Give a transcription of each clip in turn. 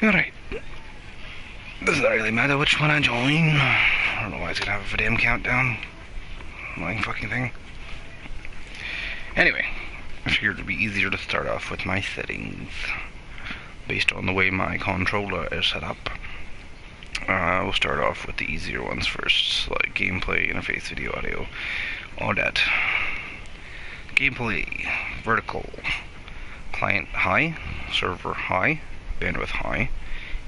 Alright. Doesn't really matter which one I join. I don't know why it's gonna have a damn countdown. Annoying fucking thing. Anyway, I figured it'd be easier to start off with my settings based on the way my controller is set up. We'll start off with the easier ones first, like gameplay, interface, video, audio, all that. Gameplay, vertical, client high, server high, bandwidth high,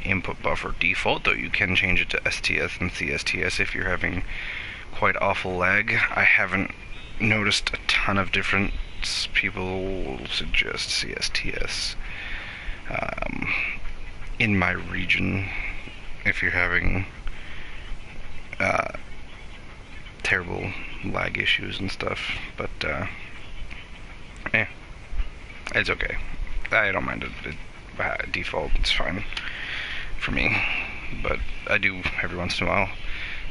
input buffer default, though you can change it to STS and CSTS if you're having quite awful lag. I haven't noticed a ton of difference. People suggest CSTS in my region if you're having terrible lag issues and stuff, but it's okay. I don't mind it. Default, it's fine for me, but I do every once in a while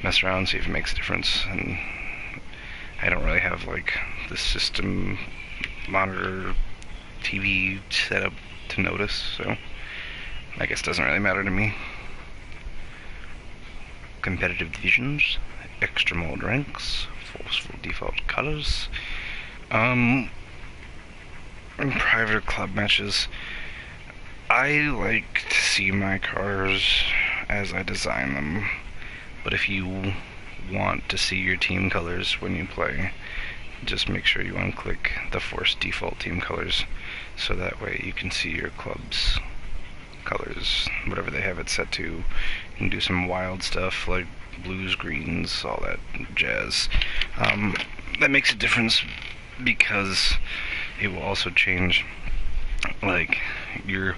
mess around and see if it makes a difference, and I don't really have like the system monitor TV set up to notice, so I guess it doesn't really matter to me. Competitive divisions, extra mode ranks, forceful default colors, private club matches. I like to see my cars as I design them, but if you want to see your team colors when you play, just make sure you unclick the force default team colors, so that way you can see your club's colors, whatever they have it set to. You can do some wild stuff like blues, greens, all that jazz. That makes a difference because it will also change like your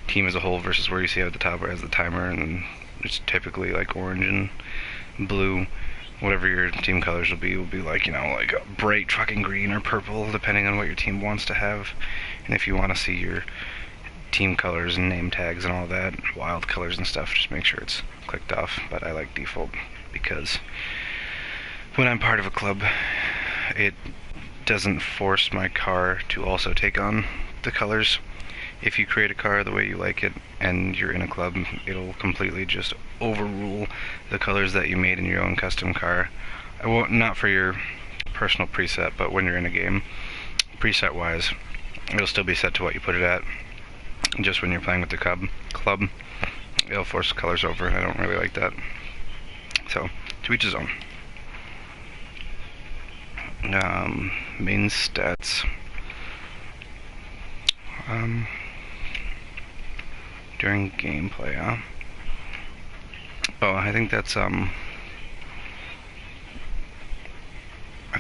team as a whole versus where you see at the top where it has the timer, and it's typically like orange and blue. Whatever your team colors will be like, you know, like a bright fucking green or purple, depending on what your team wants to have. And if you want to see your team colors and name tags and all that, wild colors and stuff, just make sure it's clicked off. But I like default because when I'm part of a club, it doesn't force my car to also take on the colors. If you create a car the way you like it and you're in a club, it'll completely just overrule the colors that you made in your own custom car. Well, not for your personal preset, but when you're in a game, preset wise, it'll still be set to what you put it at. Just when you're playing with the club, it'll force the colors over. I don't really like that. So, to each his own. Main stats. During gameplay, oh, I think that's, I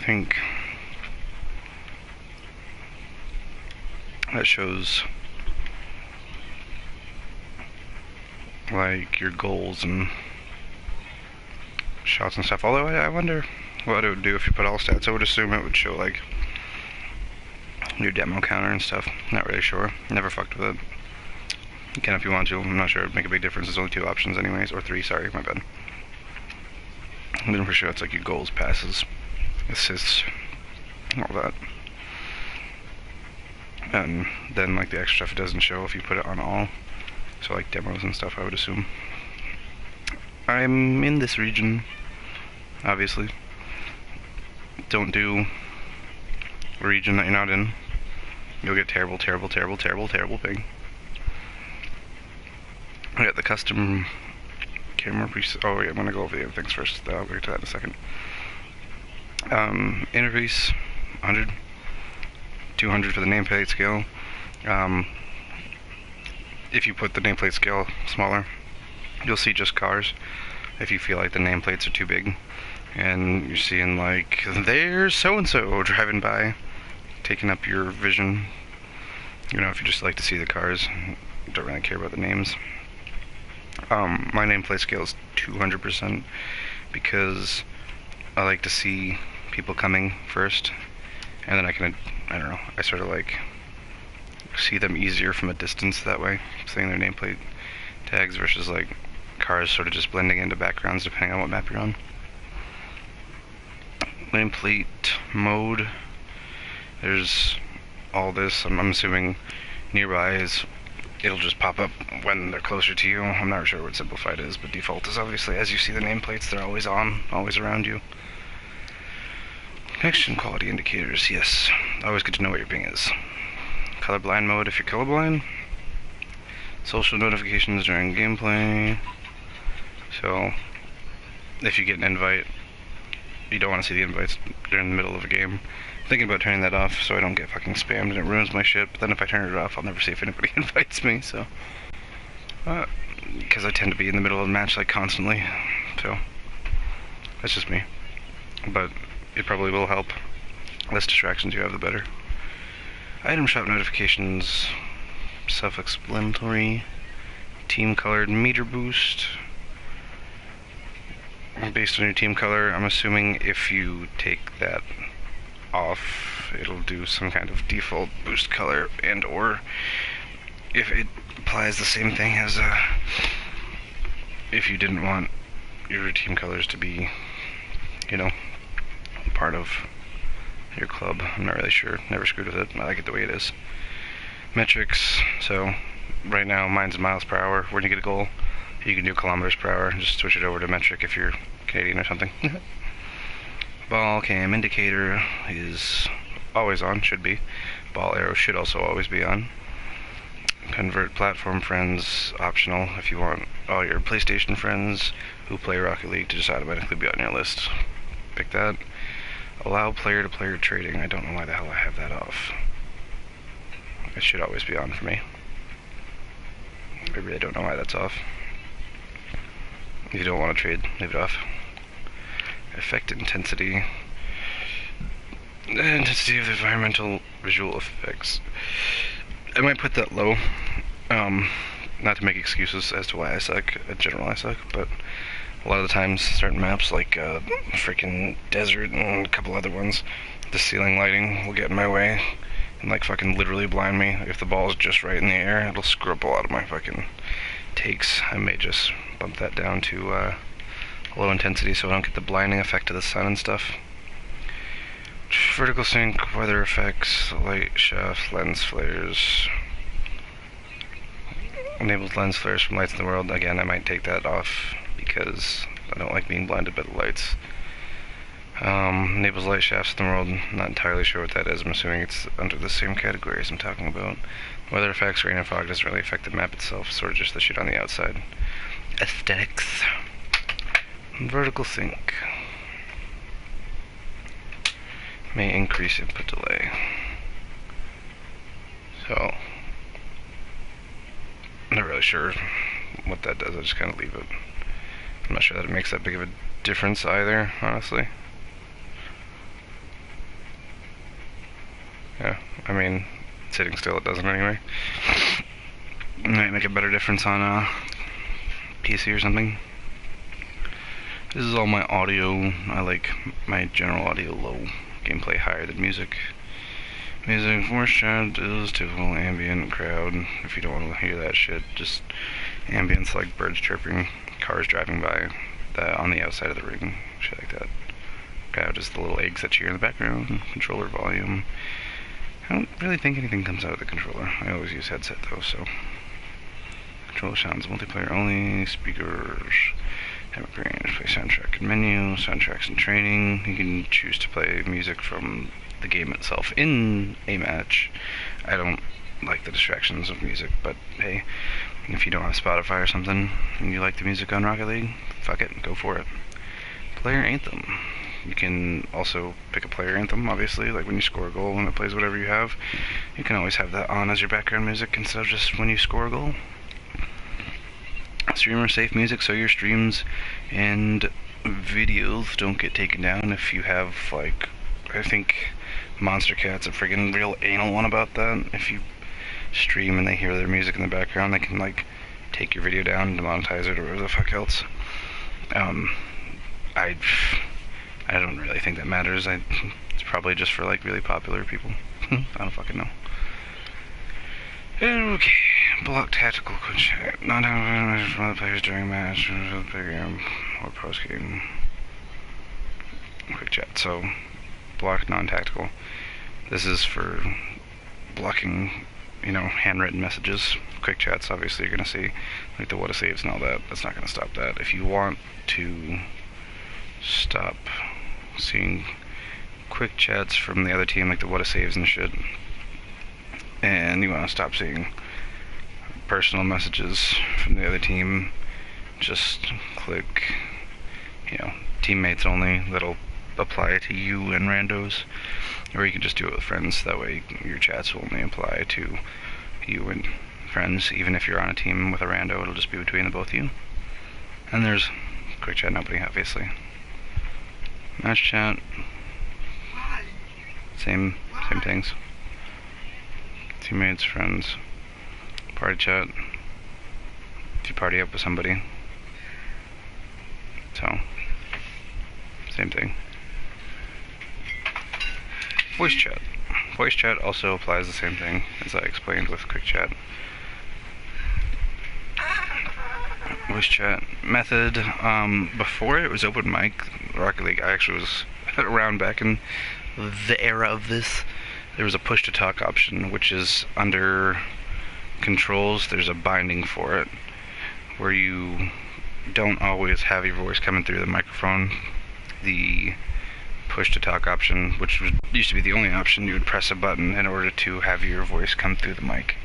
think that shows like your goals and shots and stuff. Although I wonder what it would do if you put all stats. I would assume it would show like your demo counter and stuff. Not really sure. Never fucked with it. You can if you want to. I'm not sure it'd make a big difference. There's only 2 options anyways, or 3, sorry, my bad. I'm pretty sure it's like your goals, passes, assists, all that. And then like the extra stuff it doesn't show if you put it on all. So like demos and stuff, I would assume. I'm in this region, obviously. Don't do a region that you're not in. You'll get terrible ping. I got the custom camera preset. Oh wait, I'm gonna go over the other things first. I'll get to that in a second. Interface, 100. 200 for the nameplate scale. If you put the nameplate scale smaller, you'll see just cars. If you feel like the nameplates are too big, and you're seeing like, there's so-and-so driving by, taking up your vision. You know, if you just like to see the cars, don't really care about the names. My nameplate scale is 200% because I like to see people coming first, and then I don't know, I sort of like see them easier from a distance that way, seeing their nameplate tags versus like cars sort of just blending into backgrounds depending on what map you're on. Nameplate mode, there's all this. I'm assuming nearby is it'll just pop up when they're closer to you. I'm not sure what simplified is, but default is obviously, as you see the nameplates, they're always on, always around you. Connection quality indicators, yes. Always good to know what your ping is. Colorblind mode if you're colorblind. Social notifications during gameplay. So, if you get an invite, you don't want to see the invites during the middle of a game. I'm thinking about turning that off so I don't get fucking spammed and it ruins my shit. But then if I turn it off, I'll never see if anybody invites me, so. Because I tend to be in the middle of a match, like, constantly. So, that's just me. But it probably will help. Less distractions you have, the better. Item shop notifications, self-explanatory, team colored meter boost. Based on your team color, I'm assuming if you take that off, it'll do some kind of default boost color, and or if it applies the same thing as if you didn't want your team colors to be, you know, part of your club. I'm not really sure. Never screwed with it. I like it the way it is. Metrics. So right now mine's miles per hour. When you get a goal, you can do kilometers per hour. Just switch it over to metric if you're Canadian or something. Ball cam indicator is always on. Should be. Ball arrow should also always be on. Convert platform friends optional if you want all your PlayStation friends who play Rocket League to just automatically be on your list. Pick that. Allow player-to-player trading. I don't know why the hell I have that off. It should always be on for me. I really don't know why that's off. If you don't want to trade, leave it off. Effect intensity. The intensity of the environmental visual effects. I might put that low. Not to make excuses as to why I suck. In general, I suck, but a lot of the times, certain maps like freaking desert and a couple other ones, the ceiling lighting will get in my way and like fucking literally blind me. If the ball is just right in the air, it'll screw up a lot of my fucking takes. I may just bump that down to low intensity so I don't get the blinding effect of the sun and stuff. Vertical sync, weather effects, light shaft, lens flares. Enables lens flares from lights in the world. Again, I might take that off because I don't like being blinded by the lights. Enables light shafts in the world. Not entirely sure what that is. I'm assuming it's under the same category as I'm talking about. Weather effects, rain and fog doesn't really affect the map itself, sort of just the shit on the outside. Aesthetics. Vertical sync. May increase input delay. So, I'm not really sure what that does. I just kind of leave it. I'm not sure that it makes that big of a difference either, honestly. Yeah, I mean, sitting still it doesn't anyway. It might make a better difference on a PC or something. This is all my audio. I like my general audio low. Gameplay higher than music. Music, voice chat is typical ambient crowd. If you don't want to hear that shit, just ambience like birds chirping, cars driving by, on the outside of the ring, shit like that. Crowd is the little eggs that you hear in the background. Controller volume. I don't really think anything comes out of the controller. I always use headset though, so. Controller sounds multiplayer only. Speakers. Have a range. Play soundtrack and menu. Soundtracks and training. You can choose to play music from the game itself in a match. I don't like the distractions of music, but hey, if you don't have Spotify or something and you like the music on Rocket League, fuck it, go for it. Player anthem. You can also pick a player anthem, obviously, like when you score a goal and it plays whatever you have. You can always have that on as your background music instead of just when you score a goal. Streamer safe music, so your streams and videos don't get taken down if you have, like, I think Monster Cat's a friggin' real anal one about that. If you stream and they hear their music in the background, they can, like, take your video down and demonetize it or whatever the fuck else. I don't really think that matters. It's probably just for, like, really popular people. I don't fucking know. Okay. Block tactical quick chat. Not having from other players during match or post game. Quick chat. So, block non-tactical. This is for blocking handwritten messages. Quick chats, obviously, you're going to see, like the what a saves and all that. That's not going to stop that. If you want to stop seeing quick chats from the other team, like the what a saves and shit, and you want to stop seeing personal messages from the other team, just click, teammates only. That'll apply to you and randos, or you can just do it with friends. That way your chats will only apply to you and friends. Even if you're on a team with a rando, it'll just be between the both of you. And there's quick chat nobody, obviously. Match chat, same things. Teammates, friends, party chat, if you party up with somebody. So, same thing. Voice chat. Voice chat also applies the same thing as I explained with quick chat. Voice chat method. Before it was open mic, Rocket League, I actually was around back in the era of this. There was a push to talk option, which is under controls. There's a binding for it, where you don't always have your voice coming through the microphone. The push to talk option, which used to be the only option, you would press a button in order to have your voice come through the mic.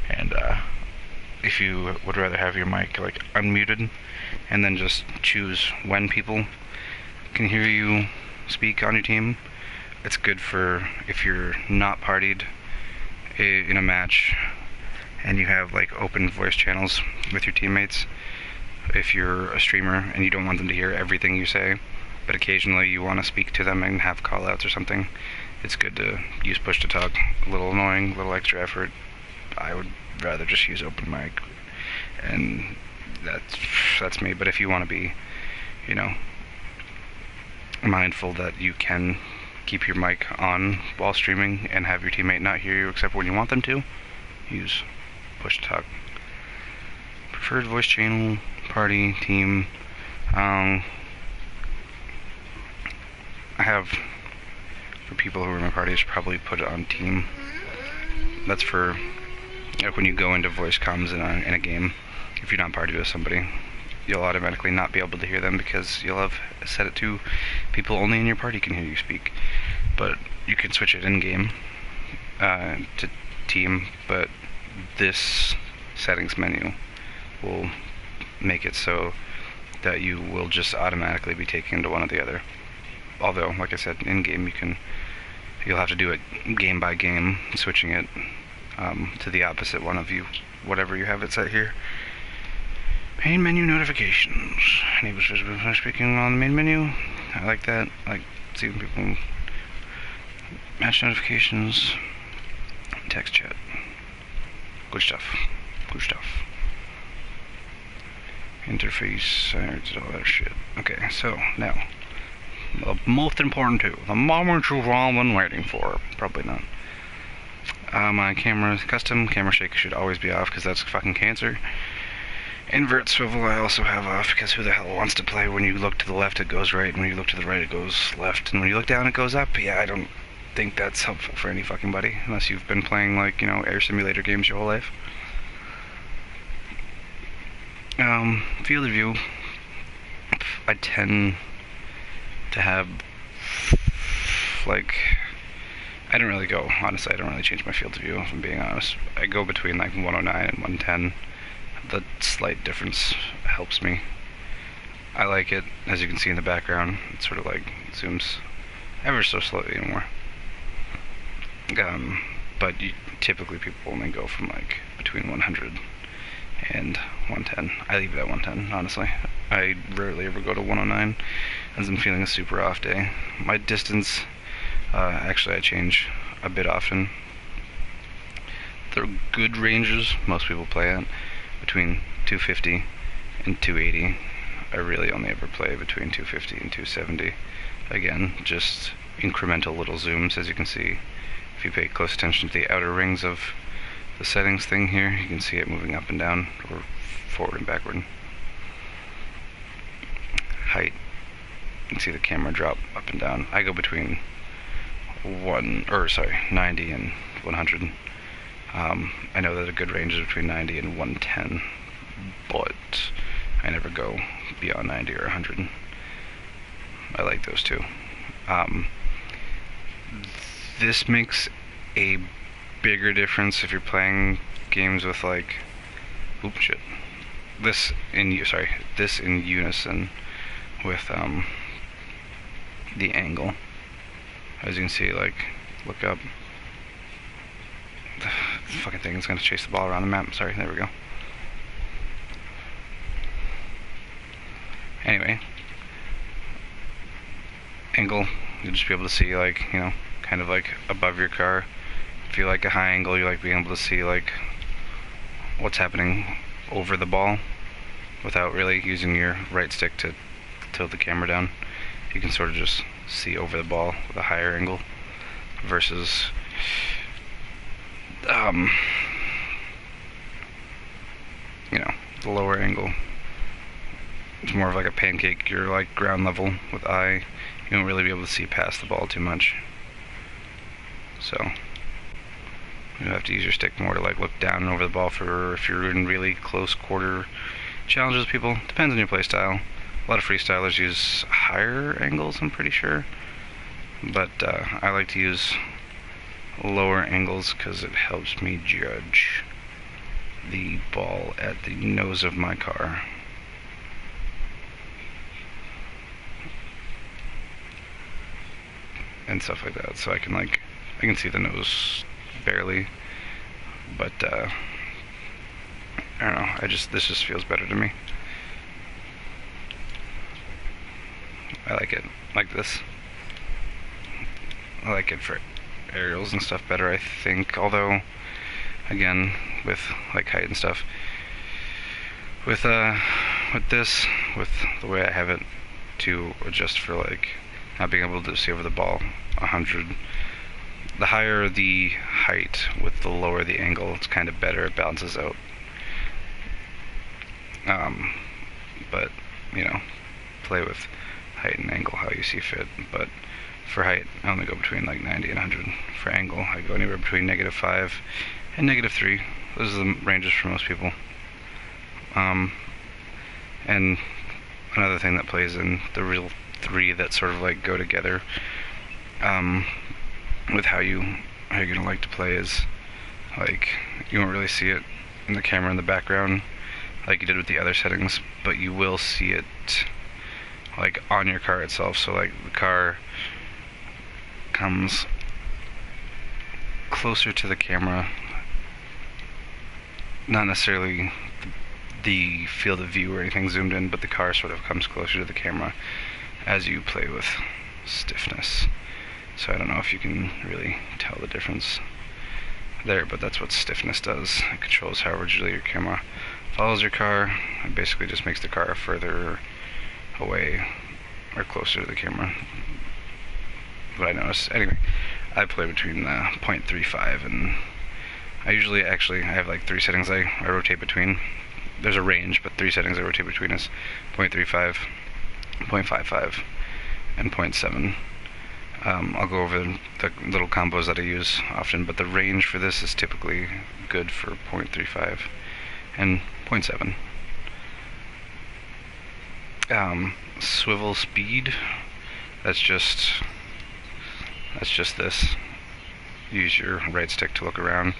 And if you would rather have your mic like unmuted and then just choose when people can hear you speak on your team, it's good for if you're not partied in a match and you have like open voice channels with your teammates. If you're a streamer and you don't want them to hear everything you say, but occasionally you want to speak to them and have call-outs or something, it's good to use push to talk. A little annoying, a little extra effort. I would rather just use open mic, and that's me. But if you want to be, mindful that you can keep your mic on while streaming and have your teammate not hear you except when you want them to, use push to talk. Preferred voice channel, party, team. I have, for people who are in my party, I should probably put it on team. That's for like when you go into voice comms in a game. If you're not partied with somebody, you'll automatically not be able to hear them because you'll have set it to people only in your party can hear you speak. But you can switch it in game to team, but this settings menu will make it so that you will just automatically be taken to one or the other. Although, like I said, in game you'll have to do it game by game, switching it to the opposite one of you, whatever you have it set here. Main menu notifications. Enable speaking on the main menu. I like that. I like seeing people. Match notifications. Text chat. Good stuff. Good stuff. Interface. I did all that shit. Okay, so now. The most important two. The moment you've all been waiting for. Probably not. My camera, custom camera shake should always be off because that's fucking cancer. Invert swivel I also have off because who the hell wants to play when you look to the left it goes right and when you look to the right it goes left and when you look down it goes up? Yeah, I don't think that's helpful for any fucking body unless you've been playing like, air simulator games your whole life. Field of view. I tend to have like I don't really go, honestly, I don't really change my field of view if I'm being honest. I go between like 109 and 110. The slight difference helps me. I like it, as you can see in the background, it sort of like zooms ever so slightly more. But typically people only go from like between 100 and 110. I leave it at 110, honestly. I rarely ever go to 109 as I'm feeling a super off day. My distance, actually I change a bit often. They're good ranges, most people play at between 250 and 280. I really only ever play between 250 and 270. Again, just incremental little zooms, as you can see. If you pay close attention to the outer rings of the settings thing here, you can see it moving up and down, or forward and backward. Height, you can see the camera drop up and down. I go between 90 and 100. I know that a good range is between 90 and 110, but I never go beyond 90 or 100. I like those two. This makes a bigger difference if you're playing games with like, oops, shit. This in unison with the angle. As you can see, like, look up. The fucking thing is gonna chase the ball around the map. Sorry, there we go. Anyway, angle, you'll just be able to see, like, you know, kind of like above your car. If you like a high angle, you like being able to see like what's happening over the ball without really using your right stick to tilt the camera down. You can sort of just see over the ball with a higher angle versus you know, the lower angle. It's more of like a pancake. You're like ground level with eye. You won't really be able to see past the ball too much. So you have to use your stick more to like look down and over the ball for if you're in really close quarter challenges with people. Depends on your play style. A lot of freestylers use higher angles, I'm pretty sure. But I like to use lower angles because it helps me judge the ball at the nose of my car. And stuff like that. So I can see the nose barely, but I don't know, this just feels better to me. I like it like this. I like it for aerials and stuff better, I think, although again, with like height and stuff, with this, with the way I have it to adjust for like not being able to see over the ball 100, the higher the height with the lower the angle, it's kind of better, it balances out. But you know, play with height and angle how you see fit. But for height, I only go between like 90 and 100. For angle, I go anywhere between -5 and -3. Those are the ranges for most people. And another thing that plays in the real three that sort of like go together with how you're gonna like to play is like you won't really see it in the camera in the background like you did with the other settings, but you will see it like on your car itself. So like the car comes closer to the camera, not necessarily the field of view or anything zoomed in, but the car sort of comes closer to the camera as you play with stiffness. So I don't know if you can really tell the difference there, but that's what stiffness does. It controls how rigidly your camera follows your car. It basically just makes the car further away or closer to the camera. But I noticed, anyway, I play between 0.35 and I have like 3 settings I rotate between. There's a range, but 3 settings I rotate between is 0.35, 0.55, and 0.7. I'll go over the little combos that I use often, but the range for this is typically good for 0.35 and 0.7. Swivel speed, that's just this. Use your right stick to look around.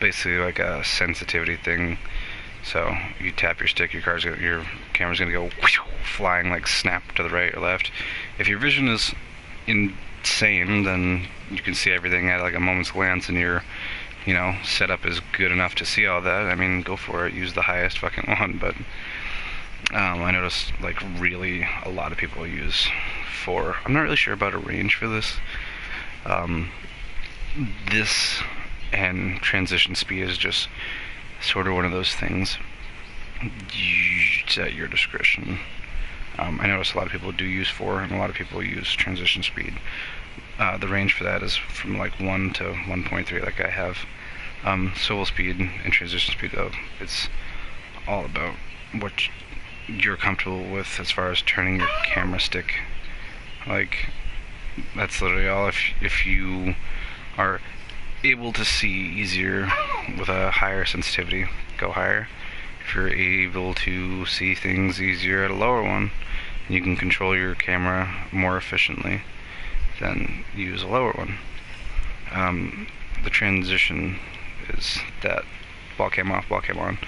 Basically like a sensitivity thing. So you tap your stick, your camera's gonna go flying, like snap to the right or left. If your vision is insane, then you can see everything at like a moment's glance, and your setup is good enough to see all that. I mean, go for it. Use the highest fucking one. But I noticed like really a lot of people use 4. I'm not really sure about a range for this. This and transition speed is just sort of one of those things. It's at your discretion. I notice a lot of people do use 4, and a lot of people use transition speed. The range for that is from like 1 to 1.3, like I have. Swivel speed and transition speed, though, it's all about what you're comfortable with as far as turning your camera stick. Like, that's literally all. If you are able to see easier with a higher sensitivity, go higher. If you're able to see things easier at a lower one, you can control your camera more efficiently, then use a lower one. The transition is that ball cam off, ball cam on.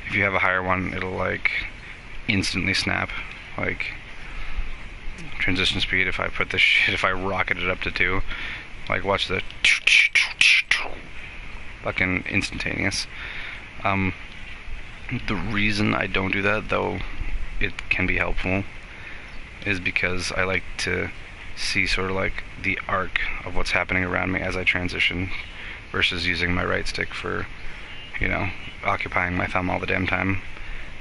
If you have a higher one, it'll like instantly snap. Like transition speed, if I put this shit, if I rocket it up to 2, like watch the fucking instantaneous. The reason I don't do that, though it can be helpful, is because I like to see sort of like the arc of what's happening around me as I transition, versus using my right stick for, you know, occupying my thumb all the damn time.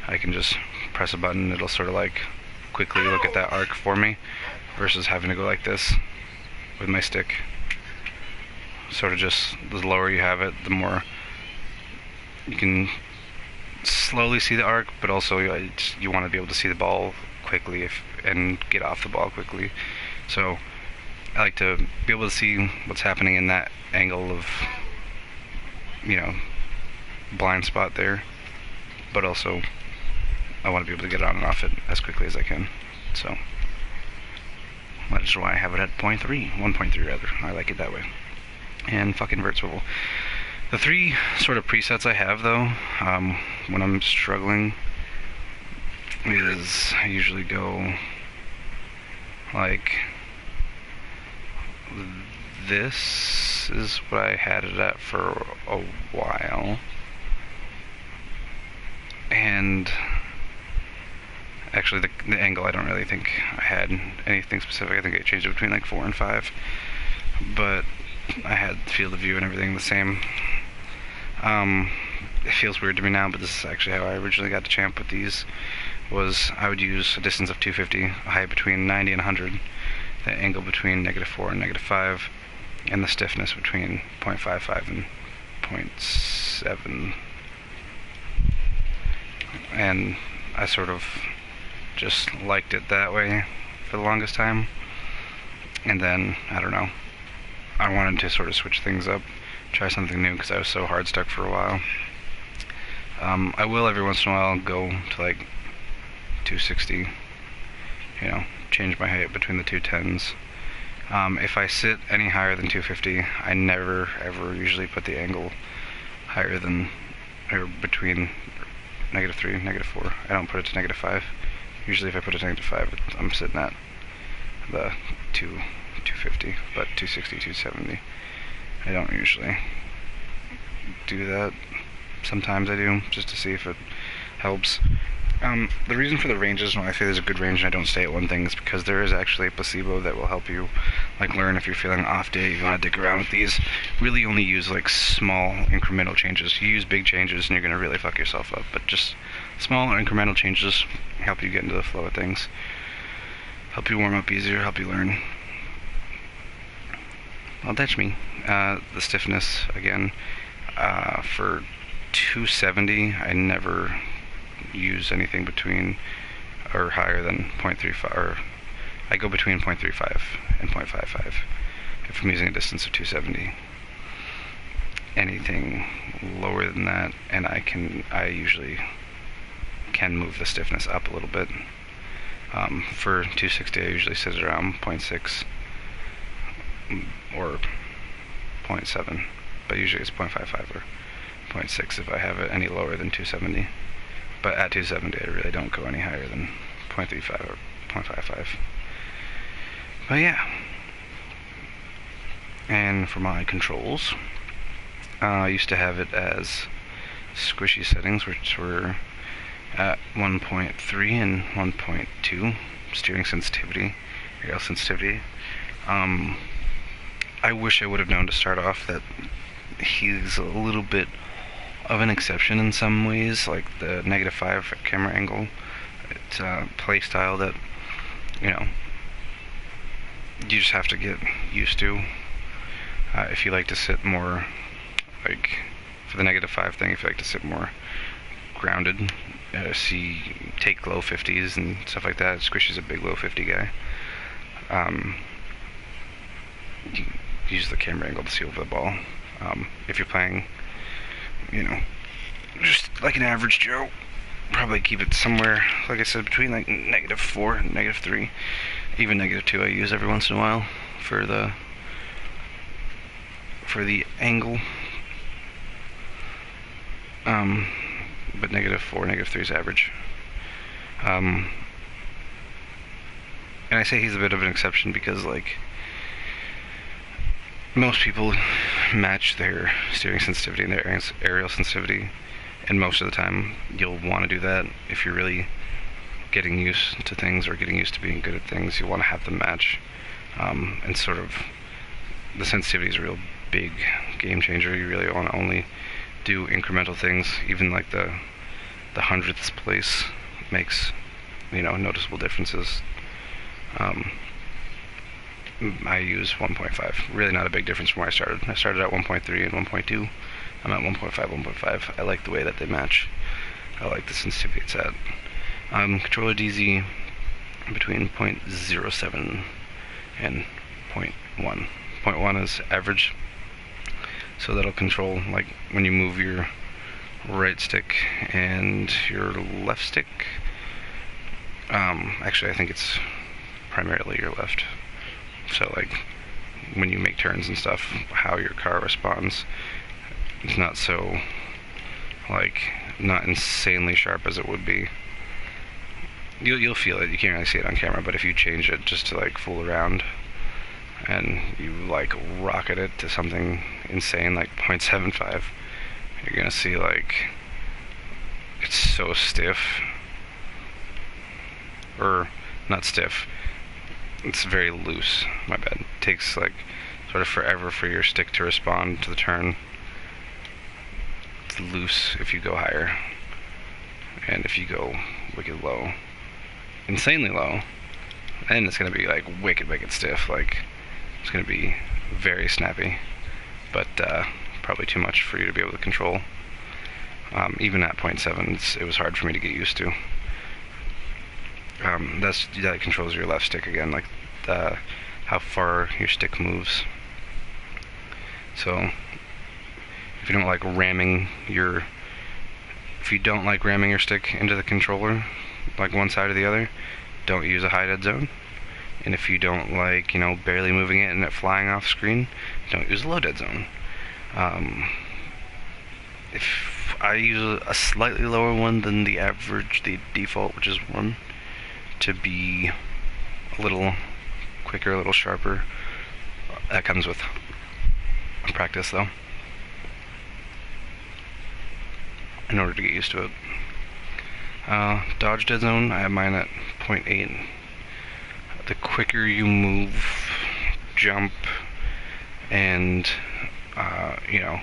I can just press a button, it'll sort of like quickly look at that arc for me, versus having to go like this with my stick. Sort of just, the lower you have it, the more you can slowly see the arc, but also you want to be able to see the ball quickly and get off the ball quickly. So I like to be able to see what's happening in that angle of, you know, blind spot there, but also I want to be able to get on and off it as quickly as I can. So that is why I have it at 1.3 rather. I like it that way. And fucking vert swivel. The 3 sort of presets I have, though, when I'm struggling, is I usually go like this is what I had it at for a while, and actually the angle I don't really think I had anything specific. I think I changed it between like 4 and 5, but I had field of view and everything the same. It feels weird to me now, but this is actually how I originally got to champ with these. Was I would use a distance of 250, a height between 90 and 100, the angle between -4 and -5, and the stiffness between 0.55 and 0.7. And I sort of just liked it that way for the longest time. And then, I don't know, I wanted to sort of switch things up, try something new, because I was so hard stuck for a while. I will every once in a while go to like 260, you know, change my height between the 210s. If I sit any higher than 250, I never ever usually put the angle higher than, or between -3, -4. I don't put it to -5. Usually if I put it to -5, I'm sitting at the 250, but 260, 270. I don't usually do that. Sometimes I do, just to see if it helps. The reason for the ranges, when I say there's a good range and I don't stay at one thing, is because there is actually a placebo that will help you like learn if you're feeling an off day, you want to dig around with these. Really only use like small incremental changes. You use big changes and you're going to really fuck yourself up, but just small incremental changes help you get into the flow of things. Help you warm up easier, help you learn. Well, that's me. The stiffness, again, for 270, I never use anything between or higher than 0.35, or I go between 0.35 and 0.55 if I'm using a distance of 270. Anything lower than that, and I usually can move the stiffness up a little bit. For 260, I usually sit around 0.6 or 0.7, but usually it's 0.55 or 0.6 if I have it any lower than 270. But at 270, I really don't go any higher than 0.35 or 0.55. But yeah. And for my controls, I used to have it as squishy settings, which were at 1.3 and 1.2 steering sensitivity, rail sensitivity. I wish I would have known to start off that he's a little bit of an exception in some ways, like the -5 camera angle. It's a play style that, you know, you just have to get used to. If you like to sit more, like, for the -5 thing, if you like to sit more grounded, take low 50s and stuff like that. Squishy's a big low 50 guy. You use the camera angle to see over the ball. If you're playing, you know, just like an average Joe, probably keep it somewhere, like I said, between like -4 and -3, even -2 I use every once in a while for the angle. But -4, -3 is average. And I say he's a bit of an exception because, like, most people match their steering sensitivity and their aerial sensitivity, and most of the time you'll want to do that if you're really getting used to things or getting used to being good at things. You want to have them match, and sort of the sensitivity is a real big game changer. You really want to only do incremental things. Even like the hundredths place makes, you know, noticeable differences. I use 1.5. Really not a big difference from where I started. I started at 1.3 and 1.2. I'm at 1.5, 1.5. I like the way that they match. I like the sensitivity it's at. Controller DZ between 0.07 and 0.1. 0.1 is average, so that'll control like when you move your right stick and your left stick. Actually, I think it's primarily your left. So like when you make turns and stuff, how your car responds. It's not so, like, not insanely sharp as it would be. You'll feel it. You can't really see it on camera, but if you change it just to like fool around and you like rocket it to something insane like 0.75, you're gonna see like it's so stiff, or not stiff. It's very loose. My bad. It takes like sort of forever for your stick to respond to the turn. It's loose if you go higher, and if you go wicked low, insanely low, then it's gonna be like wicked stiff. Like it's gonna be very snappy, but probably too much for you to be able to control. Even at 0.7, it was hard for me to get used to. That controls your left stick again, like how far your stick moves. So if you don't like ramming your stick into the controller, like one side or the other, don't use a high dead zone. And if you don't like, you know, barely moving it and it flying off screen, don't use a low dead zone. If I use a slightly lower one than the average, the default, which is 1, to be a little quicker, a little sharper. That comes with practice, though, in order to get used to it. Dodge dead zone, I have mine at 0.8. The quicker you move, jump, and you know,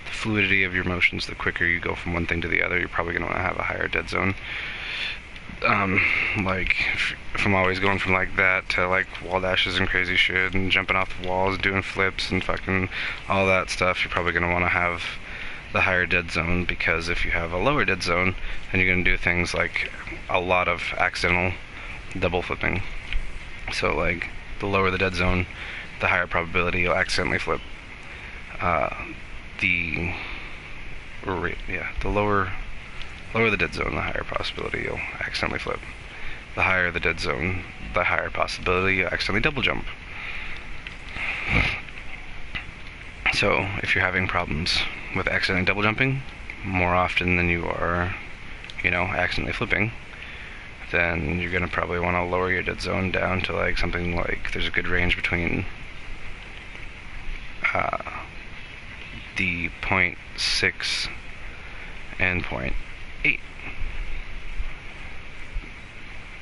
the fluidity of your motions, the quicker you go from one thing to the other, you're probably going to want to have a higher dead zone. Like if I'm always going from like that to like wall dashes and crazy shit and jumping off the walls, doing flips and fucking all that stuff, you're probably going to want to have the higher dead zone, because if you have a lower dead zone, then you're going to do things like a lot of accidental double flipping. So like the lower the dead zone, the higher probability you'll accidentally flip. The lower the dead zone, the higher possibility you'll accidentally flip. The higher the dead zone, the higher possibility you'll accidentally double jump. So if you're having problems with accidentally double jumping more often than you are, you know, accidentally flipping, then you're gonna probably want to lower your dead zone down to like something like, there's a good range between the 0.6 and 0.8.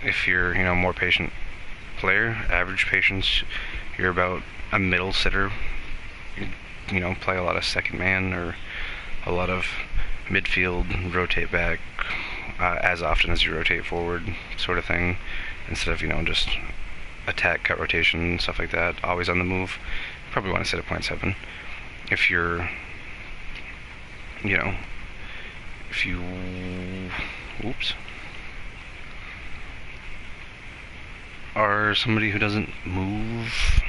If you're, you know, more patient player, average patience, you're about a middle sitter. You know, play a lot of second man or a lot of midfield, rotate back as often as you rotate forward, sort of thing, instead of, you know, just attack, cut rotation, stuff like that, always on the move. You probably want to set a 0.7. If you're, you know, if you, are somebody who doesn't move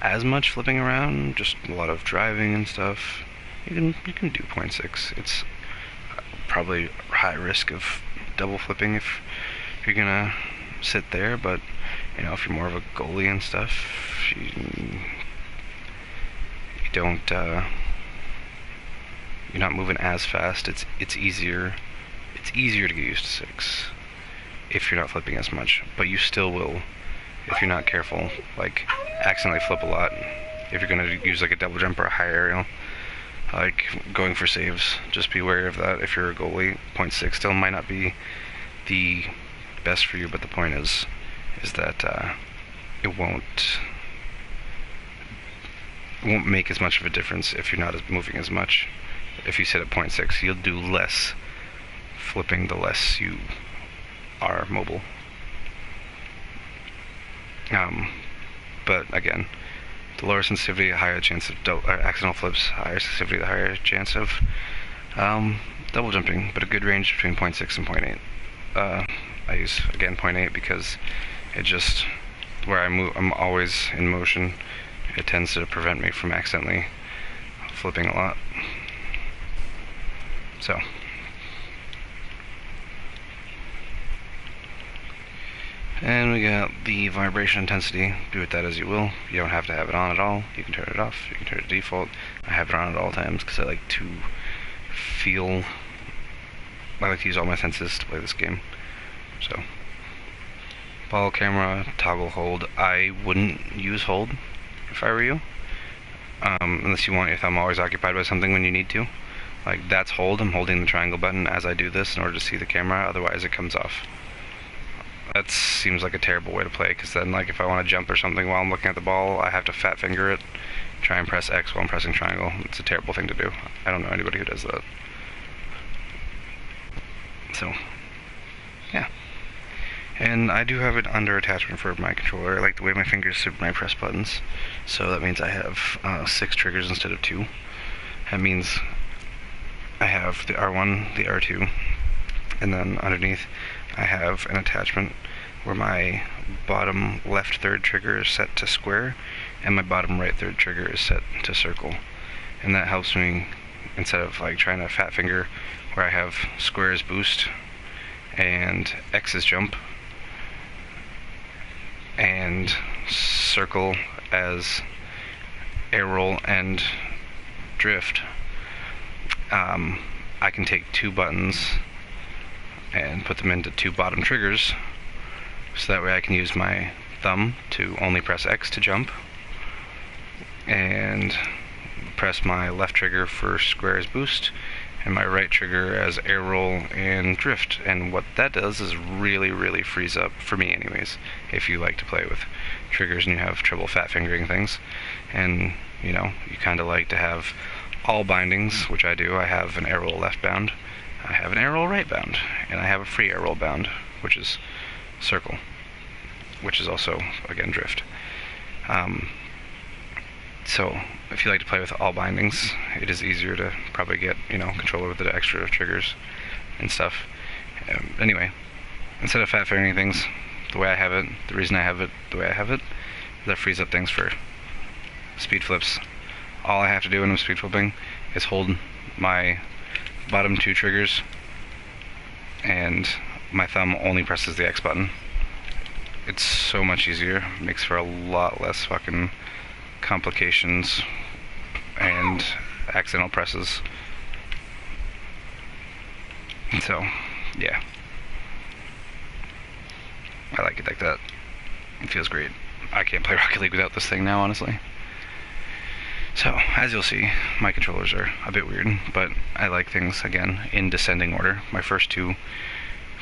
as much flipping around, just a lot of driving and stuff, you can do 0.6. It's probably high risk of double flipping if you're gonna sit there, but you know, if you're more of a goalie and stuff, you don't you're not moving as fast. It's easier to get used to 6 if you're not flipping as much, but you still will, if you're not careful, like accidentally flip a lot. If you're gonna use like a double jump or a high aerial, like going for saves, just be wary of that. If you're a goalie, 0.6 still might not be the best for you, but the point is that it won't make as much of a difference if you're not moving as much. If you sit at 0.6, you'll do less flipping the less you are mobile. But again, the lower sensitivity, higher chance of accidental flips, higher sensitivity, the higher chance of double jumping, but a good range between 0.6 and 0.8. I use, again, 0.8 because it just, where I move, I'm always in motion. It tends to prevent me from accidentally flipping a lot. So, and we got the vibration intensity. Do with that as you will. You don't have to have it on at all. You can turn it off. You can turn it to default. I have it on at all times because I like to feel. I like to use all my senses to play this game. So, ball, camera, toggle, hold. I wouldn't use hold if I were you, unless you want your thumb always occupied by something when you need to. Like, that's hold. I'm holding the triangle button as I do this in order to see the camera, otherwise it comes off. That seems like a terrible way to play, because then, like, if I want to jump or something while I'm looking at the ball, I have to fat finger it, try and press X while I'm pressing triangle. It's a terrible thing to do. I don't know anybody who does that. So, yeah. And I do have it under attachment for my controller. I like the way my fingers sit my press buttons. So that means I have 6 triggers instead of 2. That means I have the R1, the R2, and then underneath I have an attachment where my bottom left third trigger is set to square and my bottom right third trigger is set to circle. And that helps me, instead of like trying to fat finger where I have square as boost and X as jump and circle as air roll and drift, I can take 2 buttons and put them into 2 bottom triggers, so that way I can use my thumb to only press X to jump and press my left trigger for square as boost and my right trigger as air roll and drift. And what that does is really frees up, for me anyways, if you like to play with triggers and you have trouble fat fingering things, and you know, you kind of like to have all bindings, which I do. I have an air roll left bound, I have an air roll right bound, and I have a free air roll bound, which is circle, which is also, again, drift. So if you like to play with all bindings, it is easier to probably get, you know, control over the extra triggers and stuff. Anyway, instead of fat fingering things the way I have it, the reason I have it the way I have it, that frees up things for speed flips. All I have to do when I'm speed flipping is hold my bottom 2 triggers and my thumb only presses the X button. It's so much easier, makes for a lot less fucking complications and accidental presses. And so, yeah, I like it like that. It feels great. I can't play Rocket League without this thing now, honestly. So, as you'll see, my controllers are a bit weird, but I like things, again, in descending order. My first 2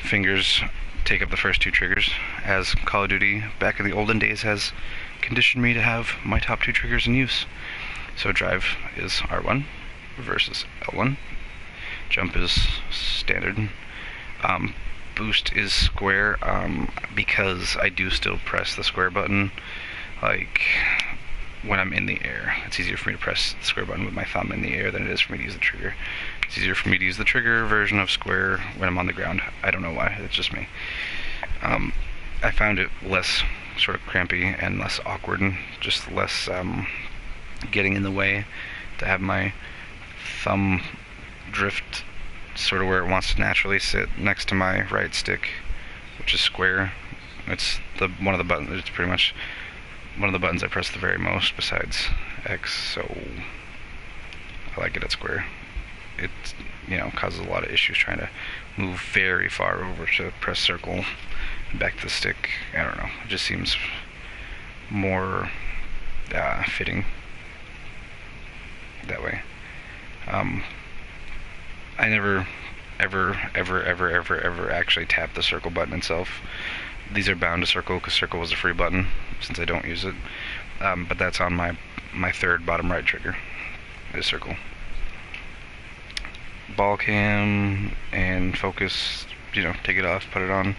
fingers take up the first 2 triggers, as Call of Duty back in the olden days has conditioned me to have my top 2 triggers in use. So drive is R1, reverse is L1, jump is standard, boost is square, because I do still press the square button, like when I'm in the air. It's easier for me to press the square button with my thumb in the air than it is for me to use the trigger. It's easier for me to use the trigger version of square when I'm on the ground. I don't know why, it's just me. I found it less sort of crampy and less awkward, and just less getting in the way, to have my thumb drift sort of where it wants to naturally sit next to my right stick, which is square. It's one of the buttons. It's pretty much one of the buttons I press the very most besides X. So I like it at square. It causes a lot of issues trying to move very far over to press circle and back to the stick. I don't know. It just seems more fitting that way. I never ever actually tap the circle button itself. These are bound to circle because circle was a free button since I don't use it. But that's on my third bottom right trigger is circle. Ball cam and focus, take it off, put it on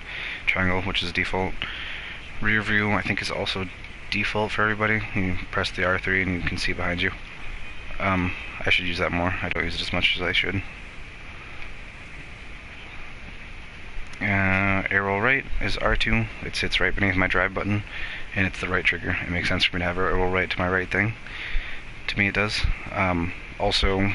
triangle, which is default. Rear view I think is also default for everybody. You press the R3 and you can see behind you. I should use that more. I don't use it as much as I should. Air roll right is R2. It sits right beneath my drive button, and it's the right trigger. It makes sense for me to have air roll right to my right thing. To me it does. Also,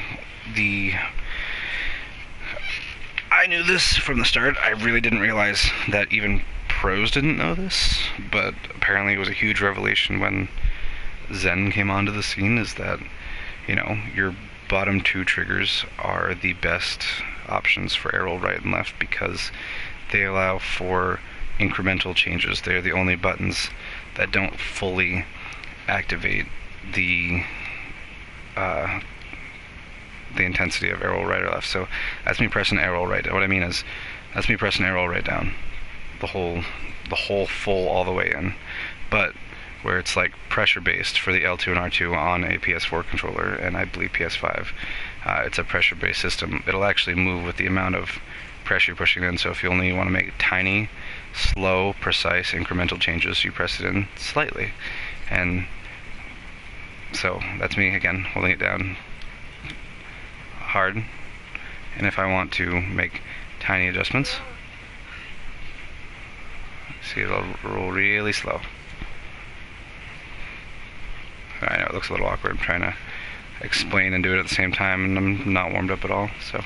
I knew this from the start. I really didn't realize that even pros didn't know this, but apparently it was a huge revelation when Zen came onto the scene, is that, your bottom two triggers are the best options for air roll right and left because they allow for incremental changes. They're the only buttons that don't fully activate the intensity of air roll right or left. So that's me pressing air roll right. What I mean is, that's me pressing air roll right down, the whole full all the way in. But where it's like pressure based for the L2 and R2 on a PS4 controller, and I believe PS5, it's a pressure based system. It'll actually move with the amount of pressure you're pushing in. So if you only want to make tiny, slow, precise, incremental changes, you press it in slightly. And so that's me again holding it down hard. And if I want to make tiny adjustments, see, it'll roll really slow. I know it looks a little awkward. I'm trying to explain and do it at the same time, and I'm not warmed up at all. So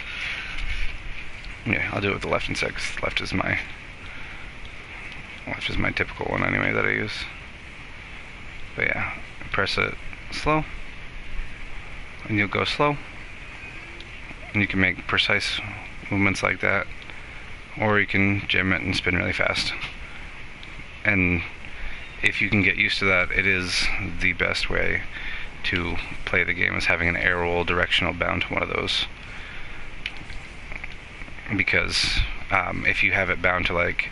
yeah, I'll do it with the left instead, because left is my typical one anyway that I use. But yeah, press it slow, and you'll go slow, and you can make precise movements like that, or you can jam it and spin really fast. And if you can get used to that, it is the best way to play the game, is having an air roll directional bound to one of those. Because if you have it bound to like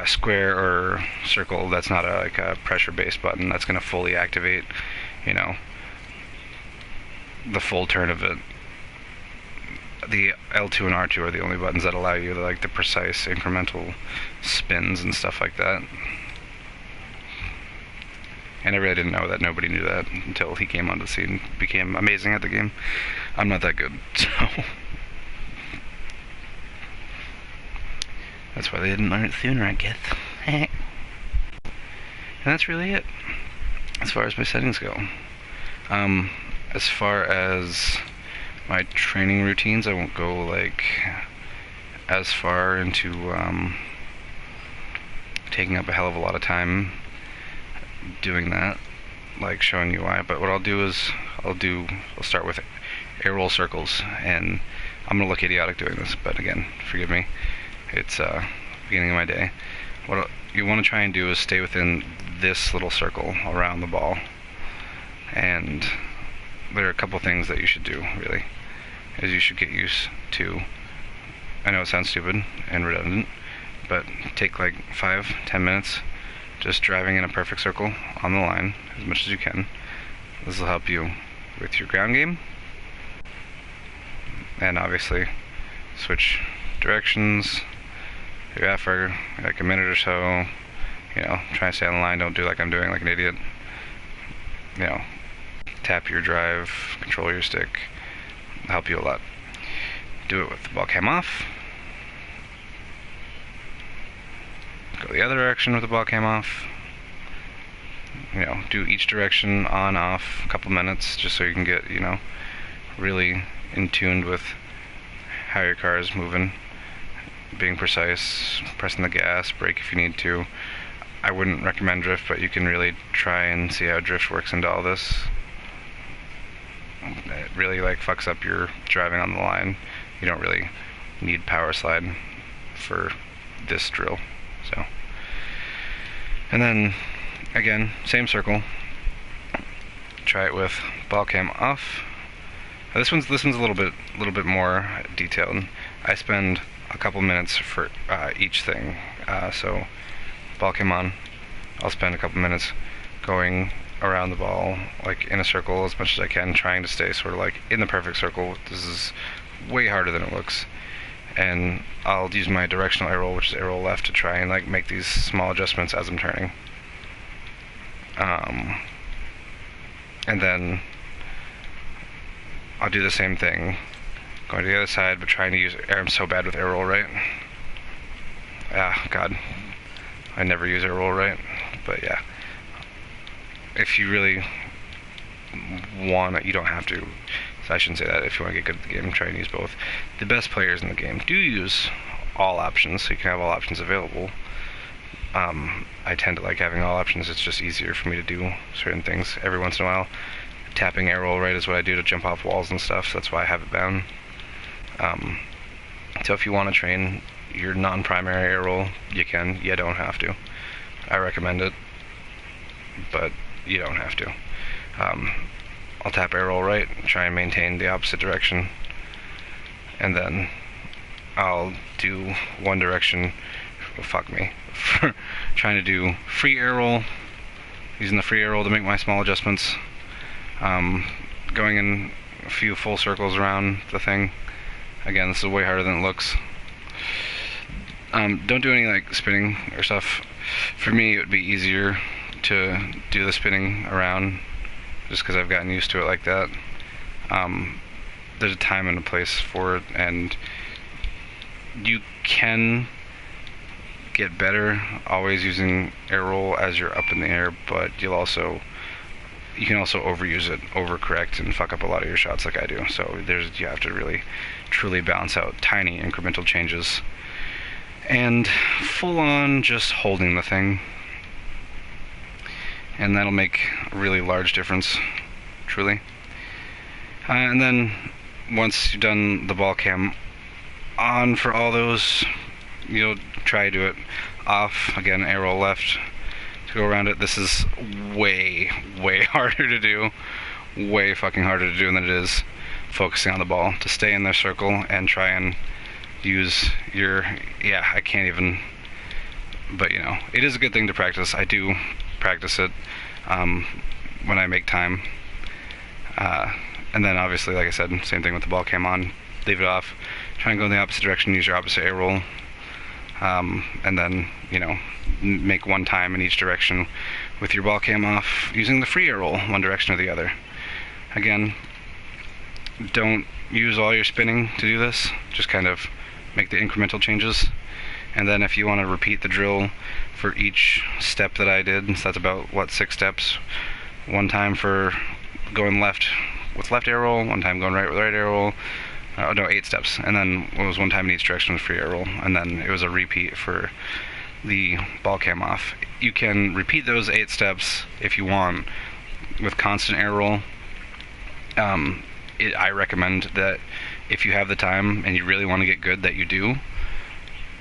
square or circle, that's not like a pressure based button that's going to fully activate, the full turn of it. The L2 and R2 are the only buttons that allow you the precise incremental spins and stuff like that. And I really didn't know that. Nobody knew that until he came onto the scene, became amazing at the game. I'm not that good, so that's why they didn't learn it sooner, I guess. And that's really it as far as my settings go. As far as my training routines, I won't go as far into taking up a hell of a lot of time doing that, like showing you why. But what I'll do is I'll start with air roll circles, and I'm gonna look idiotic doing this, but again, forgive me. It's beginning of my day. What you want to try and do is stay within this little circle around the ball, and there are a couple things that you should do, really, is you should get used to, I know it sounds stupid and redundant, but take 5-10 minutes just driving in a perfect circle on the line as much as you can. This will help you with your ground game, and obviously switch directions. Do that for a minute or so. Try and stay on the line. Don't do like I'm doing, like an idiot. Tap your drive, control your stick. It'll help you a lot. Do it with the ball cam off. Go Go the other direction with the ball cam off. You know, do each direction on, off, a couple minutes, just so you can get, you know, really in tune with how your car is moving, being precise, pressing the gas, brake if you need to. I wouldn't recommend drift, but you can really try and see how drift works into all this. It really like fucks up your driving on the line. You don't really need power slide for this drill. So, and then again, same circle. Try it with ball cam off. This one's a little bit more detailed. I spend a couple minutes for each thing. So ball cam on. I'll spend a couple minutes going around the ball, like in a circle as much as I can, trying to stay sort of like in the perfect circle. This is way harder than it looks. And I'll use my directional air roll, which is air roll left, to try and like make these small adjustments as I'm turning. And then I'll do the same thing, going to the other side, but trying to use air. I'm so bad with air roll right. Ah, God. I never use air roll right. But yeah. If you really want it, you don't have to. So I shouldn't say that. If you want to get good at the game, try and use both. The best players in the game do use all options, so you can have all options available. I tend to like having all options. It's just easier for me to do certain things every once in a while. Tapping air roll right is what I do to jump off walls and stuff, so that's why I have it bound. So if you want to train your non-primary air roll, you can. You don't have to. I recommend it, but you don't have to. I'll tap air roll right, try and maintain the opposite direction, and then I'll do one direction. Oh, fuck me. Trying to do free air roll, using the free air roll to make my small adjustments. Going in a few full circles around the thing. Again, this is way harder than it looks. Don't do any like spinning or stuff. For me, it would be easier to do the spinning around, just because I've gotten used to it like that. There's a time and a place for it, and you can get better always using air roll as you're up in the air, but you can also overuse it, overcorrect, and fuck up a lot of your shots like I do. So you have to really truly balance out tiny incremental changes and full on just holding the thing, and that'll make a really large difference, truly. And then once you've done the ball cam on for all those, you'll try to do it off. Again, air roll left to go around it. This is way harder to do, way fucking harder to do than it is focusing on the ball. To stay in their circle and try and use your, I can't even, but you know, it is a good thing to practice. I do practice it when I make time. And then obviously, like I said, same thing with the ball cam on, leave it off, try and go in the opposite direction, use your opposite air roll. And then, you know, make one time in each direction with your ball cam off, using the free air roll, one direction or the other. Again, don't use all your spinning to do this, just kind of make the incremental changes. And then if you want to repeat the drill for each step that I did, so that's about, 6 steps, one time for going left with left air roll, one time going right with right air roll, 8 steps, and then it was one time in each direction with free air roll, and then it was a repeat for the ball cam off. You can repeat those 8 steps if you want with constant air roll. I recommend that if you have the time and you really want to get good, that you do.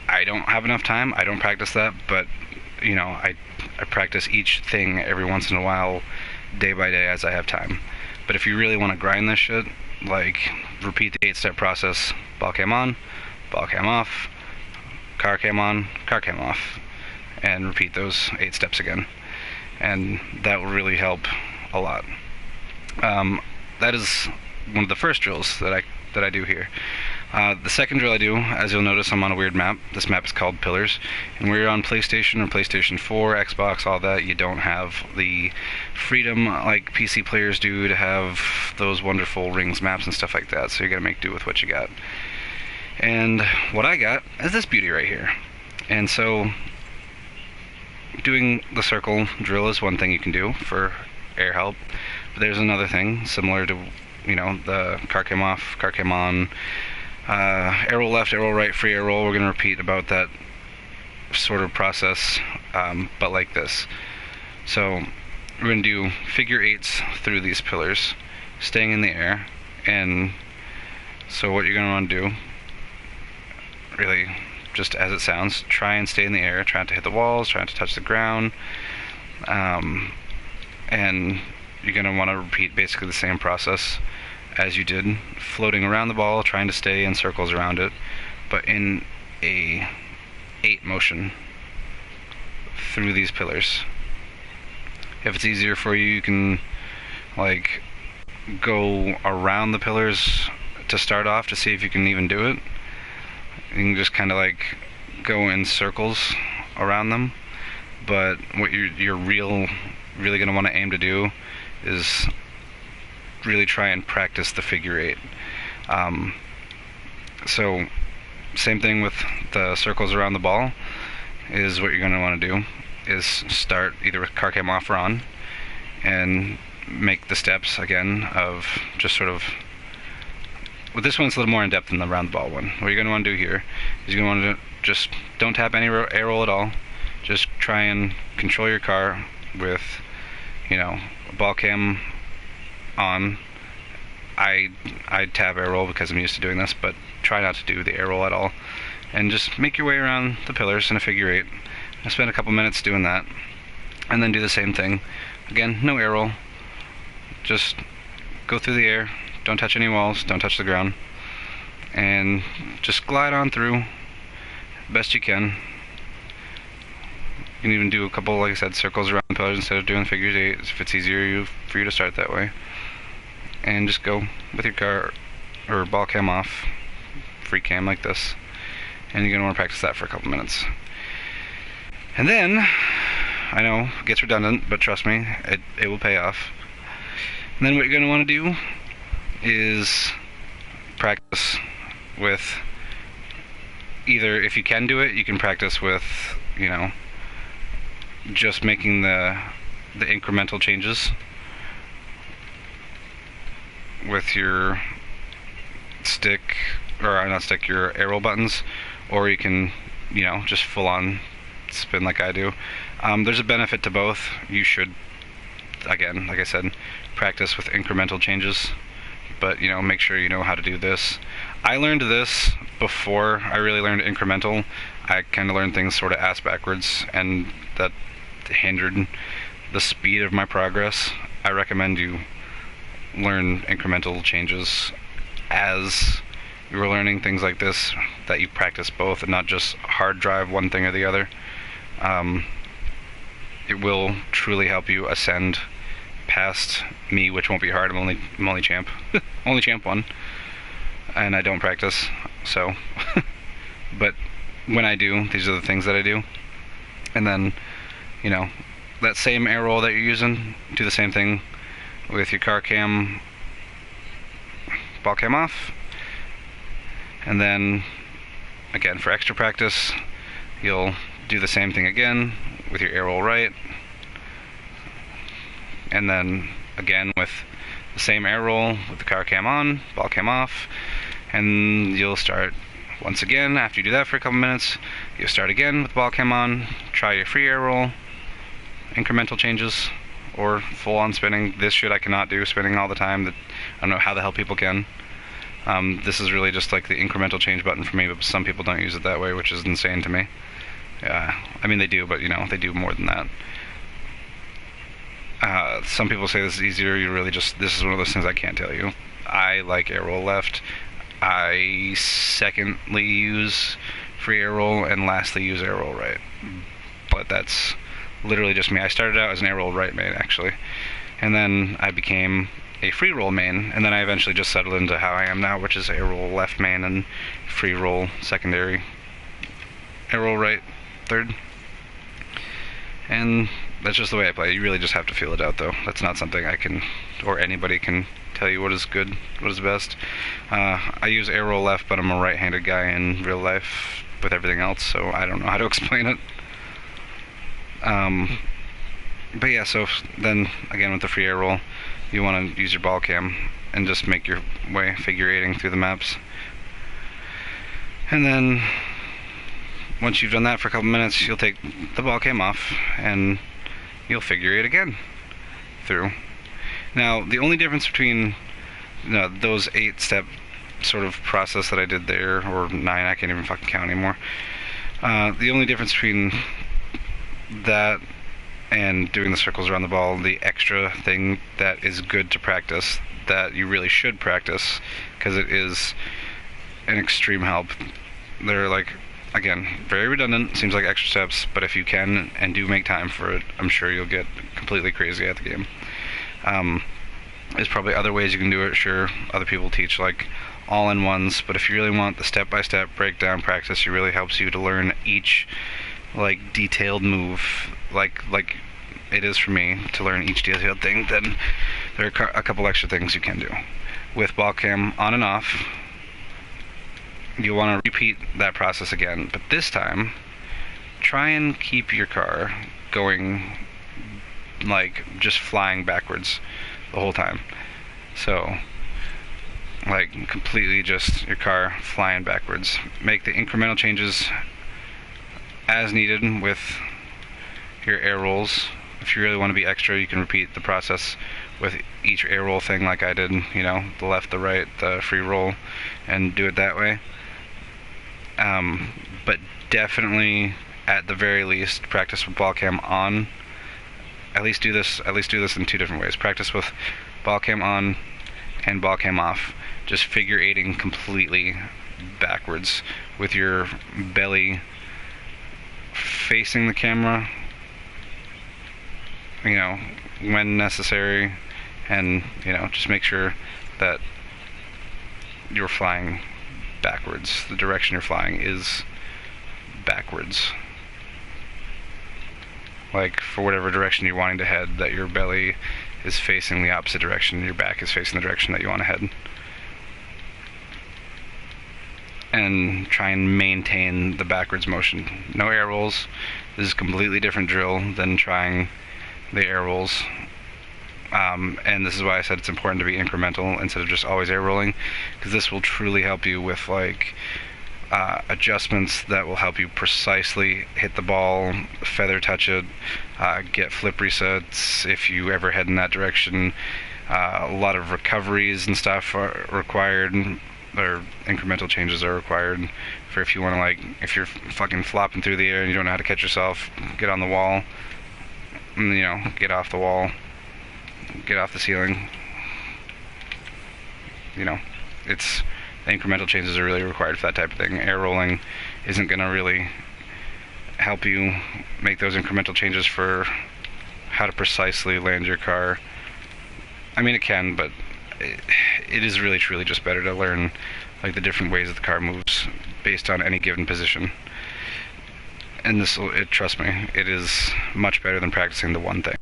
I don't have enough time, I don't practice that, but you know, I practice each thing every once in a while, day by day as I have time. But if you really want to grind this shit, like repeat the 8-step process: ball cam on, ball cam off, car cam on, car cam off, and repeat those 8 steps again, and that will really help a lot. That is one of the first drills that I do here. The second drill I do, as you'll notice, I'm on a weird map. This map is called Pillars, and when you're on PlayStation or PlayStation 4, Xbox, all that, you don't have the freedom like PC players do to have those wonderful rings maps and stuff like that, so you gotta make do with what you got. And what I got is this beauty right here. And so doing the circle drill is one thing you can do for air help, but there's another thing similar to, the car came off, car came on, air roll left, air roll right, free air roll. We're going to repeat about that sort of process, but like this. So we're going to do figure eights through these pillars, staying in the air. And so what you're going to want to do, really just as it sounds, try and stay in the air, try not to hit the walls, try not to touch the ground, and you're going to want to repeat basically the same process as you did, floating around the ball, trying to stay in circles around it, but in a 8 motion through these pillars. If it's easier for you, you can like go around the pillars to start off to see if you can even do it. You can just kind of like go in circles around them, but what you're really going to want to aim to do is really try and practice the figure eight. So same thing with the circles around the ball, is what you're going to want to do is start either with car cam off or on, and make the steps again of just sort of, with this one it's a little more in depth than the round the ball one. What you're going to want to do here is you're going to want to just don't tap any air roll at all. Just try and control your car with, ball cam on. I tap air roll because I'm used to doing this, but try not to do the air roll at all. And just make your way around the pillars in a figure eight. I spend a couple minutes doing that. And then do the same thing. Again, no air roll. Just go through the air. Don't touch any walls. Don't touch the ground. And just glide on through best you can. You can even do a couple, like I said, circles around the pillars instead of doing figures eight if it's easier for you to start that way. And just go with your car or ball cam off, free cam like this. And you're going to want to practice that for a couple minutes. And then, I know, it gets redundant, but trust me, it will pay off. And then what you're going to want to do is practice with, either, if you can do it, you can practice with, just making the incremental changes with your stick, or not stick, your air roll buttons, or you can, just full on spin like I do. There's a benefit to both. You should, again, like I said, practice with incremental changes, but make sure you know how to do this. I learned this before I really learned incremental. I kind of learned things sort of ass backwards, and that hindered the speed of my progress. I recommend you learn incremental changes as you were learning things like this, that you practice both and not just hard drive one thing or the other. It will truly help you ascend past me, which won't be hard. I'm only champ. Only champ 1. And I don't practice, so. But when I do, these are the things that I do. And then, that same air roll that you're using, do the same thing with your car cam, ball cam off. And then, again, for extra practice, you'll do the same thing again with your air roll right. And then, again, with the same air roll with the car cam on, ball cam off. And you'll start once again. After you do that for a couple minutes, you'll start again with ball cam on, try your free air roll, incremental changes, or full on spinning. This shit I cannot do, spinning all the time. I don't know how the hell people can. This is really just like the incremental change button for me, but some people don't use it that way, which is insane to me. I mean, they do, but they do more than that. Some people say this is easier. This is one of those things I can't tell you. I like air roll left. I secondly use free air roll, and lastly use air roll right. But that's literally just me. I started out as an air roll right main, actually, and then I became a free roll main, and then I eventually just settled into how I am now, which is air roll left main and free roll secondary, air roll right third. And that's just the way I play. You really just have to feel it out, though. That's not something I can, or anybody can tell you what is good, what is best. I use air roll left, but I'm a right-handed guy in real life with everything else, so I don't know how to explain it. But yeah, so then again with the free air roll, you want to use your ball cam and just make your way figure eighting through the maps. And then once you've done that for a couple minutes, you'll take the ball cam off and you'll figure eight again through. Now the only difference between those 8-step sort of process that I did there, or 9, I can't even fucking count anymore. The only difference between that and doing the circles around the ball, the extra thing that is good to practice, that you really should practice, because it is an extreme help. They're like, again, very redundant, seems like extra steps, but if you can and do make time for it, I'm sure you'll get completely crazy at the game. There's probably other ways you can do it, sure. Other people teach like all-in-ones, but if you really want the step-by-step breakdown practice, it really helps you to learn each like detailed move, like it is for me to learn each detailed thing. Then there are a couple extra things you can do with ball cam on and off. You want to repeat that process again, but this time try and keep your car going like just flying backwards the whole time. So like completely just your car flying backwards. Make the incremental changes as needed with your air rolls. If you really want to be extra, you can repeat the process with each air roll thing like I did, you know, the left, the right, the free roll, and do it that way. But definitely, at the very least, practice with ball cam on. At least do this in 2 different ways. Practice with ball cam on and ball cam off. Just figure eighting completely backwards with your belly facing the camera, you know, when necessary, and you know, just make sure that you're flying backwards. The direction you're flying is backwards. Like for whatever direction you're wanting to head, that your belly is facing the opposite direction, your back is facing the direction that you want to head. And try and maintain the backwards motion. No air rolls. This is a completely different drill than trying the air rolls. And this is why I said it's important to be incremental instead of just always air rolling, because this will truly help you with like adjustments that will help you precisely hit the ball, feather touch it, get flip resets if you ever head in that direction. A lot of recoveries and stuff are required, or incremental changes are required for if you want to, like, if you're fucking flopping through the air and you don't know how to catch yourself, get on the wall, and, you know, get off the wall, get off the ceiling. You know, it's the incremental changes are really required for that type of thing. Air rolling isn't going to really help you make those incremental changes for how to precisely land your car. I mean, it can, but it is really truly just better to learn like the different ways that the car moves based on any given position. And this will, trust me, it is much better than practicing the one thing.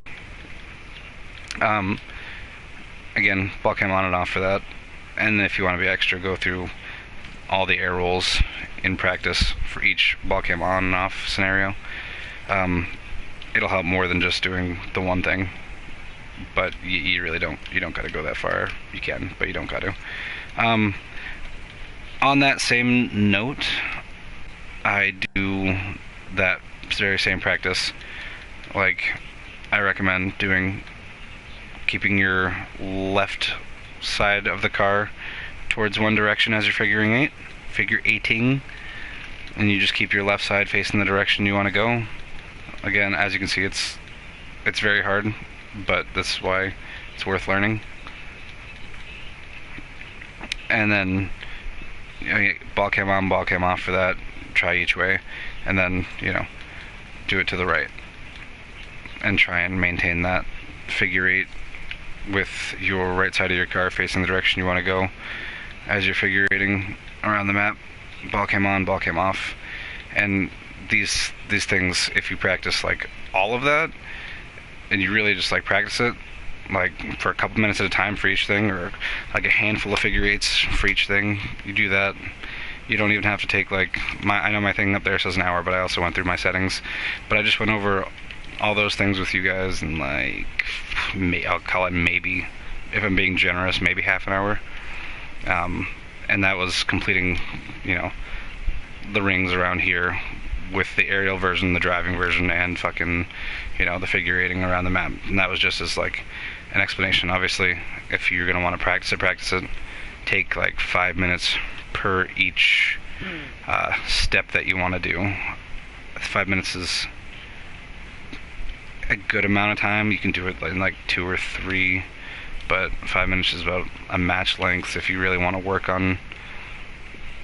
Again, ball cam on and off for that. And if you want to be extra, go through all the air rolls in practice for each ball cam on and off scenario. It'll help more than just doing the one thing. But you really don't got to go that far. You can, but you don't got to. On that same note, I do that very same practice. Like, I recommend keeping your left side of the car towards one direction as you're figure eighting, and you just keep your left side facing the direction you want to go. Again, as you can see, it's very hard, but this is why it's worth learning. And then, you know, ball cam on, ball cam off for that. Try each way, and then, you know, do it to the right, and try and maintain that figure eight with your right side of your car facing the direction you want to go as you're figure eighting around the map. Ball cam on, ball cam off. And these things, if you practice like all of that, and you really just like practice it like for a couple minutes at a time for each thing, or like a handful of figure eights for each thing, you do that. You don't even have to take like I know my thing up there says an hour, but I also went through my settings, but I just went over all those things with you guys in like, I'll call it maybe, if I'm being generous, maybe half an hour. And that was completing, you know, the rings around here with the aerial version, the driving version, and fucking, you know, the figure eighting around the map. And that was just as like an explanation. Obviously, if you're gonna want to practice it. Take like 5 minutes per each step that you want to do. 5 minutes is a good amount of time. You can do it in like 2 or 3, but 5 minutes is about a match length if you really want to work on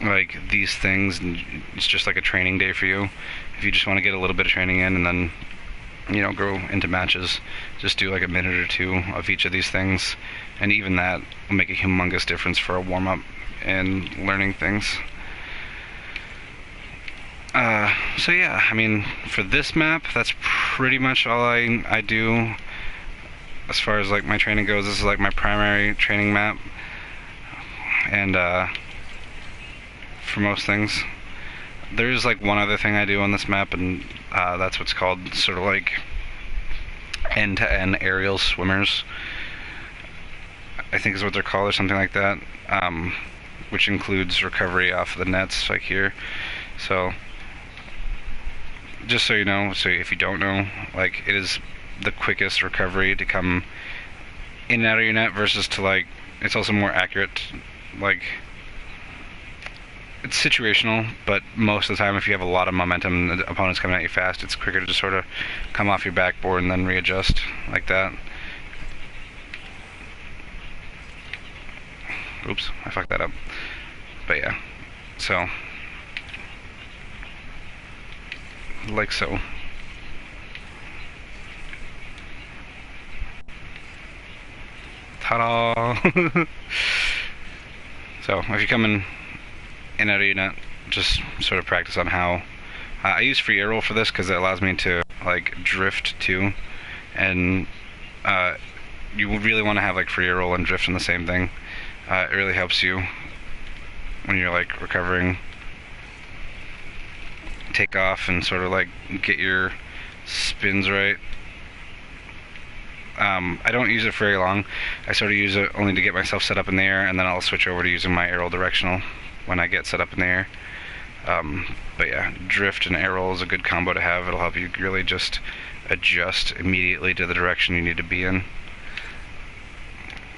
like these things. And it's just like a training day for you. If you just want to get a little bit of training in and then, you know, go into matches, just do like a minute or 2 of each of these things, and even that will make a humongous difference for a warm-up and learning things. So yeah, I mean, for this map, that's pretty much all I do as far as like my training goes. This is like my primary training map, and for most things. There's like one other thing I do on this map, and that's what's called sort of like end-to-end aerial swimmers, I think is what they're called, or something like that, which includes recovery off of the nets like here. So just so you know, so if you don't know, like, it is the quickest recovery to come in and out of your net versus to like, it's also more accurate. Like, it's situational, but most of the time if you have a lot of momentum and the opponent's coming at you fast, it's quicker to just sort of come off your backboard and then readjust like that. Oops, I fucked that up. But yeah, so like so. Ta-da! So if you're coming in out of your net, just sort of practice on how I use free air roll for this because it allows me to like drift too, and you really want to have like free air roll and drift in the same thing. It really helps you when you're like recovering, take off and sort of like get your spins right. I don't use it for very long. I sort of use it only to get myself set up in the air, and then I'll switch over to using my air roll directional when I get set up in the air. But yeah, drift and air roll is a good combo to have. It'll help you really just adjust immediately to the direction you need to be in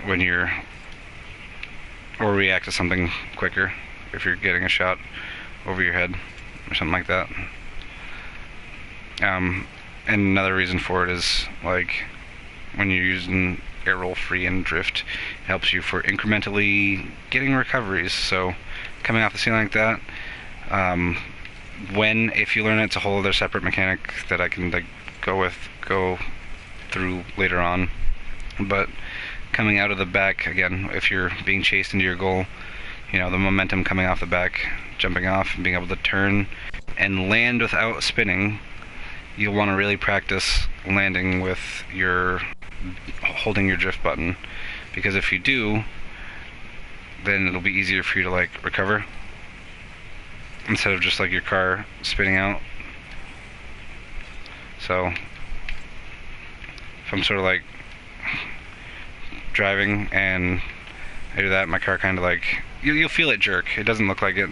when you're, or react to something quicker if you're getting a shot over your head or something like that. And another reason for it is like when you're using air roll free and drift, it helps you for incrementally getting recoveries. So coming off the ceiling like that, if you learn it, it's a whole other separate mechanic that I can like go through later on. But coming out of the back, again, if you're being chased into your goal, you know, the momentum coming off the back, jumping off and being able to turn and land without spinning, you'll want to really practice landing with holding your drift button, because if you do, then it'll be easier for you to like recover instead of just like your car spinning out. So if I'm sort of like driving and I do that, my car kind of like, you'll feel it jerk. It doesn't look like it,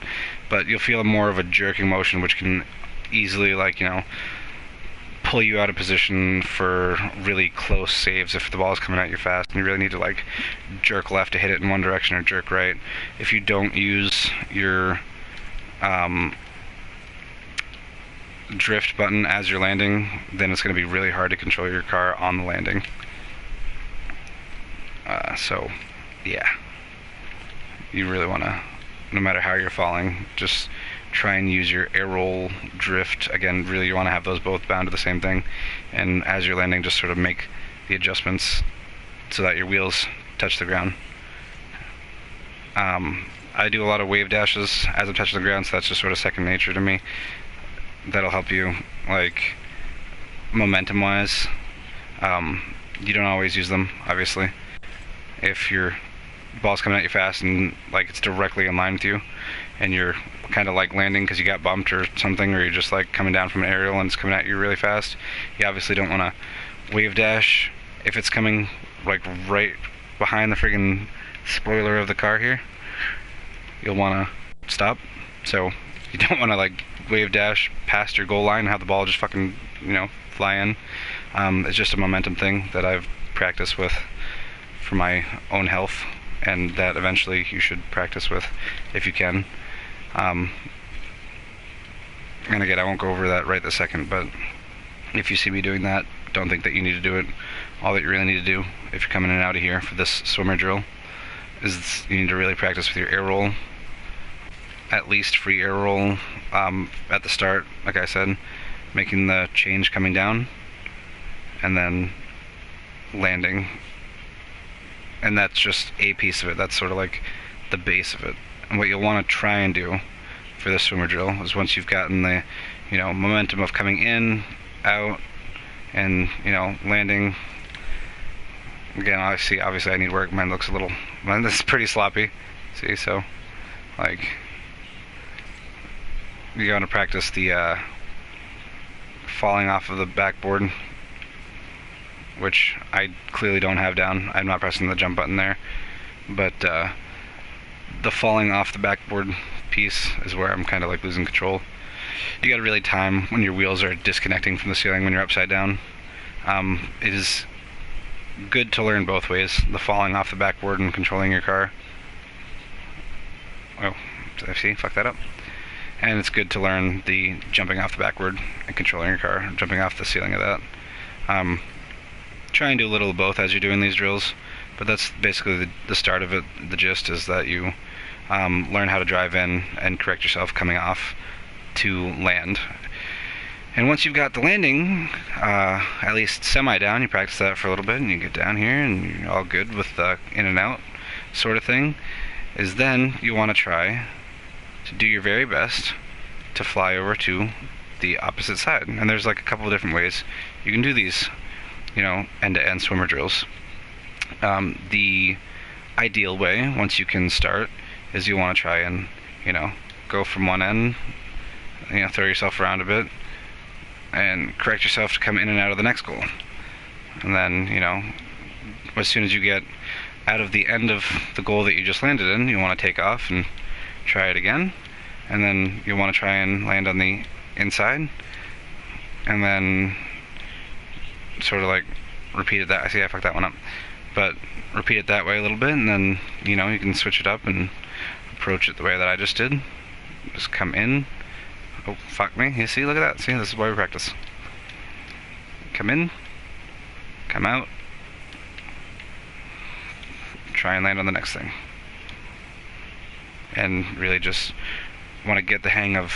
but you'll feel more of a jerking motion, which can easily, like, you know, pull you out of position for really close saves if the ball is coming at you fast and you really need to like jerk left to hit it in one direction or jerk right. If you don't use your drift button as you're landing, then it's going to be really hard to control your car on the landing. So yeah, you really want to, no matter how you're falling, just try and use your air roll, drift. Again, really you want to have those both bound to the same thing, and as you're landing, just sort of make the adjustments so that your wheels touch the ground. I do a lot of wave dashes as I'm touching the ground, so that's just sort of second nature to me. That'll help you, like, momentum wise. You don't always use them, obviously. If your ball's coming at you fast and like it's directly in line with you and you're kind of like landing because you got bumped or something, or you're just like coming down from an aerial and it's coming at you really fast, you obviously don't want to wave dash if it's coming like right behind the friggin' spoiler of the car here. You'll want to stop. So you don't want to like wave dash past your goal line and have the ball just fucking, you know, fly in. It's just a momentum thing that I've practiced with for my own health, and that eventually you should practice with if you can. And again, I won't go over that right this second, but if you see me doing that, don't think that you need to do it. All that you really need to do if you're coming in and out of here for this swimmer drill is you need to really practice with your air roll. At least free air roll at the start, like I said, making the change coming down and then landing. And that's just a piece of it. That's sort of like the base of it. And what you'll want to try and do for this swimmer drill is once you've gotten the, you know, momentum of coming in, out, and, you know, landing. Again, obviously I need work. Mine looks a little, this is pretty sloppy. See, so like you're going to practice the falling off of the backboard, which I clearly don't have down. I'm not pressing the jump button there, but the falling off the backboard piece is where I'm kind of like losing control. You got to really time when your wheels are disconnecting from the ceiling when you're upside down. It is good to learn both ways, the falling off the backboard and controlling your car. Oh, see, fuck that up. And it's good to learn the jumping off the backboard and controlling your car, jumping off the ceiling of that. Try and do a little of both as you're doing these drills, but that's basically the start of it. The gist is that you learn how to drive in and correct yourself coming off to land. And once you've got the landing at least semi-down, you practice that for a little bit, and you get down here and you're all good with the in and out sort of thing, is then you want to try to do your very best to fly over to the opposite side. And there's like a couple of different ways you can do these, you know, end-to-end swimmer drills. The ideal way, once you can start, is you want to try and, you know, go from one end, you know, throw yourself around a bit, and correct yourself to come in and out of the next goal. And then, you know, as soon as you get out of the end of the goal that you just landed in, you want to take off and try it again. And then you want to try and land on the inside, and then sort of like repeat it that. I see I fucked that one up, but repeat it that way a little bit, and then, you know, you can switch it up and approach it the way that I just did. Just come in. Oh, fuck me. You see, look at that. See, this is why we practice. Come in, come out, try and land on the next thing. And really just want to get the hang of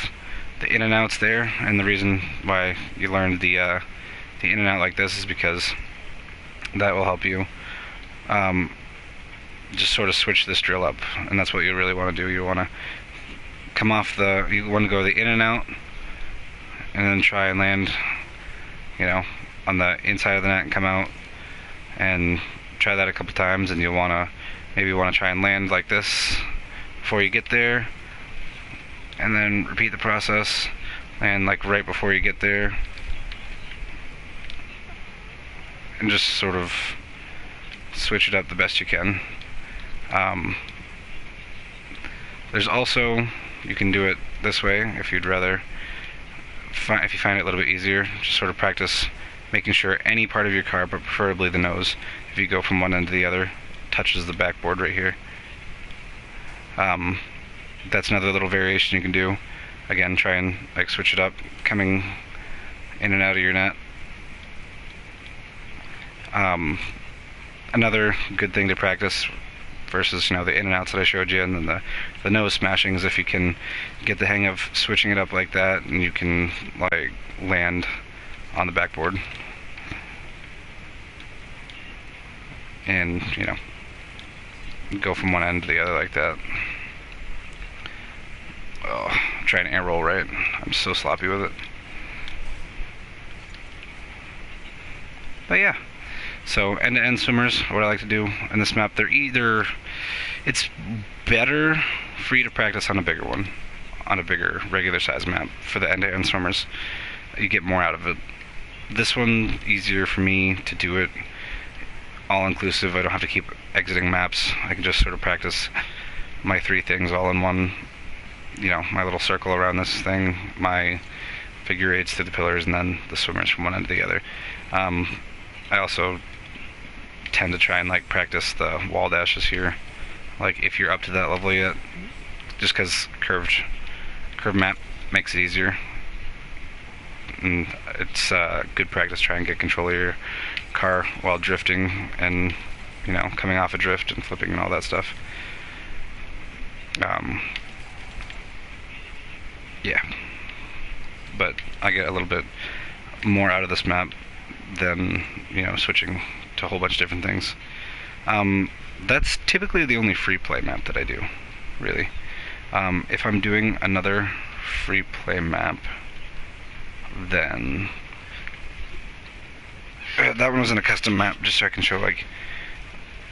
the in and outs there. And the reason why you learned the in and out like this is because that will help you just sort of switch this drill up. And that's what you really want to do. You want to come off you want to go the in and out, and then try and land, you know, on the inside of the net and come out, and try that a couple times. And you'll maybe want to try and land like this before you get there, and then repeat the process, and like right before you get there, and just sort of switch it up the best you can. There's also, you can do it this way if you'd rather, if you find it a little bit easier, just sort of practice making sure any part of your car, but preferably the nose, if you go from one end to the other, touches the backboard right here. That's another little variation you can do. Again, try and like switch it up, coming in and out of your net. Another good thing to practice versus, you know, the in and outs that I showed you, and then the nose smashing, is if you can get the hang of switching it up like that, and you can like land on the backboard, and, you know, go from one end to the other like that. Oh, I'm trying to air roll right. I'm so sloppy with it. But yeah, so end-to-end swimmers, what I like to do in this map, it's better free to practice on a bigger one, on a bigger regular size map for the end-to-end swimmers. You get more out of it. This one, easier for me to do it all-inclusive. I don't have to keep exiting maps. I can just sort of practice my 3 things all in one. You know, my little circle around this thing, my figure eights through the pillars, and then the swimmers from one end to the other. I also tend to try and like practice the wall dashes here, like if you're up to that level yet, just because curved map makes it easier, and it's good practice trying to get control of your car while drifting and, you know, coming off a drift and flipping and all that stuff. Yeah, but I get a little bit more out of this map than, you know, switching to a whole bunch of different things. That's typically the only free play map that I do, really. If I'm doing another free play map, then that one was in a custom map, just so I can show, like,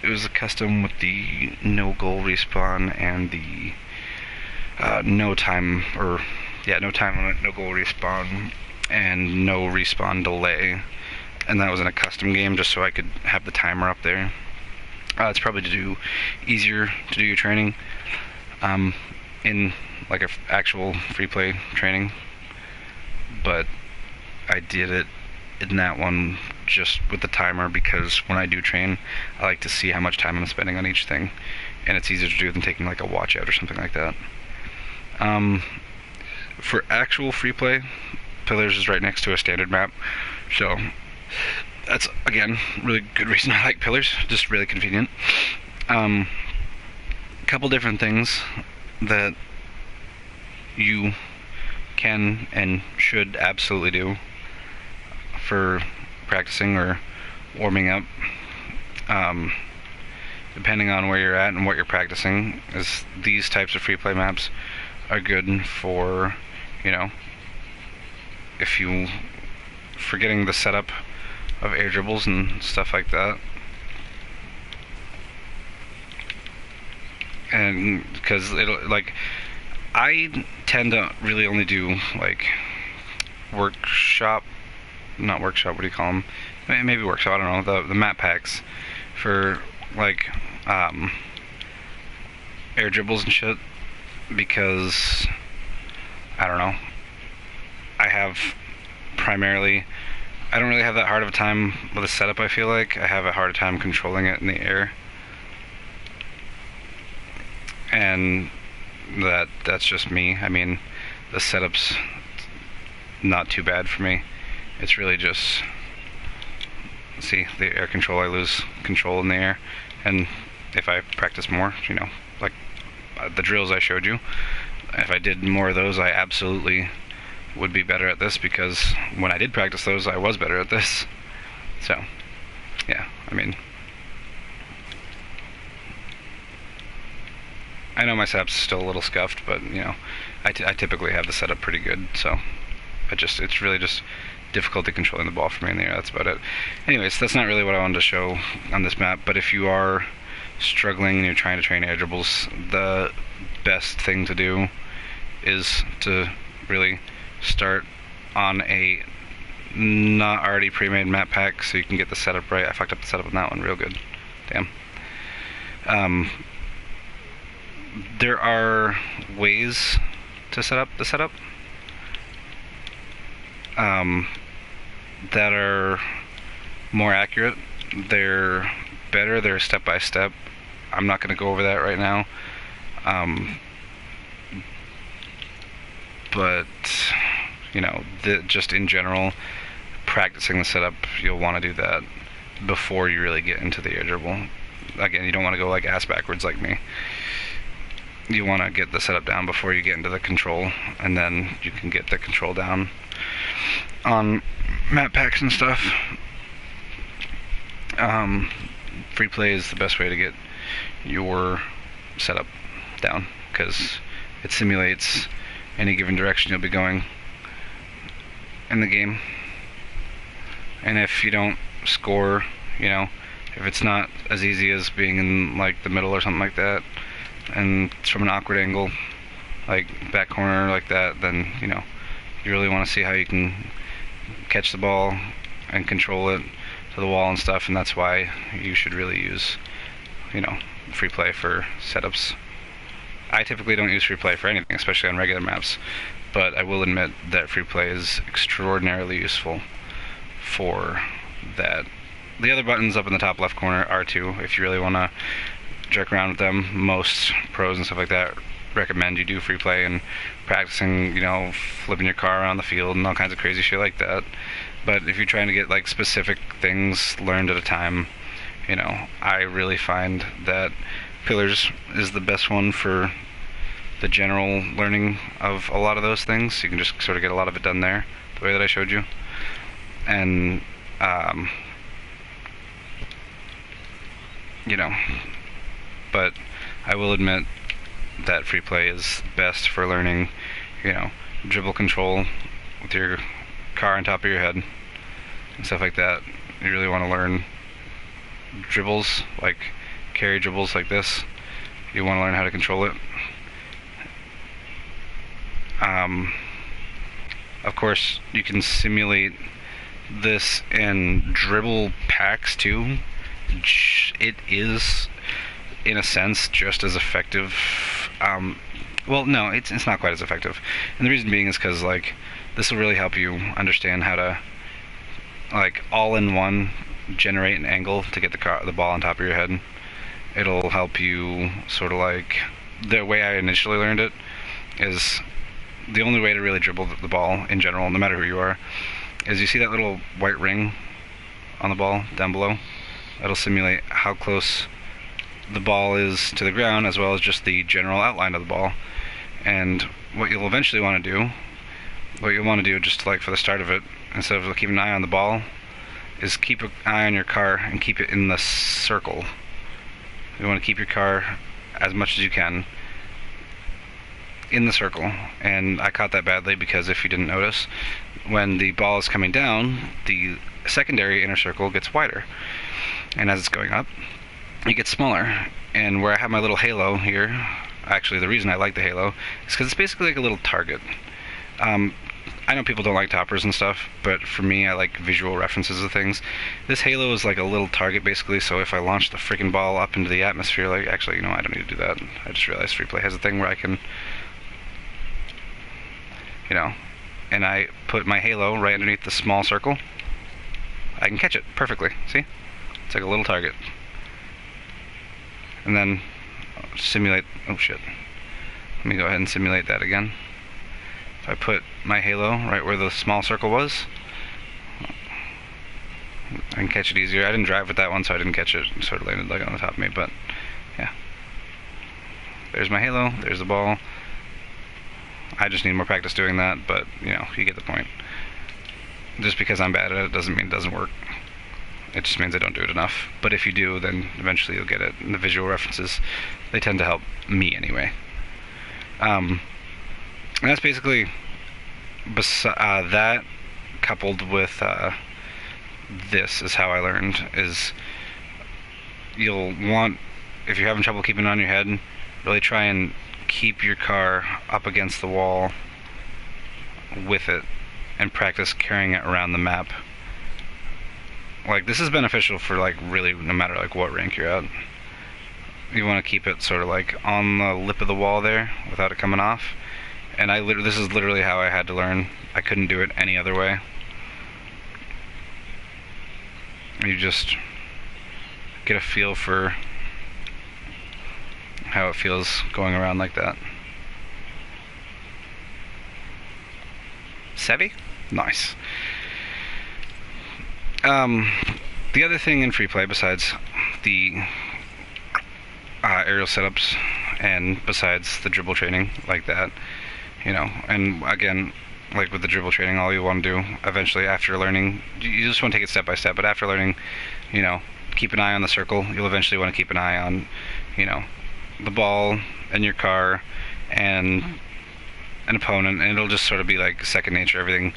it was a custom with the no goal respawn and the no time limit, no goal respawn, and no respawn delay. And that was in a custom game, just so I could have the timer up there. It's probably easier to do your training in like a actual free play training, but I did it in that one just with the timer, because when I do train, I like to see how much time I'm spending on each thing, and it's easier to do than taking like a watch out or something like that. For actual free play, Pillars is right next to a standard map, so that's, again, really good reason I like Pillars, just really convenient. Couple different things that you can and should absolutely do for practicing or warming up, depending on where you're at and what you're practicing, is these types of free play maps are good for, you know, if you for getting the setup of air dribbles and stuff like that. And because it'll, like, I tend to really only do like not workshop, what do you call them? Maybe workshop, I don't know, the map packs for like air dribbles and shit, because I don't know, I don't really have that hard of a time with a setup. I feel like I have a harder time controlling it in the air, and that's just me. I mean, the setup's not too bad for me. It's really just, see, the air control, I lose control in the air, and if I practice more, you know, like the drills I showed you, if I did more of those, I absolutely would be better at this, because when I did practice those, I was better at this. So, yeah, I mean, I know my setup's still a little scuffed, but, you know, I typically have the setup pretty good, so it's really just difficulty controlling the ball for me in the air. That's about it. Anyways, that's not really what I wanted to show on this map, but if you are struggling and you're trying to train air dribbles, the best thing to do is to really start on a not already pre-made map pack, so you can get the setup right. I fucked up the setup on that one real good. Damn. There are ways to set up the setup that are more accurate. They're better. They're step by step. I'm not going to go over that right now. But, you know, just in general, practicing the setup, you'll want to do that before you really get into the air dribble. Again, you don't want to go like ass backwards like me. You want to get the setup down before you get into the control, and then you can get the control down on map packs and stuff. Free play is the best way to get your setup down, because it simulates any given direction you'll be going in the game. And if you don't score, you know, if it's not as easy as being in like the middle or something like that, and it's from an awkward angle, like back corner like that, then you know you really want to see how you can catch the ball and control it to the wall and stuff, and that's why you should really use, you know, free play for setups. I typically don't use free play for anything, especially on regular maps, but I will admit that free play is extraordinarily useful for that. The other buttons up in the top left corner are too, if you really want to jerk around with them. Most pros and stuff like that recommend you do free play and practicing, you know, flipping your car around the field and all kinds of crazy shit like that. But if you're trying to get like specific things learned at a time, you know, I really find that Pillars is the best one for the general learning of a lot of those things. You can just sort of get a lot of it done there, the way that I showed you. And you know, but I will admit that free play is best for learning, you know, dribble control with your car on top of your head and stuff like that. You really want to learn dribbles, like carry dribbles like this. You want to learn how to control it. Of course, you can simulate this in dribble packs too. It is, in a sense, just as effective. Well, no, it's not quite as effective, and the reason being is because like this will really help you understand how to like all in one generate an angle to get the ball on top of your head. It'll help you sort of like, the way I initially learned it is the only way to really dribble the ball in general, no matter who you are, is you see that little white ring on the ball down below. That'll simulate how close the ball is to the ground, as well as just the general outline of the ball. And what you'll eventually want to do, just like for the start of it, instead of keeping an eye on the ball, is keep an eye on your car and keep it in the circle. You want to keep your car as much as you can in the circle. And I caught that badly because, if you didn't notice, when the ball is coming down, the secondary inner circle gets wider, and as it's going up, it gets smaller. And where I have my little halo here, actually the reason I like the halo is because it's basically like a little target. I know people don't like toppers and stuff, but for me, I like visual references of things. This halo is like a little target, basically, so if I launch the freaking ball up into the atmosphere, like, actually, you know, I don't need to do that. I just realized free play has a thing where I can, you know, and I put my halo right underneath the small circle, I can catch it perfectly. See? It's like a little target. And then simulate, oh shit. Let me go ahead and simulate that again. If I put my halo right where the small circle was, I can catch it easier. I didn't drive with that one, so I didn't catch it. It sort of landed like on the top of me, but yeah. There's my halo, there's the ball. I just need more practice doing that, but you know, you get the point. Just because I'm bad at it doesn't mean it doesn't work. It just means I don't do it enough. But if you do, then eventually you'll get it. And the visual references, they tend to help me anyway. And that's basically that, coupled with this is how I learned. Is you'll want, if you're having trouble keeping it on your head, really try and keep your car up against the wall with it and practice carrying it around the map. Like, this is beneficial for like really no matter like what rank you're at. You want to keep it sort of like on the lip of the wall there without it coming off. And this is literally how I had to learn. I couldn't do it any other way. You just get a feel for how it feels going around like that. Savvy? Nice. The other thing in free play, besides the aerial setups and besides the dribble training like that, you know, and again, like with the dribble training, all you want to do eventually after learning, you just want to take it step by step, but after learning, you know, keep an eye on the circle. You'll eventually want to keep an eye on, you know, the ball and your car and an opponent, and it'll just sort of be like second nature. Everything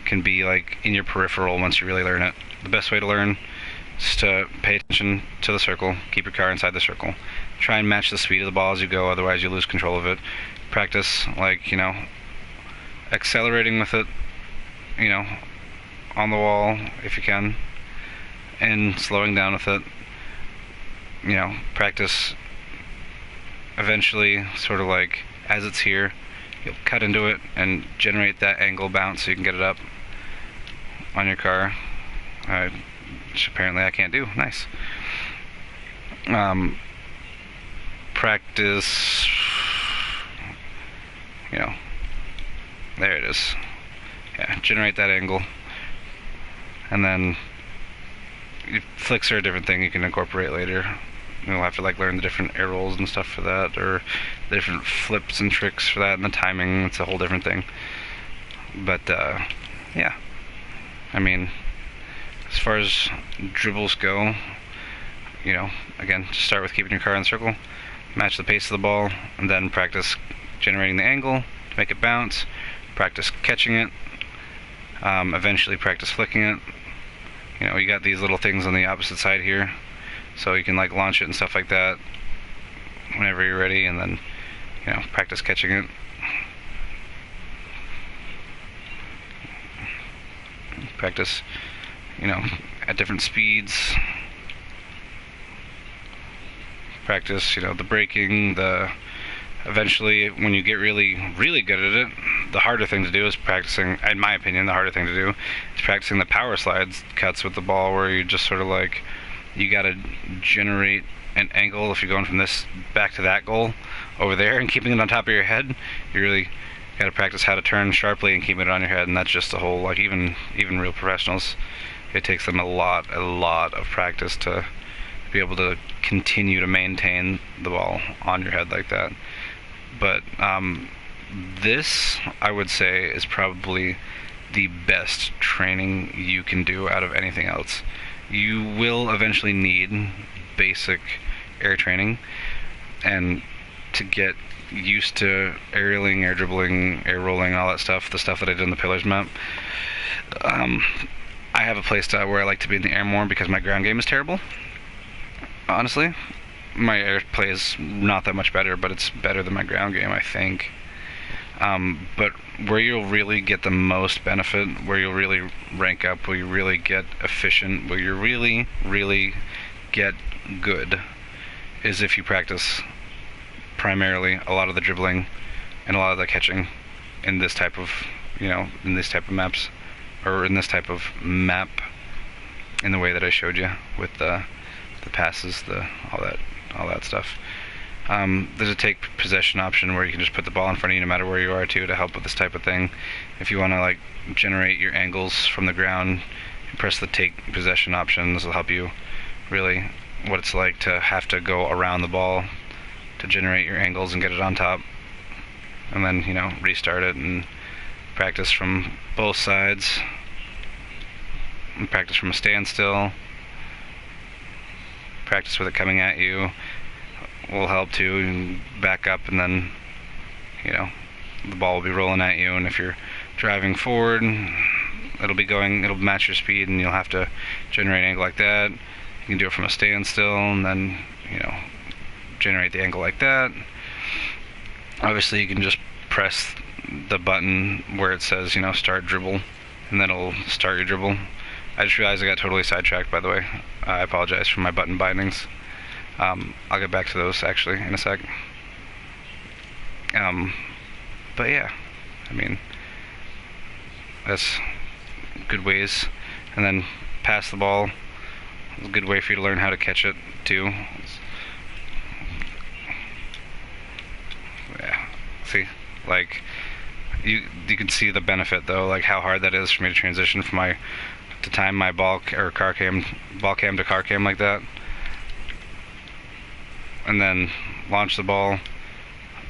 can be like in your peripheral once you really learn it. The best way to learn is to pay attention to the circle, keep your car inside the circle, try and match the speed of the ball as you go, otherwise you lose control of it. Practice, like, accelerating with it, on the wall if you can, and slowing down with it. Practice eventually, sort of like as it's here, you'll cut into it and generate that angle bounce so you can get it up on your car, which apparently I can't do. Nice. Practice, there it is. Yeah, generate that angle, and then flicks are a different thing you can incorporate later. You'll have to learn the different air rolls and stuff for that, or the different flips and tricks for that, and the timing. It's a whole different thing. But yeah, I mean, as far as dribbles go, again, just start with keeping your car in the circle, match the pace of the ball, and then practice generating the angle to make it bounce. Practice catching it. Eventually practice flicking it. You got these little things on the opposite side here, so you can launch it and stuff like that whenever you're ready, and then practice catching it. Practice at different speeds. Practice the braking, eventually when you get really good at it, the harder thing to do is practicing, in my opinion, the harder thing to do is practicing the power slides cuts with the ball, where you just sort of you gotta generate an angle. If you're going from this back to that goal over there and keeping it on top of your head, you really gotta practice how to turn sharply and keep it on your head. And that's just a whole, even real professionals, it takes them a lot of practice to be able to continue to maintain the ball on your head like that. But this, I would say, is probably the best training you can do out of anything else. You will eventually need basic air training, and to get used to aerialing, air dribbling, air rolling, all that stuff, the stuff that I did in the Pillars map. I have a playstyle where I like to be in the air more because my ground game is terrible. Honestly, my air play is not that much better, but it's better than my ground game, I think. But where you'll really get the most benefit, where you'll really rank up, where you really get efficient, where you really get good, is if you practice primarily a lot of the dribbling and a lot of the catching in this type of, in this type of maps, or in this type of map, in the way that I showed you with the passes, all that stuff. There's a take possession option where you can just put the ball in front of you no matter where you are to help with this type of thing. If you want to generate your angles from the ground, press the take possession option. This will help you really what it's like to have to go around the ball to generate your angles and get it on top, and then restart it and practice from both sides, and practice from a standstill. Practice with it coming at you will help too. You can back up, and then the ball will be rolling at you, and if you're driving forward, it'll match your speed, and you'll have to generate an angle like that. You can do it from a standstill, and then generate the angle like that. Obviously you can just press the button where it says start dribble, and then it'll start your dribble. I just realized I got totally sidetracked, by the way. I apologize for my button bindings. I'll get back to those actually in a sec. But yeah, I mean, that's good ways. And then pass the ball is a good way for you to learn how to catch it too. Yeah, see, you can see the benefit though, how hard that is for me to transition from to time my ball cam to car cam like that, and then launch the ball.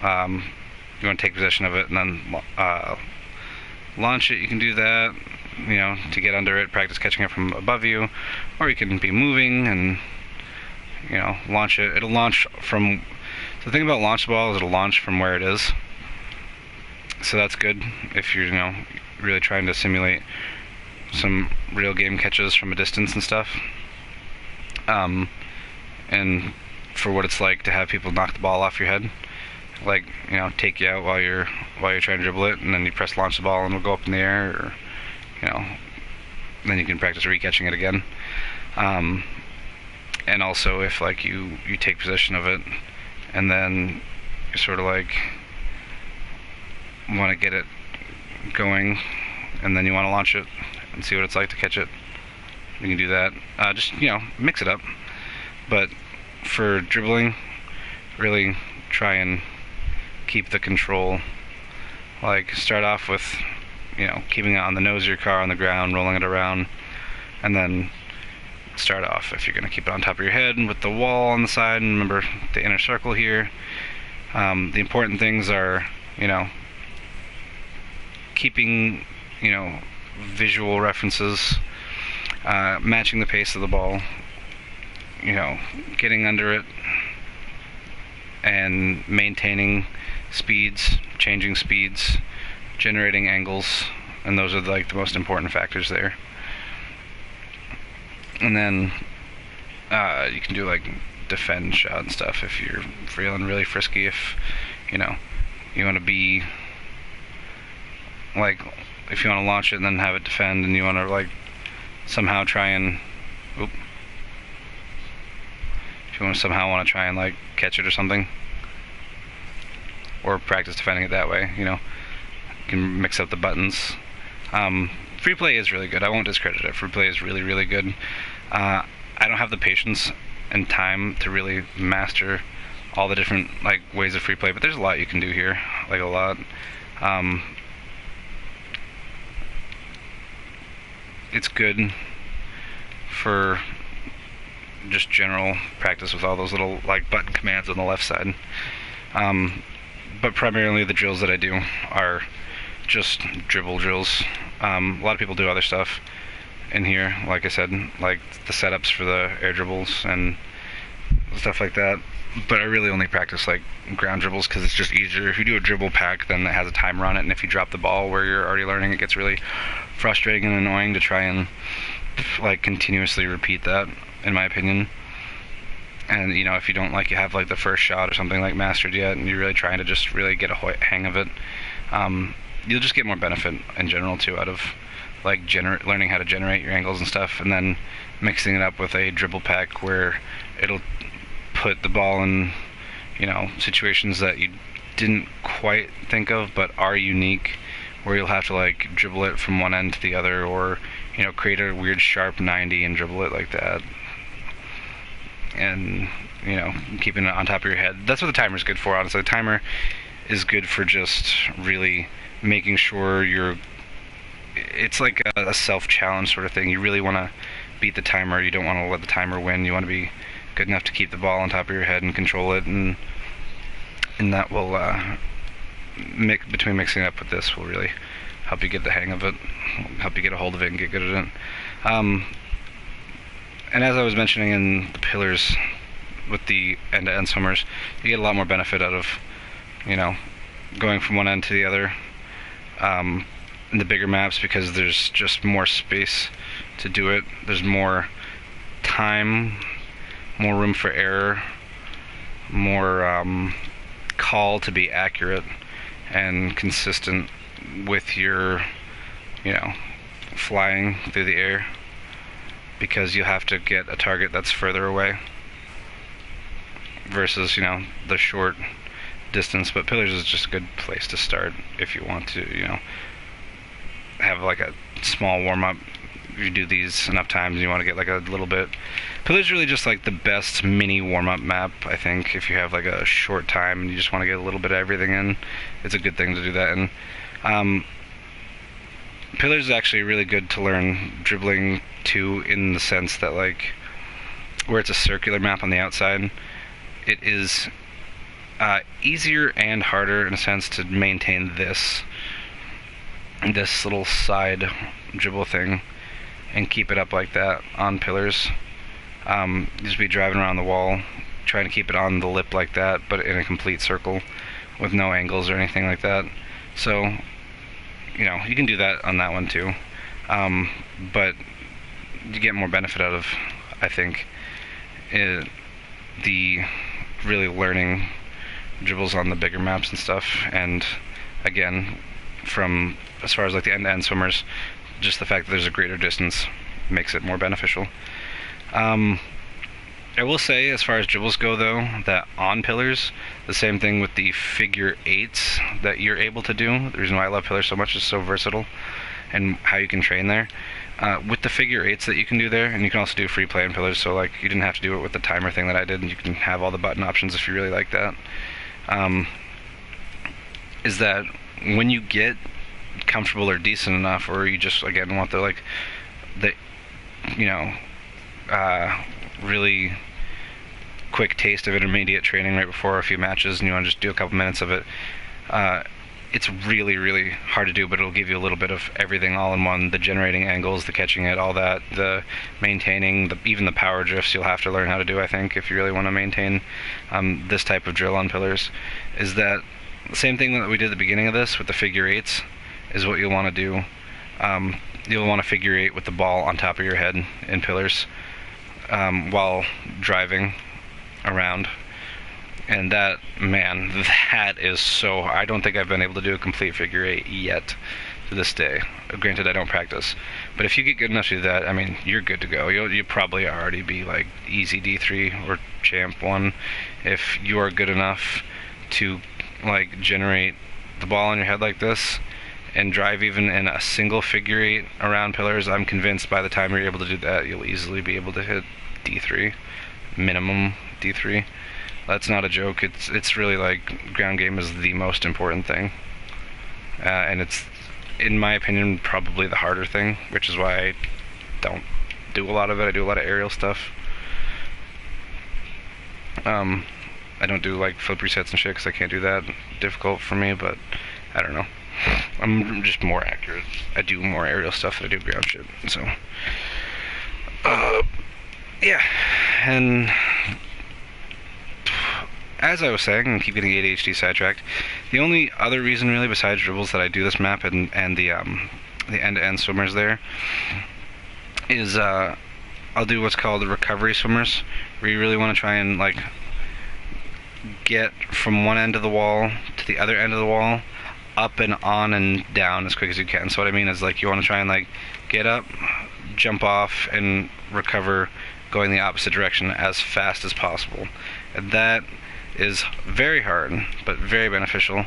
You want to take possession of it and then launch it. You can do that, to get under it, practice catching it from above you, or you can be moving and launch it. It'll launch from. The thing about launch the ball is it'll launch from where it is, so that's good if you're really trying to simulate some real game catches from a distance and stuff. And for what it's like to have people knock the ball off your head, like, you know, take you out while you're trying to dribble it, and then you press launch the ball and it'll go up in the air, or, you know, then you can practice re-catching it again. And also if like you take possession of it and then you sort of like want to get it going, and then you want to launch it and see what it's like to catch it, you can do that. Just, you know, mix it up. But for dribbling, really try and keep the control. Like, start off with, you know, keeping it on the nose of your car on the ground, rolling it around, and then start off, if you're going to keep it on top of your head, with the wall on the side, and remember the inner circle here. The important things are, you know, keeping, you know, visual references, matching the pace of the ball, you know, getting under it, and maintaining speeds, changing speeds, generating angles, and those are like the most important factors there. And then you can do like defend shot and stuff if you're feeling really frisky. If, you know, you want to be like, if you want to launch it and then have it defend, and you want to like somehow try and if you want to somehow want to try and like catch it or something, or practice defending it that way, you know, you can mix up the buttons. Free play is really good. I won't discredit it. Free play is really, really good. I don't have the patience and time to really master all the different like ways of free play, but there's a lot you can do here, like a lot. It's good for just general practice with all those little like button commands on the left side. But primarily the drills that I do are just dribble drills. A lot of people do other stuff in here, like I said, like the setups for the air dribbles and stuff like that. But I really only practice like ground dribbles because it's just easier. If you do a dribble pack, then it has a timer on it, and if you drop the ball where you're already learning, it gets really frustrating and annoying to try and like continuously repeat that, in my opinion. And, you know, if you don't like, you have like the first shot or something like mastered yet, and you're really trying to just really get a hang of it, you'll just get more benefit in general too out of like learning how to generate your angles and stuff, and then mixing it up with a dribble pack where it'll put the ball in, you know, situations that you didn't quite think of but are unique, where you'll have to like dribble it from one end to the other, or, you know, create a weird sharp 90 and dribble it like that, and, you know, keeping it on top of your head. That's what the timer's good for, honestly. The timer is good for just really making sure it's like a self-challenge sort of thing. You really want to beat the timer. You don't want to let the timer win. You want to be good enough to keep the ball on top of your head and control it, and that will between mixing it up with this will really help you get the hang of it, help you get a hold of it and get good at it. And as I was mentioning in the pillars with the end-to-end swimmers, you get a lot more benefit out of, you know, going from one end to the other in the bigger maps, because there's just more space to do it. There's more time, more room for error, more call to be accurate and consistent with your, you know, flying through the air, because you have to get a target that's further away versus, you know, the short distance. But pillars is just a good place to start if you want to, you know, have like a small warm-up. If you do these enough times and you want to get like a little bit, pillars is really just like the best mini warm-up map, I think. If you have like a short time and you just want to get a little bit of everything in, it's a good thing to do that in. Pillars is actually really good to learn dribbling too, in the sense that, like, where it's a circular map on the outside, it is easier and harder in a sense to maintain this little side dribble thing and keep it up like that on pillars. Just be driving around the wall trying to keep it on the lip like that, but in a complete circle with no angles or anything like that. So, you know, you can do that on that one too, but you get more benefit out of, I think, the really learning dribbles on the bigger maps and stuff. And again, from as far as like the end-to-end swimmers, just the fact that there's a greater distance makes it more beneficial. I will say, as far as dribbles go, though, that on pillars, the same thing with the figure eights that you're able to do. The reason why I love pillars so much is so versatile, and how you can train there. With the figure eights that you can do there, and you can also do free play in pillars, so like you didn't have to do it with the timer thing that I did, and you can have all the button options if you really like that. Is that when you get comfortable or decent enough, or you just again want the really quick taste of intermediate training right before a few matches, and you want to just do a couple minutes of it, it's really, really hard to do, but it'll give you a little bit of everything all in one. The generating angles, the catching it, all that, the maintaining, even the power drifts you'll have to learn how to do, I think, if you really want to maintain this type of drill on pillars. Is that the same thing that we did at the beginning of this with the figure eights is what you'll want to do. You'll want to figure eight with the ball on top of your head in pillars while driving around. And that, man, that is so... I don't think I've been able to do a complete figure eight yet to this day. Granted, I don't practice. But if you get good enough to do that, I mean, you're good to go. You'll probably already be like easy D3 or champ 1 if you are good enough to like generate the ball on your head like this and drive even in a single figure eight around pillars. I'm convinced by the time you're able to do that, you'll easily be able to hit D3, minimum D3. That's not a joke. It's really like ground game is the most important thing, and it's, in my opinion, probably the harder thing, which is why I don't do a lot of it. I do a lot of aerial stuff. I don't do like flip resets and shit because I can't do that. Difficult for me, but I don't know. I'm just more accurate. I do more aerial stuff than I do ground shit. So, yeah, and as I was saying, and keep getting ADHD sidetracked, the only other reason really besides dribbles that I do this map and the end-to-end swimmers there is I'll do what's called the recovery swimmers, where you really want to try and like get from one end of the wall to the other end of the wall, up and on and down as quick as you can. So what I mean is like you want to try and like get up, jump off, and recover going the opposite direction as fast as possible. And that is very hard, but very beneficial,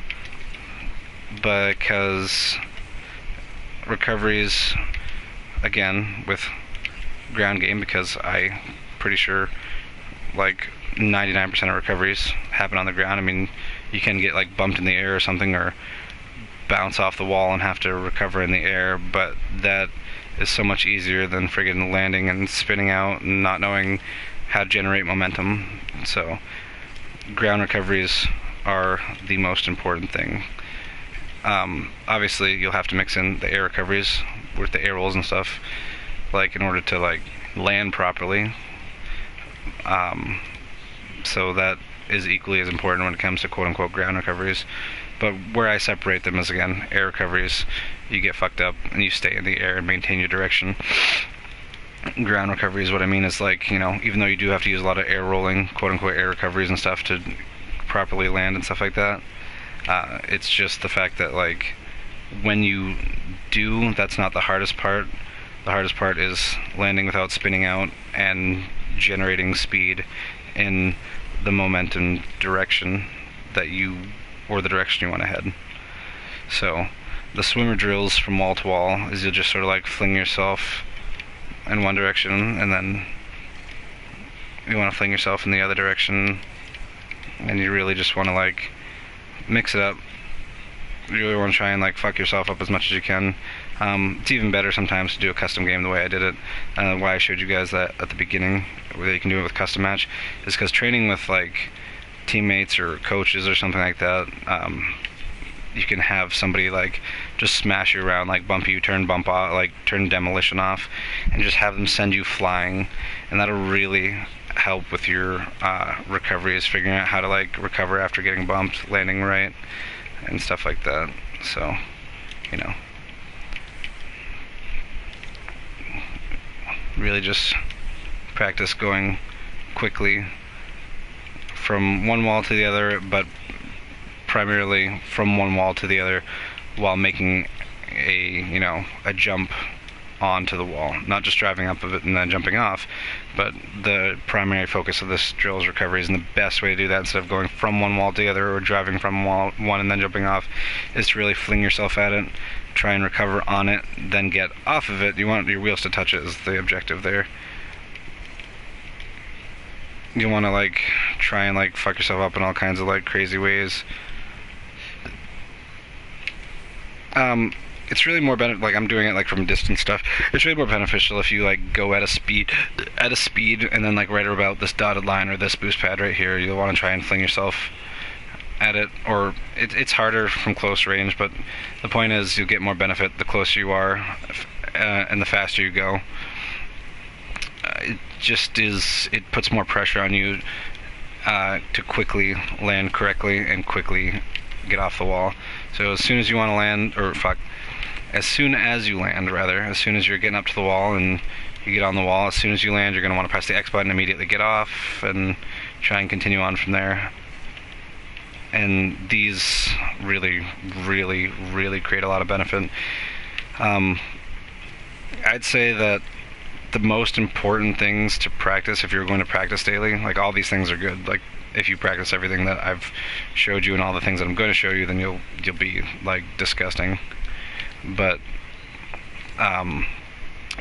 because recoveries, again, with ground game, because I'm pretty sure like 99% of recoveries happen on the ground. I mean, you can get like bumped in the air or something, or bounce off the wall and have to recover in the air, but that is so much easier than friggin' landing and spinning out and not knowing how to generate momentum. So ground recoveries are the most important thing. Obviously you'll have to mix in the air recoveries with the air rolls and stuff, like in order to like land properly. So that is equally as important when it comes to quote-unquote ground recoveries. But where I separate them is, again, air recoveries, you get fucked up and you stay in the air and maintain your direction. Ground recoveries, what I mean is like, you know, even though you do have to use a lot of air rolling, quote-unquote air recoveries and stuff to properly land and stuff like that, it's just the fact that like when you do, that's not the hardest part. The hardest part is landing without spinning out and generating speed in the momentum direction that you, or the direction you want to head. So the swimmer drills from wall to wall is you'll just sort of like fling yourself in one direction, and then you want to fling yourself in the other direction, and you really just want to like mix it up. You really want to try and like fuck yourself up as much as you can. It's even better sometimes to do a custom game the way I did it. Why I showed you guys that at the beginning, where you can do it with custom match, is because training with like teammates or coaches or something like that, you can have somebody like just smash you around, like bump you, turn bump off, like turn demolition off, and just have them send you flying, and that'll really help with your recoveries, figuring out how to like recover after getting bumped, landing right, and stuff like that. So, you know, really just practice going quickly from one wall to the other, but primarily from one wall to the other while making a jump onto the wall, not just driving up of it and then jumping off, but the primary focus of this drill is recoveries, and the best way to do that, instead of going from one wall to the other or driving from one and then jumping off, is to really fling yourself at it, try and recover on it, then get off of it. You want your wheels to touch it is the objective there. You want to like try and like fuck yourself up in all kinds of like crazy ways. It's really more like I'm doing it like from distance stuff. It's really more beneficial if you like go at a speed, and then like right about this dotted line or this boost pad right here, you'll want to try and fling yourself at it. Or it's harder from close range, but the point is you'll get more benefit the closer you are, and the faster you go. It just is. It puts more pressure on you to quickly land correctly and quickly get off the wall. So as soon as you want to land, as soon as you land, as soon as you're getting up to the wall and you get on the wall, as soon as you land, you're going to want to press the X button, immediately get off, and try and continue on from there. And these really, really, really create a lot of benefit. I'd say that the most important things to practice, if you're going to practice daily, like all these things are good. Like if you practice everything that I've showed you and all the things that I'm going to show you, then you'll be like disgusting. But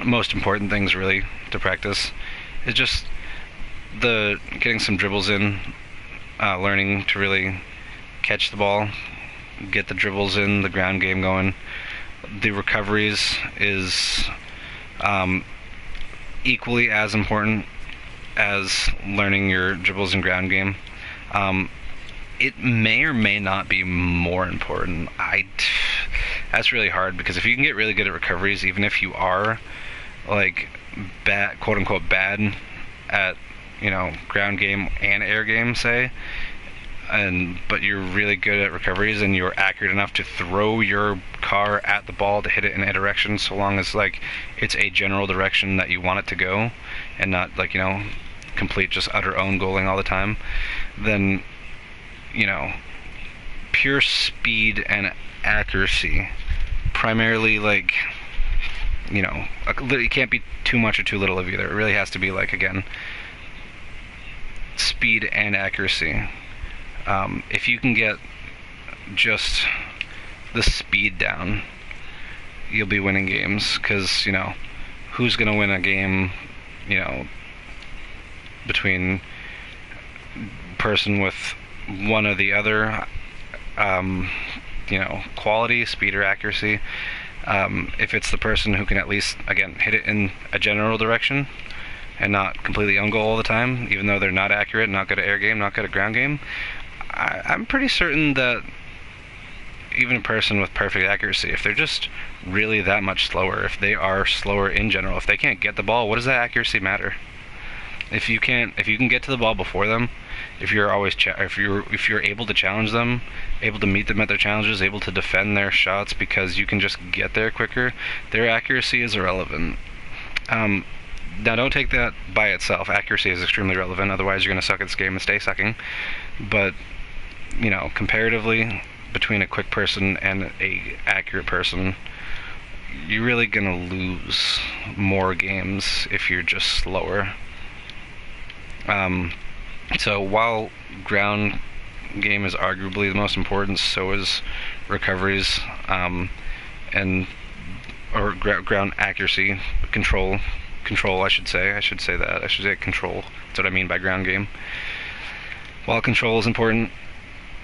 most important things really to practice is just getting some dribbles in, learning to really catch the ball, get the dribbles in, the ground game going. The recoveries is equally as important as learning your dribbles and ground game. It may or may not be more important. That's really hard, because if you can get really good at recoveries, even if you are like bad, quote unquote bad at ground game and air game, say, but you're really good at recoveries and you're accurate enough to throw your car at the ball to hit it in a direction, so long as like it's a general direction that you want it to go and not like complete just utter own goaling all the time, then pure speed and accuracy, primarily, like it can't be too much or too little of either. It really has to be like, again, speed and accuracy. If you can get just the speed down, you'll be winning games, because who's gonna win a game between person with one or the other quality, speed or accuracy? If it's the person who can at least, again, hit it in a general direction and not completely own goal all the time, even though they're not accurate, not good at air game, not good at ground game, I'm pretty certain that even a person with perfect accuracy, if they're just really that much slower, if they are slower in general, if they can't get the ball, what does that accuracy matter? If you can get to the ball before them, if you're always if you're able to challenge them, able to meet them at their challenges, able to defend their shots because you can just get there quicker, their accuracy is irrelevant. Now, don't take that by itself. Accuracy is extremely relevant, otherwise you're going to suck at this game and stay sucking. But comparatively, between a quick person and a accurate person, you're really going to lose more games if you're just slower. So while ground game is arguably the most important, so is recoveries, or ground accuracy, control, I should say control. That's what I mean by ground game. While control is important,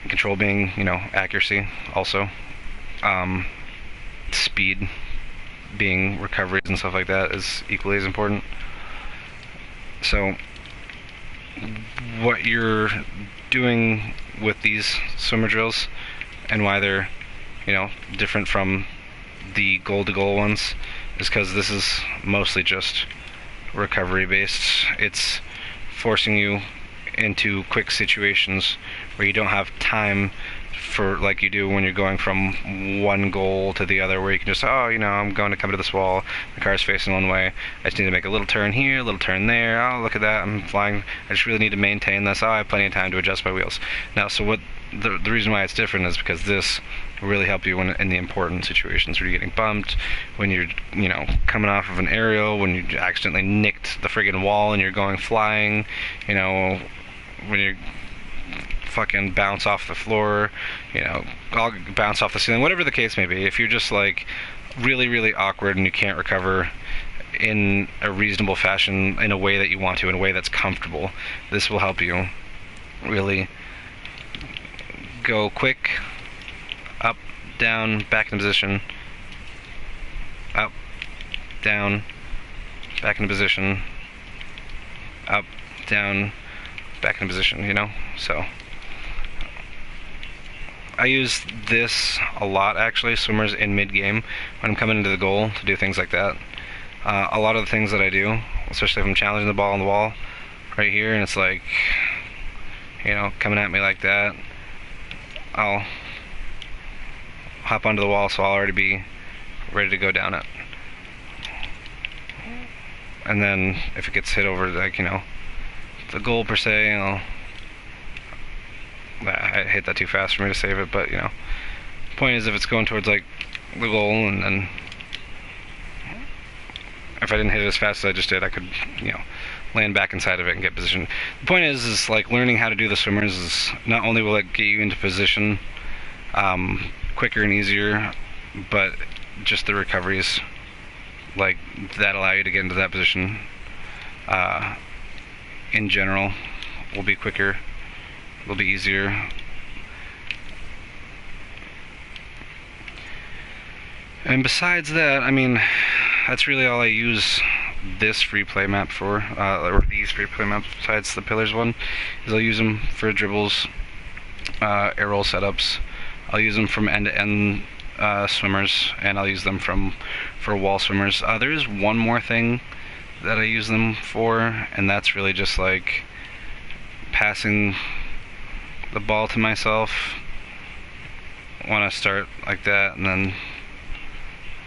control being, accuracy also, speed being recoveries and stuff like that is equally as important. So what you're doing with these swimmer drills and why they're, different from the goal-to-goal ones is because this is mostly just recovery based. It's forcing you into quick situations where you don't have time for like you do when you're going from one goal to the other, where you can just, oh, you know, I'm going to come to this wall, the car's facing one way, I just need to make a little turn here, a little turn there, oh, look at that, I'm flying, I just really need to maintain this, oh, I have plenty of time to adjust my wheels. Now, so what the reason why it's different is because this will really help you in the important situations where you're getting bumped, when you're, you know, coming off of an aerial, when you accidentally nicked the friggin' wall and you're going flying, you know, when you fucking bounce off the floor, you know, I'll bounce off the ceiling, whatever the case may be. If you're just like really, really awkward and you can't recover in a reasonable fashion, in a way that you want to, in a way that's comfortable, this will help you really go quick, up, down, back in position, up, down, back in position, up, down, back in position, you know? So I use this a lot, actually, swimmers in mid-game, when I'm coming into the goal to do things like that. A lot of the things that I do, especially if I'm challenging the ball on the wall right here, and it's like, you know, coming at me like that, I'll hop onto the wall, so I'll already be ready to go down it. And then if it gets hit over, like, you know, the goal per se, I hate that too fast for me to save it, but, you know, point is, if it's going towards like the goal, and then if I didn't hit it as fast as I just did, I could, you know, land back inside of it and get position. The point is like learning how to do the swimmers is not only will it get you into position quicker and easier, but just the recoveries like that allow you to get into that position in general will be quicker, will be easier. And besides that, I mean, that's really all I use this free play map for, or these free play maps besides the pillars one, is I'll use them for dribbles, air roll setups. I'll use them from end-to-end swimmers, and I'll use them for wall swimmers. There is one more thing that I use them for, and that's really just like passing the ball to myself when I start like that, and then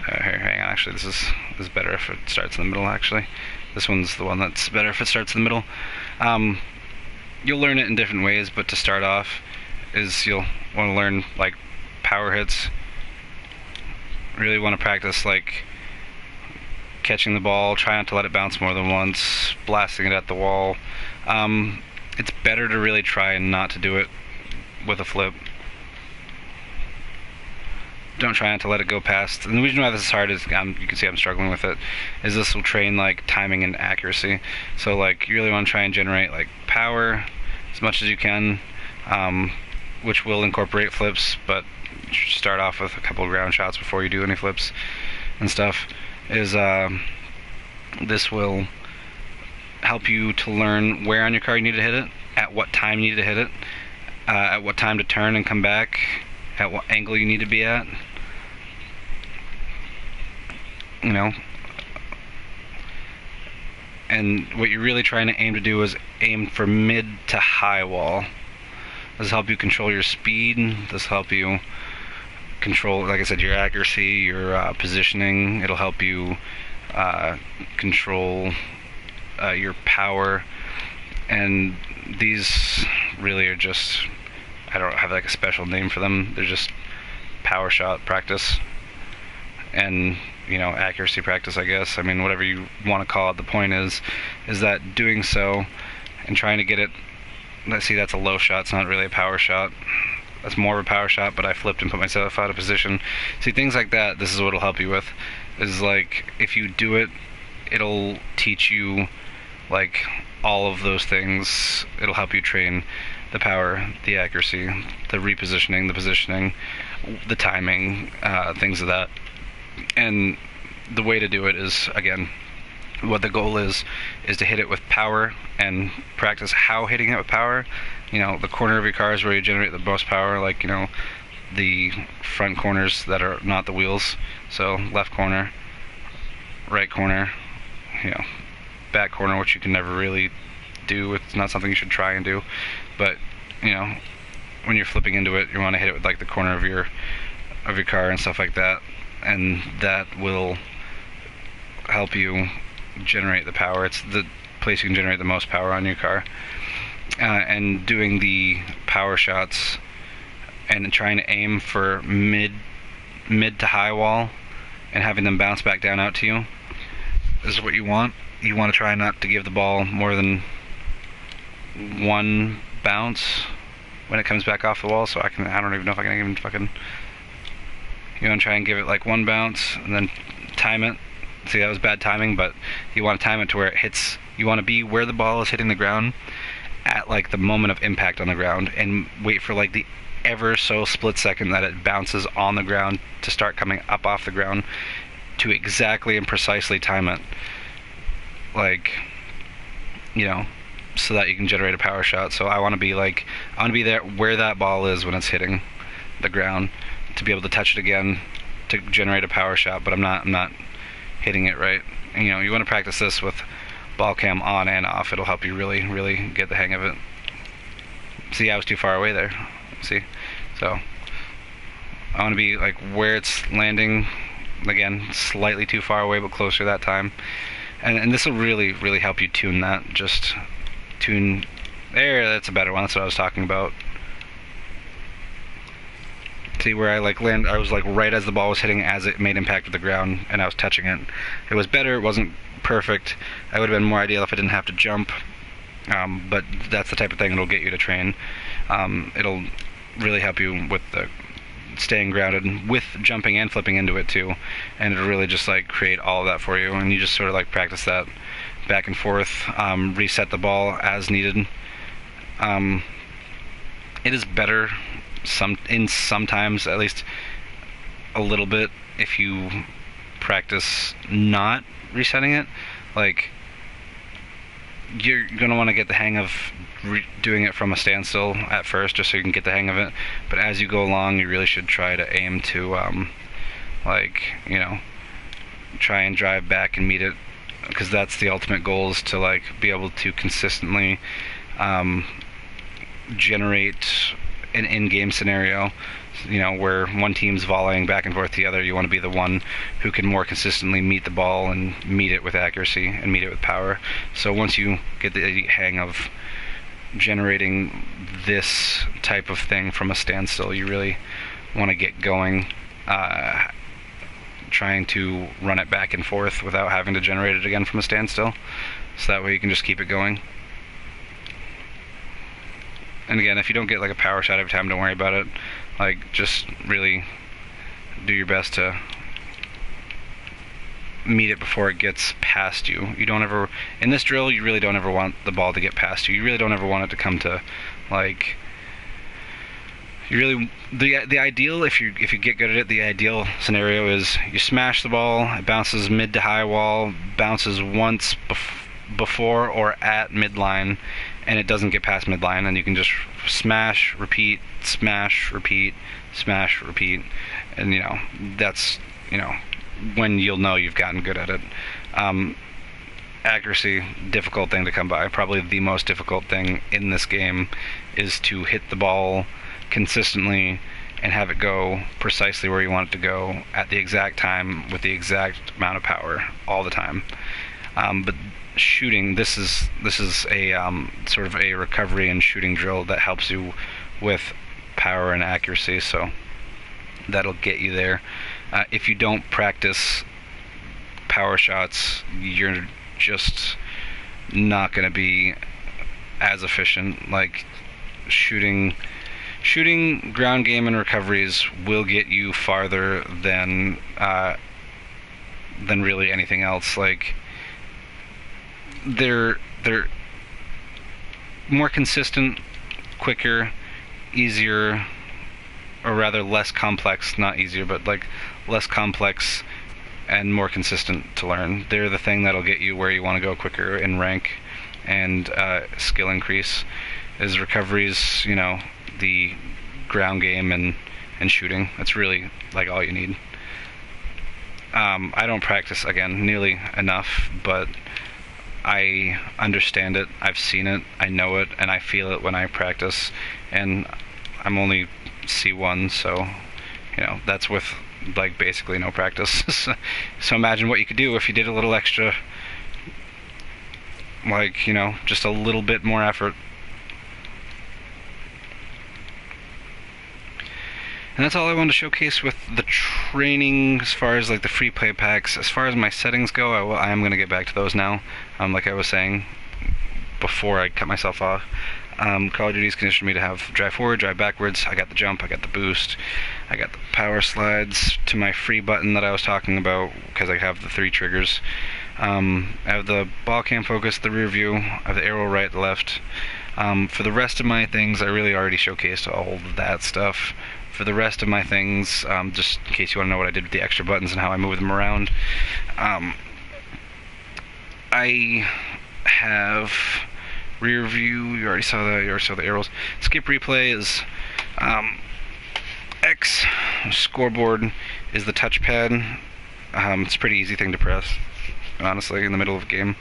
here, hang on, actually this is better if it starts in the middle. Actually, this one's the one that's better if it starts in the middle. You'll learn it in different ways, but to start off is you'll want to learn like power hits. Really want to practice like catching the ball, try not to let it bounce more than once, blasting it at the wall. It's better to really try and not to do it with a flip. Don't try not to let it go past. And the reason why this is hard is, you can see I'm struggling with it, is this will train like timing and accuracy. So like you really want to try and generate like power as much as you can, which will incorporate flips, but you should start off with a couple of ground shots before you do any flips and stuff. This will help you to learn where on your car you need to hit it, at what time you need to hit it, at what time to turn and come back, at what angle you need to be at. You know, and what you're really trying to aim to do is aim for mid to high wall. This will help you control your speed. This will help you control, like I said, your accuracy, your positioning. It'll help you control your power. And these really are just, I don't have like a special name for them. They're just power shot practice and, you know, accuracy practice, I guess. I mean, whatever you want to call it. The point is that doing so and trying to get it, let's see, that's a low shot. It's not really a power shot. That's more of a power shot, but I flipped and put myself out of position. See, things like that, this is what it'll help you with. Is like, if you do it, it'll teach you like all of those things. It'll help you train the power, the accuracy, the repositioning, the positioning, the timing, things of that. And the way to do it is, again, what the goal is to hit it with power and practice how hitting it with power. You know, the corner of your car is where you generate the most power, like, you know, the front corners that are not the wheels. So left corner, right corner, you know, back corner, which you can never really do. It's not something you should try and do. But, you know, when you're flipping into it, you want to hit it with like the corner of your car and stuff like that, and that will help you generate the power. It's the place you can generate the most power on your car. And doing the power shots and trying to aim for mid to high wall and having them bounce back down out to you is what you want. You want to try not to give the ball more than one bounce when it comes back off the wall. So I don't even know if I can even fucking... You want to try and give it like one bounce and then time it. See, that was bad timing, but you want to time it to where it hits... You want to be where the ball is hitting the ground at like the moment of impact on the ground, and wait for like the ever so split second that it bounces on the ground to start coming up off the ground, to exactly and precisely time it, like, you know, so that you can generate a power shot. So I want to be there where that ball is when it's hitting the ground, to be able to touch it again to generate a power shot, but I'm not hitting it right. And, you know, you want to practice this with ball cam on and off. It'll help you really get the hang of it. See, I was too far away there. See? So I want to be like where it's landing, again, slightly too far away but closer that time. And this will really help you tune that. Just tune there, that's a better one. That's what I was talking about. See where I like land, I was like right as the ball was hitting, as it made impact with the ground, and I was touching it. It was better, it wasn't perfect. I would have been more ideal if I didn't have to jump, but that's the type of thing that'll get you to train. It'll really help you with the staying grounded, with jumping and flipping into it too, and it'll really just like create all of that for you, and you just sort of like practice that back and forth, reset the ball as needed. It is better sometimes, at least a little bit, if you practice not resetting it. Like, you're gonna want to get the hang of doing it from a standstill at first, just so you can get the hang of it, but as you go along, you really should try to aim to like, you know, try and drive back and meet it, because that's the ultimate goal, is to like be able to consistently generate an in-game scenario, you know, where one team's volleying back and forth to the other. You want to be the one who can more consistently meet the ball and meet it with accuracy and meet it with power. So once you get the hang of generating this type of thing from a standstill, you really want to get going, trying to run it back and forth without having to generate it again from a standstill, so that way you can just keep it going. And again, if you don't get like a power shot every time, don't worry about it. Like, just really do your best to meet it before it gets past you. You don't ever, in this drill, you really don't ever want the ball to get past you. You really don't ever want it to come to, like, you really, the ideal, if you get good at it, the ideal scenario is you smash the ball, it bounces mid to high wall, bounces once before or at midline, and it doesn't get past midline, and you can just smash, repeat, smash, repeat, smash, repeat, and, you know, that's, you know, when you'll know you've gotten good at it. Accuracy, difficult thing to come by. Probably the most difficult thing in this game is to hit the ball consistently and have it go precisely where you want it to go at the exact time with the exact amount of power all the time. But shooting, this is a sort of a recovery and shooting drill that helps you with power and accuracy, so that'll get you there. If you don't practice power shots, you're just not going to be as efficient. Like, shooting ground game and recoveries will get you farther than really anything else. Like, they're more consistent, quicker, easier, or rather less complex, not easier, but like less complex and more consistent to learn. They're the thing that'll get you where you want to go quicker in rank and skill increase. Is recoveries, you know, the ground game and shooting. That's really like all you need. I don't practice, again, nearly enough, but I understand it, I've seen it, I know it, and I feel it when I practice, and I'm only C1, so you know that's with like basically no practice. So imagine what you could do if you did a little extra, like, you know, just a little bit more effort. And that's all I wanted to showcase with the training as far as like the free play packs. As far as my settings go, I am going to get back to those now. Like I was saying before I cut myself off, Call of Duty's conditioned me to have drive forward, drive backwards. I got the jump, I got the boost, I got the power slides to my free button that I was talking about because I have the 3 triggers. I have the ball cam focus, the rear view, I have the arrow right, left. For the rest of my things, I really already showcased all of that stuff. For the rest of my things, just in case you want to know what I did with the extra buttons and how I move them around, I have rear view, you already saw that, you already saw the arrows. Skip replay is X, scoreboard is the touchpad. It's a pretty easy thing to press, honestly, in the middle of a game.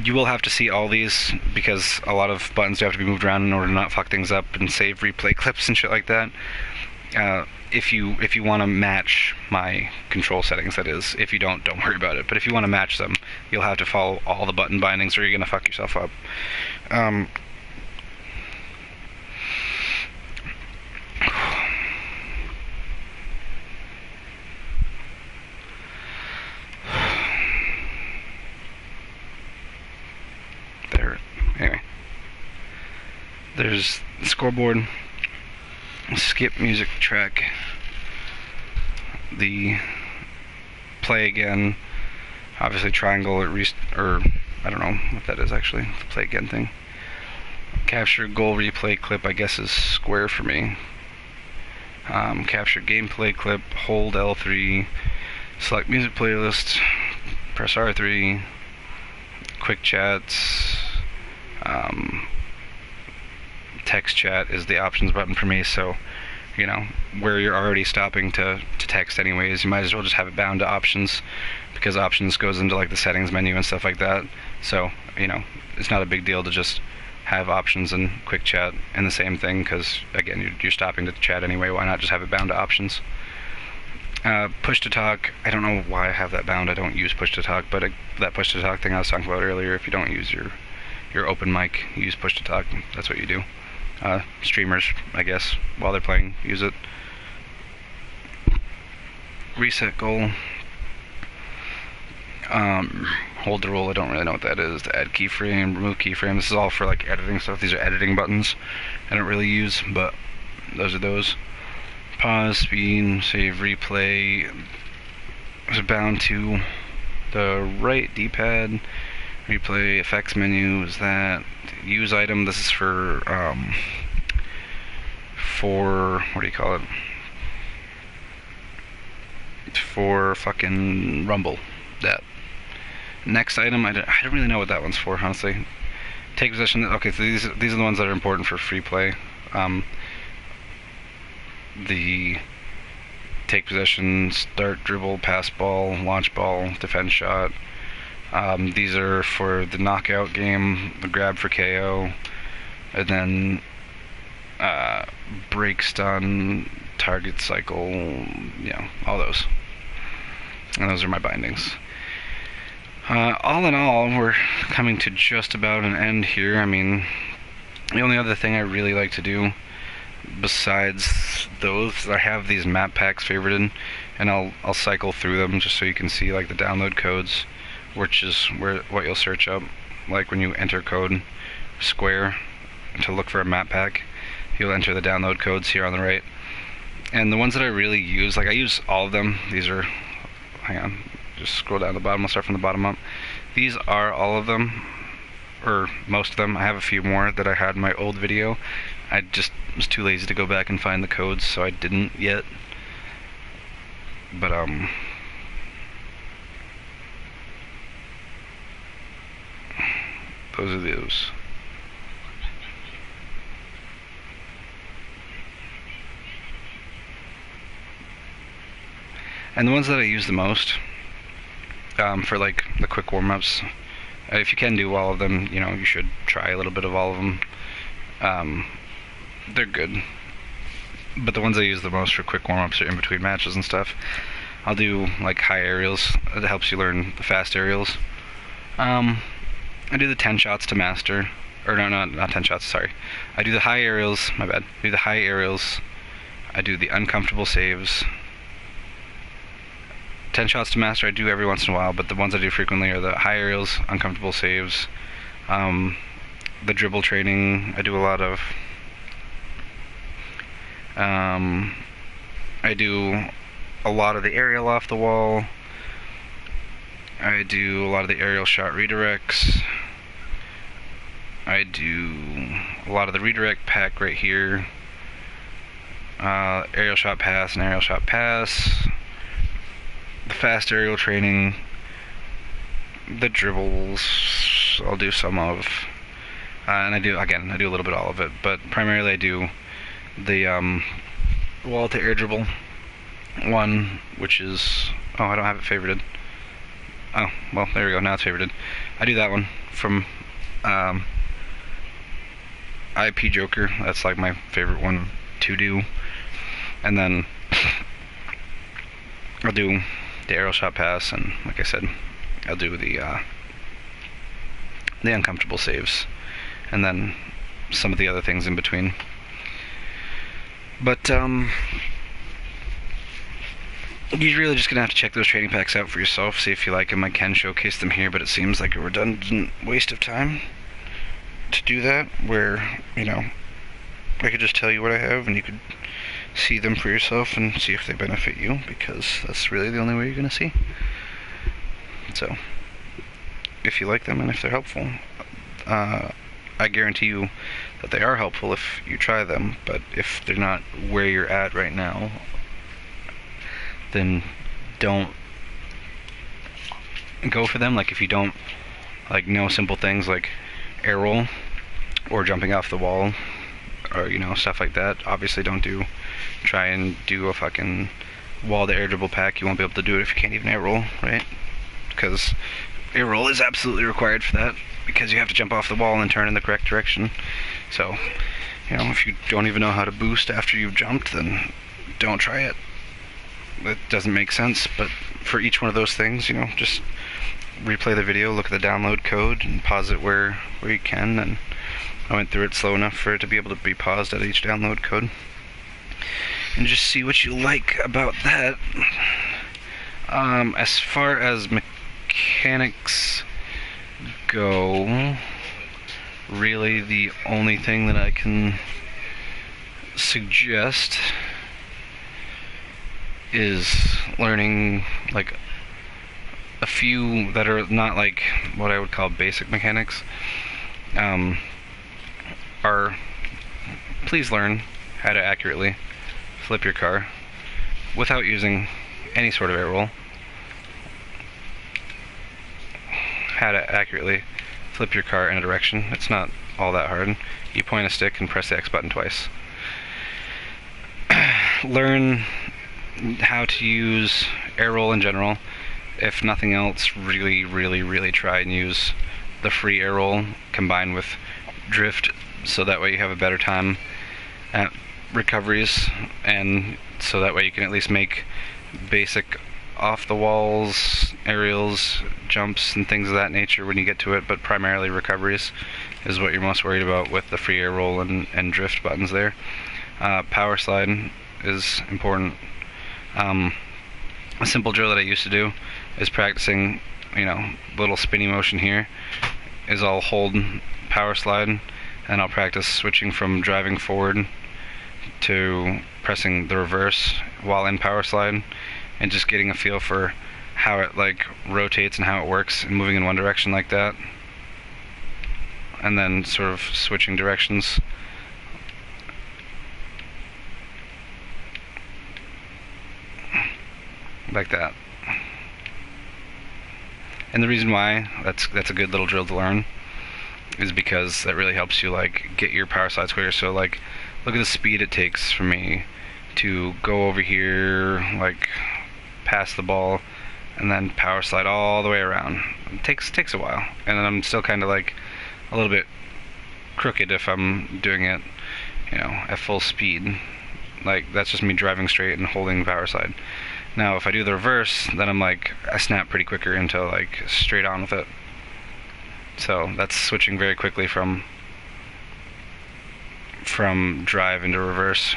You will have to see all these because a lot of buttons do have to be moved around in order to not fuck things up and save replay clips and shit like that. If you want to match my control settings, that is. If you don't worry about it. But if you want to match them, you'll have to follow all the button bindings or you're gonna fuck yourself up. Anyway, there's the scoreboard, skip music track, the play again, obviously triangle or I don't know what that is actually, the play again thing. Capture goal replay clip, I guess, is square for me. Capture gameplay clip, hold L3, select music playlist, press R3, quick chats. Text chat is the options button for me, so you know, where you're already stopping to text anyways, you might as well just have it bound to options, because options goes into like the settings menu and stuff like that. So you know, it's not a big deal to just have options and quick chat in the same thing, because again, you're stopping to chat anyway. Why not just have it bound to options? Push to talk, I don't know why I have that bound. I don't use push to talk, but that push to talk thing I was talking about earlier, if you don't use your open mic, you use push to talk, that's what you do. Streamers, I guess, while they're playing, use it. Reset goal. Hold the roll, I don't really know what that is. To add keyframe, remove keyframe, this is all for like editing stuff. These are editing buttons I don't really use, but those are those. Pause, speed, save, replay. Is bound to the right D-pad. Replay, effects menu is that. Use item, this is for what do you call it? For fucking Rumble. That. Next item, I don't really know what that one's for, honestly. Take possession, okay, so these are the ones that are important for free play. The take possession, start, dribble, pass ball, launch ball, defense shot. These are for the knockout game, the grab for KO, and then break, stun, target cycle, you know, all those. And those are my bindings. All in all, we're coming to just about an end here. I mean, the only other thing I really like to do besides those, I have these map packs favorited, and I'll cycle through them just so you can see like the download codes, which is what you'll search up, like when you enter code square to look for a map pack, you'll enter the download codes here on the right. And the ones that I really use, like I use all of them. These are, hang on, just scroll down to the bottom, I'll start from the bottom up. These are all of them, or most of them. I have a few more that I had in my old video. I just was too lazy to go back and find the codes, so I didn't yet. But those are those. And the ones that I use the most, for like the quick warm-ups, if you can do all of them, you know, you should try a little bit of all of them. they're good. But the ones I use the most for quick warm-ups are in between matches and stuff. I'll do like high aerials. It helps you learn the fast aerials. I do the 10 shots to master. Or no, not 10 shots, sorry. I do the high aerials, my bad. I do the high aerials. I do the uncomfortable saves. 10 shots to master I do every once in a while, but the ones I do frequently are the high aerials, uncomfortable saves, the dribble training I do a lot of. I do a lot of the aerial off the wall. I do a lot of the aerial shot redirects. I do a lot of the redirect pack right here. Aerial shot pass and aerial shot pass. The fast aerial training. The dribbles I'll do some of. And I do a little bit all of it, but primarily I do the wall to air dribble one, which is, oh, I don't have it favorited. Oh, well, there we go, now it's favorited. I do that one from IP Joker. That's like my favorite one to do. And then I'll do the aerial shot pass, and like I said, I'll do the uncomfortable saves, and then some of the other things in between. But you're really just gonna have to check those training packs out for yourself, see if you like them. I can showcase them here, but it seems like a redundant waste of time to do that, where, you know, I could just tell you what I have and you could see them for yourself and see if they benefit you, because that's really the only way you're gonna see. So if you like them and if they're helpful, I guarantee you that they are helpful if you try them. But if they're not where you're at right now, then don't go for them. Like, if you don't like know simple things like air roll or jumping off the wall, or, you know, stuff like that, obviously don't try and do a fucking wall to air dribble pack. You won't be able to do it if you can't even air roll, right? Because air roll is absolutely required for that, because you have to jump off the wall and turn in the correct direction. So, you know, if you don't even know how to boost after you've jumped, then don't try it. That doesn't make sense. But for each one of those things, you know, just replay the video, look at the download code, and pause it where you can. And I went through it slow enough for it to be able to be paused at each download code, and just see what you like about that. As far as mechanics go, really the only thing that I can suggest is learning like a few that are not like what I would call basic mechanics. Please learn how to accurately flip your car without using any sort of air roll. How to accurately flip your car in a direction. It's not all that hard. You point a stick and press the X button twice. Learn how to use air roll in general. If nothing else, really try and use the free air roll combined with drift, so that way you have a better time at recoveries, and so that way you can at least make basic off the walls, aerials, jumps, and things of that nature when you get to it. But primarily recoveries is what you're most worried about with the free air roll and drift buttons there. Power slide is important. A simple drill that I used to do is practicing, you know, little spinny motion here is I'll hold power slide, and I'll practice switching from driving forward to pressing the reverse while in power slide, and just getting a feel for how it like rotates and how it works, and moving in one direction like that, and then sort of switching directions. Like that. And the reason why that's a good little drill to learn is because that really helps you like get your power slides quicker. So like, look at the speed it takes for me to go over here, like pass the ball, and then power slide all the way around. It takes a while, and then I'm still kind of like a little bit crooked if I'm doing it, you know, at full speed. Like, that's just me driving straight and holding power slide. Now, if I do the reverse, then I'm like, I snap pretty quicker into like straight on with it. So that's switching very quickly from drive into reverse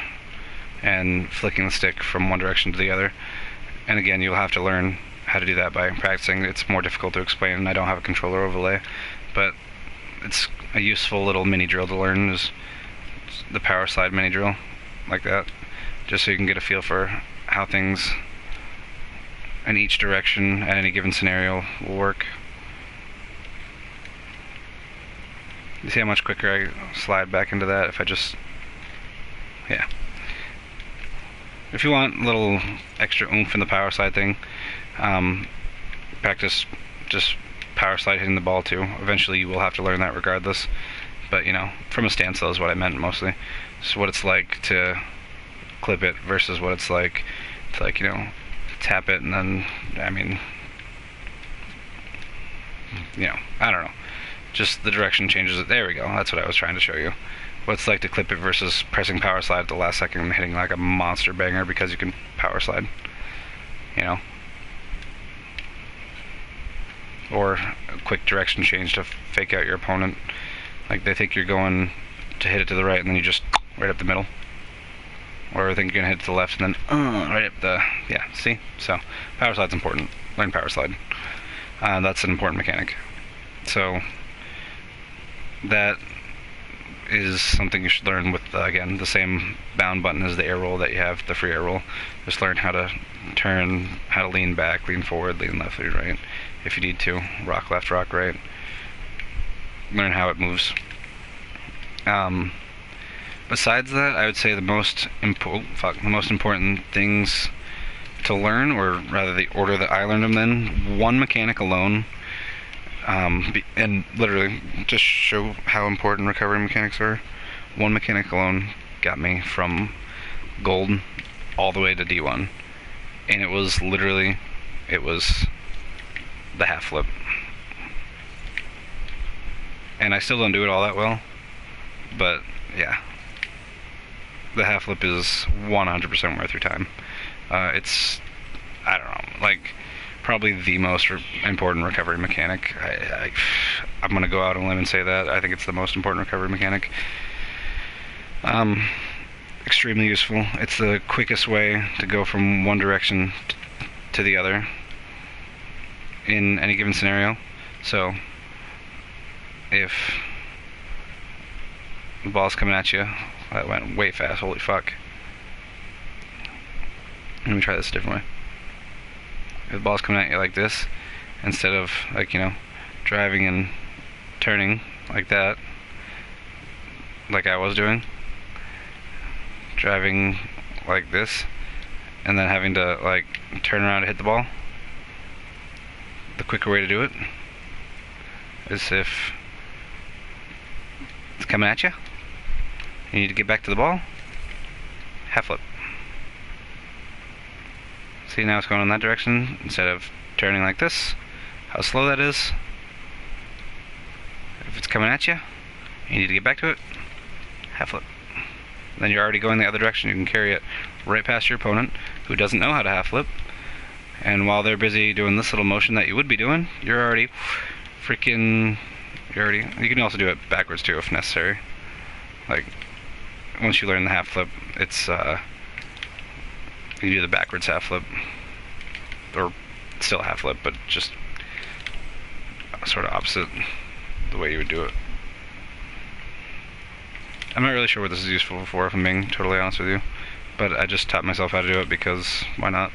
and flicking the stick from one direction to the other. And again, you'll have to learn how to do that by practicing. It's more difficult to explain, and I don't have a controller overlay, but it's a useful little mini drill to learn, is the power slide mini drill, like that, just so you can get a feel for how things in each direction at any given scenario will work. You see how much quicker I slide back into that if I just, yeah. If you want a little extra oomph in the power slide thing, practice just power slide hitting the ball too. Eventually you will have to learn that regardless, but you know, from a standstill is what I meant mostly. Just what it's like to clip it versus what it's like to, like, you know, tap it and then, I mean, you know, I don't know. Just the direction changes it. There we go. That's what I was trying to show you. What it's like to clip it versus pressing power slide at the last second and hitting like a monster banger because you can power slide. You know? Or a quick direction change to fake out your opponent. Like, they think you're going to hit it to the right and then you just right up the middle. Or they think you're going to hit it to the left and then right up the, yeah, see? So, power slide's important. Learn power slide. That's an important mechanic. So, that is something you should learn with, again, the same bound button as the air roll that you have, the free air roll. Just learn how to turn, how to lean back, lean forward, lean left, lean right, if you need to. Rock left, rock right. Learn how it moves. Besides that, I would say the most important things to learn, or rather the order that I learned them in, one mechanic alone, and literally, just show how important recovery mechanics are. One mechanic alone got me from gold all the way to D1. And it was literally, it was the half flip. And I still don't do it all that well, but yeah. The half flip is 100% worth your time. It's, I don't know, like, probably the most important recovery mechanic. I'm going to go out on a limb and say that. I think it's the most important recovery mechanic. Extremely useful. It's the quickest way to go from one direction to the other in any given scenario. So, if the ball's coming at you, that went way fast, holy fuck. Let me try this a different way. If the ball's coming at you like this, instead of, like, you know, driving and turning like that, like I was doing, driving like this, and then having to, like, turn around to hit the ball, the quicker way to do it is if it's coming at you, you need to get back to the ball, half flip. See, now it's going in that direction instead of turning like this. How slow that is. If it's coming at you, you need to get back to it, half flip. Then you're already going the other direction. You can carry it right past your opponent who doesn't know how to half flip. And while they're busy doing this little motion that you would be doing, you're already freaking, you can also do it backwards too if necessary. Like, once you learn the half flip, it's, you do the backwards half flip, or still half flip, but just sort of opposite the way you would do it. I'm not really sure what this is useful for, if I'm being totally honest with you, but I just taught myself how to do it because why not?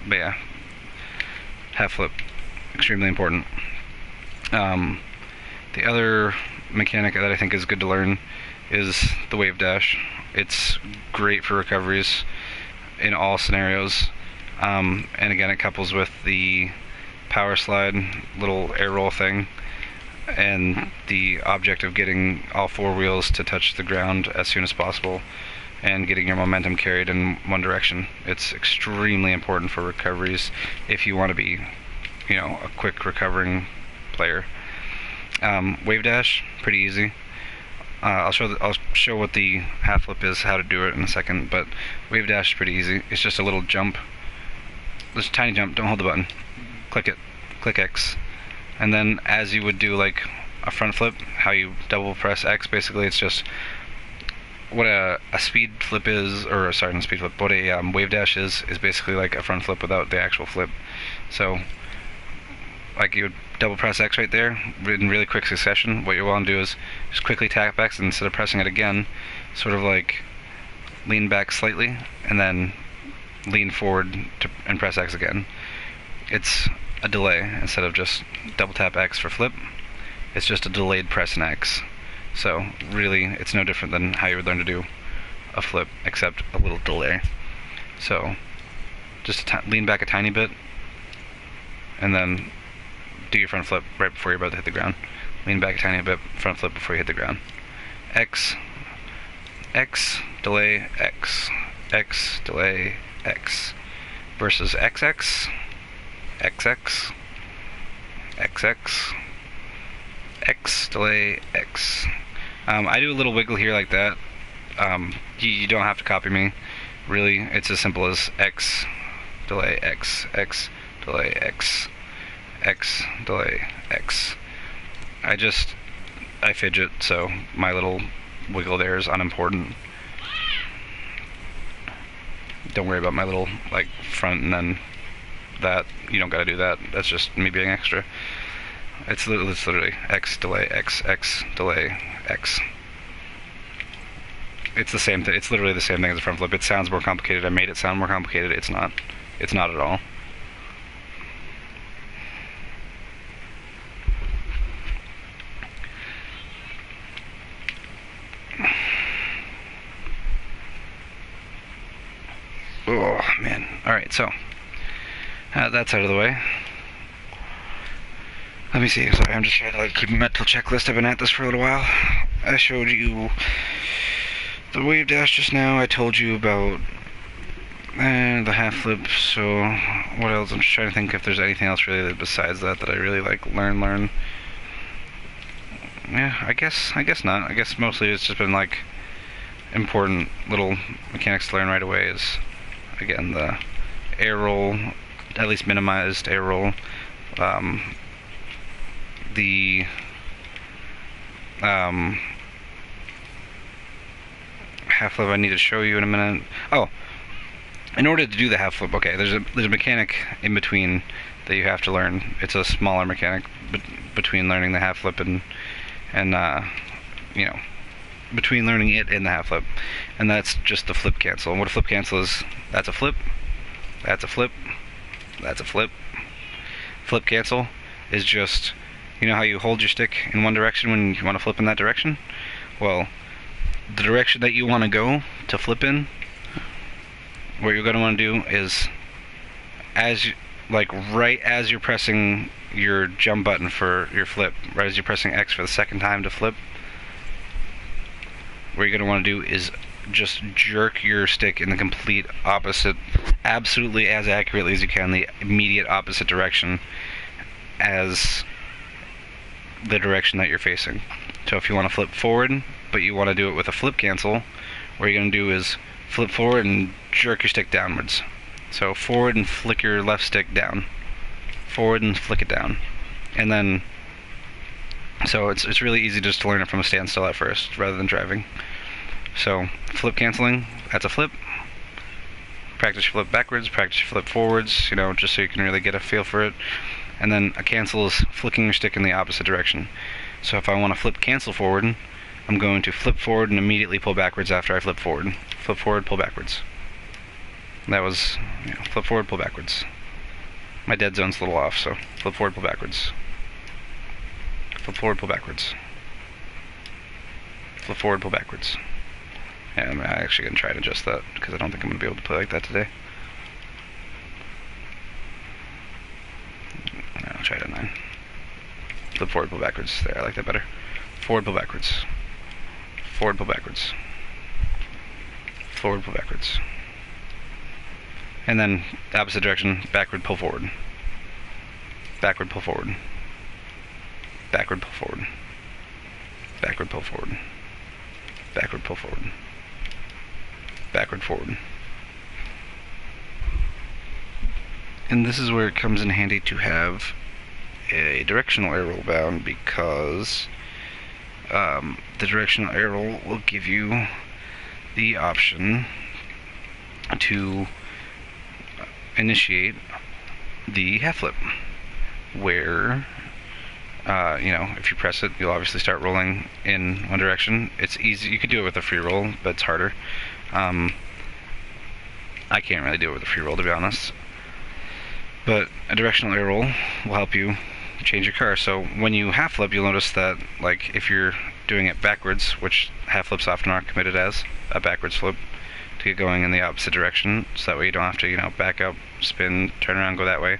But yeah, half flip, extremely important. The other mechanic that I think is good to learn is the wave dash. It's great for recoveries in all scenarios, and again, it couples with the power slide little air roll thing and the object of getting all four wheels to touch the ground as soon as possible and getting your momentum carried in one direction. It's extremely important for recoveries if you want to be, you know, a quick recovering player. Wave dash, pretty easy. I'll show what the half flip is, how to do it in a second. But wave dash is pretty easy. It's just a little jump, just a tiny jump. Don't hold the button. Click it. Click X, and then as you would do like a front flip, how you double press X. Basically, it's just what a speed flip is, or sorry, not speed flip. What a wave dash is basically like a front flip without the actual flip. So, like you would double press X right there in really quick succession. What you want to do is just quickly tap X, and instead of pressing it again, sort of like lean back slightly, and then lean forward and press X again. It's a delay instead of just double tap X for flip. It's just a delayed press in X. So really, it's no different than how you would learn to do a flip, except a little delay. So just lean back a tiny bit, and then do your front flip right before you're about to hit the ground. Lean back a tiny bit, front flip before you hit the ground. X, X, delay, X, X, delay, X, versus XX, XX, XX, X, delay, X. I do a little wiggle here like that. You don't have to copy me. Really, it's as simple as X, delay, X, X, delay, X, X, delay, X. I fidget, so my little wiggle there is unimportant. Don't worry about my little, like, front and then that. You don't gotta do that. That's just me being extra. It's literally X, delay, X, X, delay, X. It's the same thing. It's literally the same thing as a front flip. It sounds more complicated. I made it sound more complicated. It's not. It's not at all. Oh, man. Alright, so that's out of the way. Let me see. Sorry, I'm just trying to like keep a mental checklist. I've been at this for a little while. I showed you the wave dash just now. I told you about the half flip. So what else? I'm just trying to think if there's anything else really besides that I really like learn. Yeah, I guess not. I guess mostly it's just been like important little mechanics to learn right away. Is again the air roll, at least minimized air roll. The half flip I need to show you in a minute. Oh, in order to do the half flip, okay, there's a mechanic in between that you have to learn. It's a smaller mechanic between learning the half flip and you know, between learning it and the half flip, and that's just the flip cancel. And what a flip cancel is, that's a flip, that's a flip, that's a flip. Flip cancel is just, you know how you hold your stick in one direction when you want to flip in that direction? Well, the direction that you want to go to flip in, what you're going to want to do is, right as you're pressing your jump button for your flip, right as you're pressing X for the second time to flip, what you're going to want to do is just jerk your stick in the complete opposite, absolutely as accurately as you can, the immediate opposite direction as the direction that you're facing. So if you want to flip forward, but you want to do it with a flip cancel, what you're going to do is flip forward and jerk your stick downwards. So forward and flick your left stick down. Forward and flick it down. And then, so it's really easy just to learn it from a standstill at first, rather than driving. So, flip canceling, that's a flip. Practice your flip backwards, practice your flip forwards, you know, just so you can really get a feel for it. And then a cancel is flicking your stick in the opposite direction. So if I want to flip cancel forward, I'm going to flip forward and immediately pull backwards after I flip forward. Flip forward, pull backwards. That was, you know, flip forward, pull backwards. My dead zone's a little off, so flip forward, pull backwards. Flip forward, pull backwards. Flip forward, pull backwards. Yeah, I'm actually going to try to adjust that, because I don't think I'm going to be able to play like that today. I'll try it at 9. Flip forward, pull backwards. There, I like that better. Forward, pull backwards. Forward, pull backwards. Forward, pull backwards. And then, the opposite direction, backward, pull forward. Backward, pull forward. backward, pull forward, backward, pull forward, backward, pull forward, backward, forward. And this is where it comes in handy to have a directional air roll bound, because the directional air roll will give you the option to initiate the half flip, where if you press it, you'll obviously start rolling in one direction. It's easy. You could do it with a free roll, but it's harder. I can't really do it with a free roll, to be honest. But a directional air roll will help you change your car. So when you half flip, you'll notice that, like, if you're doing it backwards, which half flips often are committed as a backwards flip, to get going in the opposite direction, so that way you don't have to, back up, spin, turn around, go that way.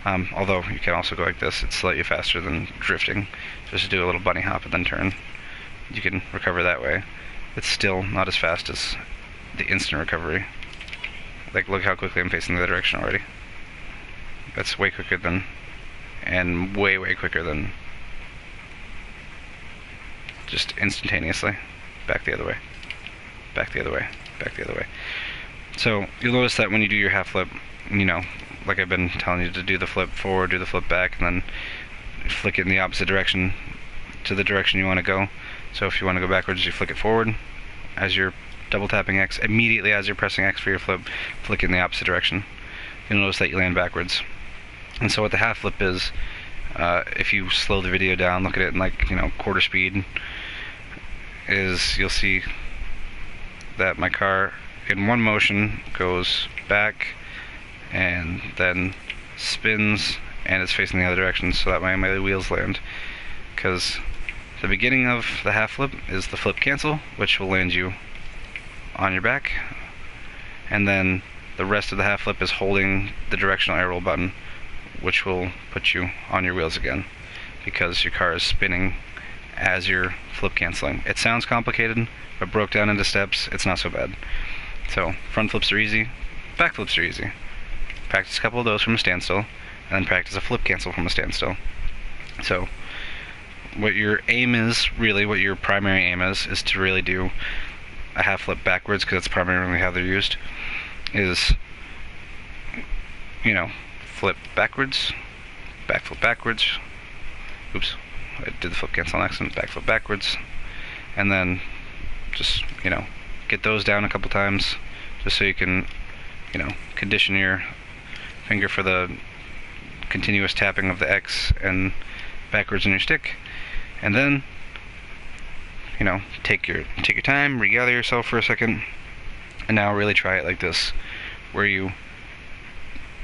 Although you can also go like this. It's slightly faster than drifting. Just do a little bunny hop and then turn. You can recover that way. It's still not as fast as the instant recovery. Like, look how quickly I'm facing the other direction already. That's way quicker than, and way, way quicker than just instantaneously. Back the other way. Back the other way. Back the other way. So you'll notice that when you do your half flip, like I've been telling you to do the flip forward, do the flip back, and then flick it in the opposite direction to the direction you want to go. So if you want to go backwards, you flick it forward as you're double tapping X. Immediately as you're pressing X for your flip, flick it in the opposite direction. You'll notice that you land backwards. And so what the half flip is, if you slow the video down, look at it in like, quarter speed, is you'll see that my car in one motion goes back and then spins and it's facing the other direction, so that way my wheels land. Because the beginning of the half flip is the flip cancel, which will land you on your back, and then the rest of the half flip is holding the directional air roll button, which will put you on your wheels again, because your car is spinning as you're flip canceling. It sounds complicated, but broke down into steps, it's not so bad. So front flips are easy, back flips are easy. Practice a couple of those from a standstill, and then practice a flip cancel from a standstill. So what your aim is, really what your primary aim is to really do a half flip backwards, because that's primarily how they're used, is, flip backwards, back flip backwards, oops, I did the flip cancel on accident, back flip backwards, and then just, get those down a couple times, just so you can, condition your finger for the continuous tapping of the X and backwards in your stick, and then, take your time, regather yourself for a second, and now really try it like this, where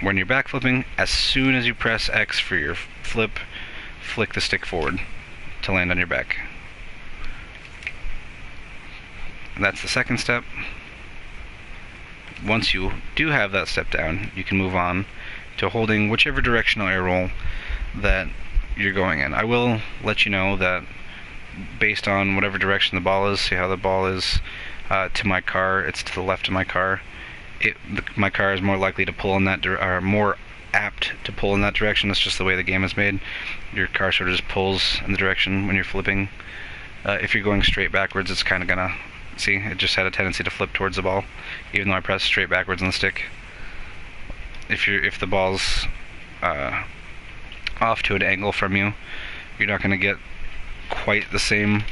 when you're back flipping, as soon as you press X for your flip, flick the stick forward to land on your back. That's the second step. Once you do have that step down, you can move on to holding whichever directional air roll that you're going in. I will let you know that based on whatever direction the ball is, see how the ball is to my car, it's to the left of my car. My car is more likely to pull in that or more apt to pull in that direction. That's just the way the game is made. Your car sort of just pulls in the direction when you're flipping. If you're going straight backwards, it's kind of gonna, see, it just had a tendency to flip towards the ball, even though I pressed straight backwards on the stick. If the ball's off to an angle from you, you're not gonna get quite the same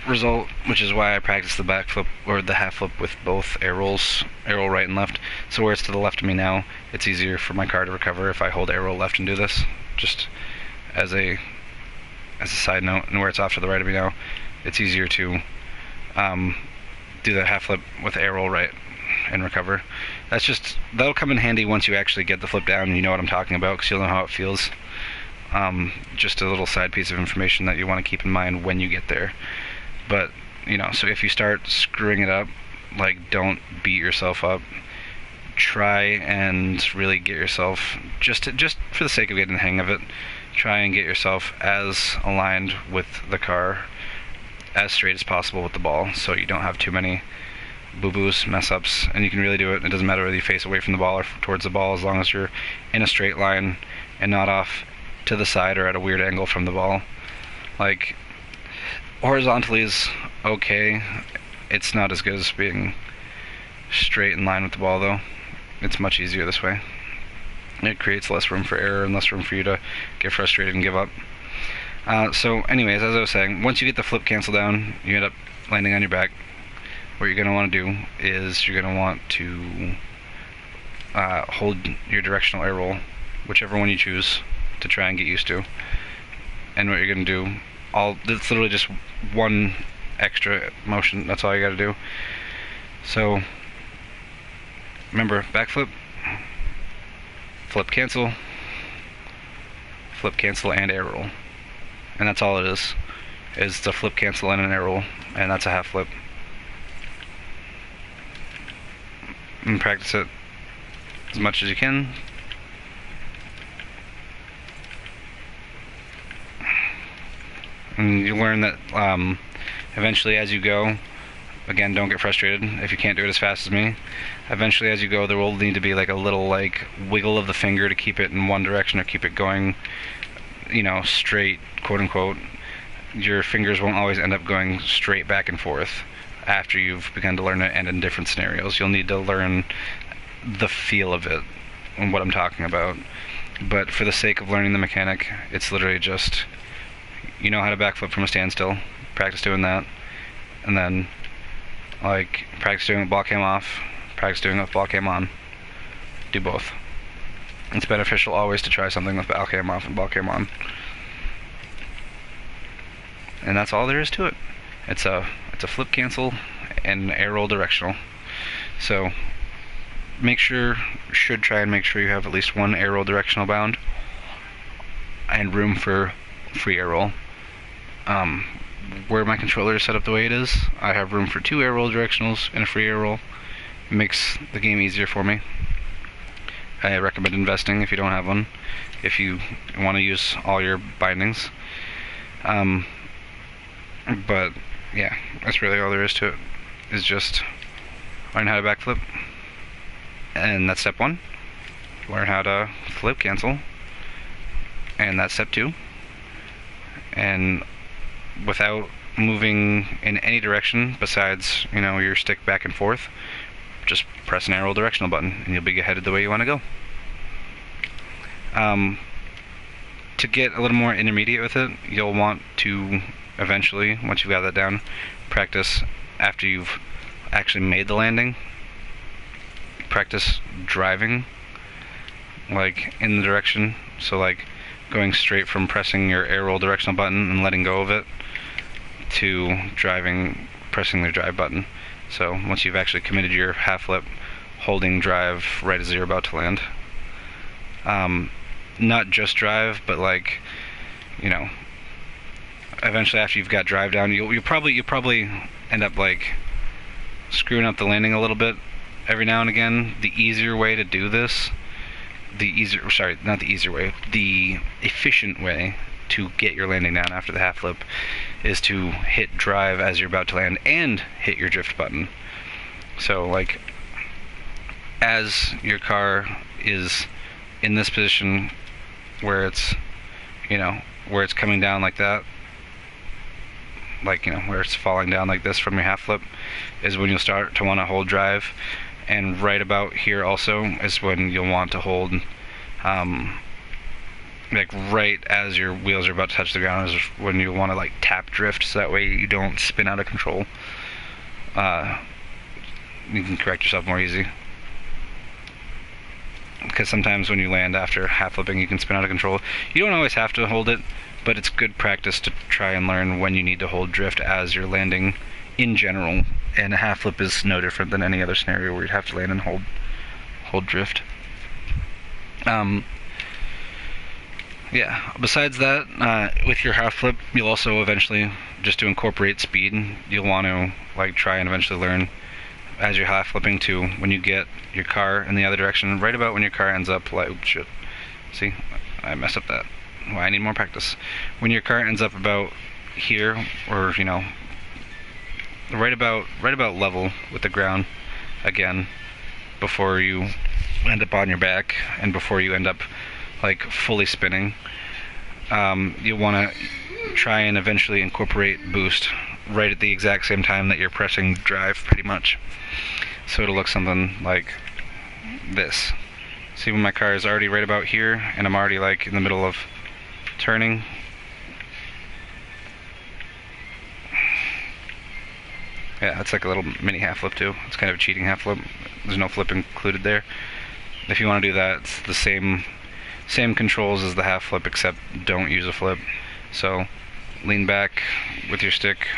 result, which is why I practice the back flip or the half flip with both air rolls, air roll right and left. So where it's to the left of me now, it's easier for my car to recover if I hold air roll left and do this, just as a side note. And where it's off to the right of me now, it's easier to do the half flip with air roll right and recover. That'll come in handy once you actually get the flip down and you know what I'm talking about, because you'll know how it feels. Just a little side piece of information that you want to keep in mind when you get there. But, so if you start screwing it up, like, don't beat yourself up. Try and really get yourself, just for the sake of getting the hang of it, try and get yourself as aligned with the car, as straight as possible with the ball, so you don't have too many boo-boos, mess-ups, and you can really do it. It doesn't matter whether you face away from the ball or towards the ball, as long as you're in a straight line and not off to the side or at a weird angle from the ball. Like, horizontally is okay. It's not as good as being straight in line with the ball, though. It's much easier this way. It creates less room for error and less room for you to get frustrated and give up. So anyways, as I was saying, once you get the flip cancel down, you end up landing on your back. What you're going to want to do is you're going to want to hold your directional air roll, whichever one you choose, to try and get used to. And what you're going to do, it's literally just one extra motion, that's all you got to do. So remember, backflip, flip cancel, and air roll. And that's all it is the flip cancel and an air roll, and that's a half flip. And practice it as much as you can. And you learn that eventually as you go, again, don't get frustrated if you can't do it as fast as me. Eventually as you go, there will need to be like a little like wiggle of the finger to keep it in one direction or keep it going, you know, straight, quote unquote. Your fingers won't always end up going straight back and forth after you've begun to learn it, and in different scenarios. You'll need to learn the feel of it and what I'm talking about. But for the sake of learning the mechanic, it's literally just, you know how to backflip from a standstill, practice doing that, and then like practice doing it with ball cam off, practice doing it with ball cam on. Do both. It's beneficial always to try something with ball cam off and ball cam on. And that's all there is to it. It's a flip cancel and air roll directional. So should try and make sure you have at least one air roll directional bound and room for free air roll. Where my controller is set up the way it is, I have room for 2 air roll directionals and a free air roll. It makes the game easier for me. I recommend investing if you don't have one, if you want to use all your bindings. But yeah, that's really all there is to it, is just learn how to backflip. And that's step 1. Learn how to flip cancel. And that's step 2. And without moving in any direction besides, you know, your stick back and forth, just press an air roll directional button and you'll be headed the way you want to go. To get a little more intermediate with it, you'll want to eventually, once you've got that down, practice after you've actually made the landing. Practice driving like in the direction, so like going straight from pressing your air roll directional button and letting go of it to driving, pressing the drive button. So once you've actually committed your half flip, holding drive right as you're about to land. Not just drive, but like, you know, eventually after you've got drive down, you'll probably end up like screwing up the landing a little bit every now and again. The easier way to do this, the efficient way to get your landing down after the half flip is to hit drive as you're about to land and hit your drift button. So like as your car is in this position where it's, you know, where it's coming down like that, like, you know, where it's falling down like this from your half flip, is when you'll start to want to hold drive. And right about here also is when you'll want to hold, like right as your wheels are about to touch the ground is when you want to like tap drift, so that way you don't spin out of control. You can correct yourself more easy. Because sometimes when you land after half flipping, you can spin out of control. You don't always have to hold it, but it's good practice to try and learn when you need to hold drift as you're landing in general. And a half flip is no different than any other scenario where you'd have to land and hold drift. Yeah, besides that, with your half flip, you'll also eventually, just to incorporate speed, you'll want to like try and eventually learn as you're half flipping to, when you get your car in the other direction, right about when your car ends up like, oops, shit, see, I messed up that. Well, I need more practice. When your car ends up about here, or, you know, right about level with the ground again, before you end up on your back and before you end up like fully spinning, you'll want to try and eventually incorporate boost right at the exact same time that you're pressing drive, pretty much. So it'll look something like this. See, when my car is already right about here, and I'm already like in the middle of turning. Yeah, it's like a little mini half flip too. It's kind of a cheating half flip. There's no flip included there. If you want to do that, it's the same controls as the half flip, except don't use a flip. So lean back with your stick,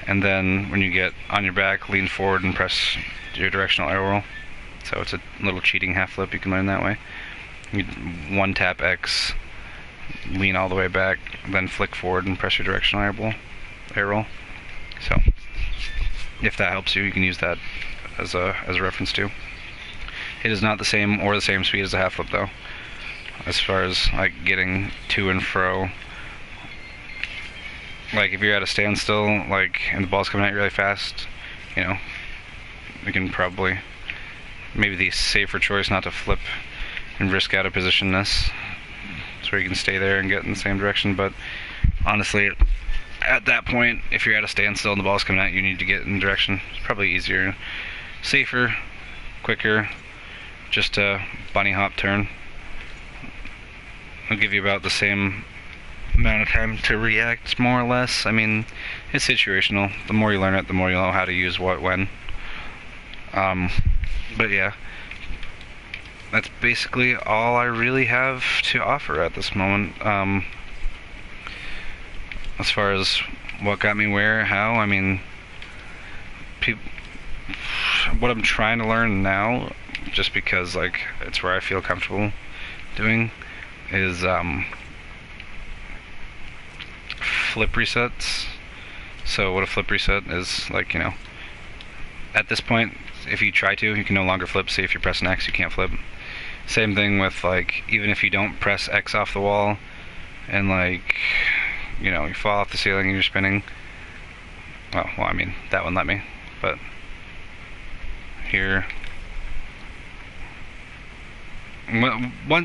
and then when you get on your back, lean forward and press your directional arrow roll. So it's a little cheating half flip. You can learn that way. You one tap X, lean all the way back, then flick forward and press your directional arrow roll. So if that helps you, you can use that as a reference too. It is not the same speed as a half flip though, as far as like getting to and fro. Like if you're at a standstill, like, and the ball's coming at you really fast, you know, you can probably, maybe the safer choice not to flip and risk out of positionness, so you can stay there and get in the same direction. But honestly, at that point, if you're at a standstill and the ball's coming at you, you need to get in direction. It's probably easier, safer, quicker, just a bunny hop turn. It'll give you about the same amount of time to react, more or less. I mean, it's situational. The more you learn it, the more you'll know how to use what when. But yeah, that's basically all I really have to offer at this moment. As far as what got me where, how, I mean, what I'm trying to learn now, just because like it's where I feel comfortable doing, is flip resets. So what a flip reset is, like, you know, at this point, if you try to, you can no longer flip. Say if you're pressing X, you can't flip. Same thing with, like, even if you don't press X off the wall, and like, you know, you fall off the ceiling and you're spinning. Oh, well, I mean, that one let me, but here,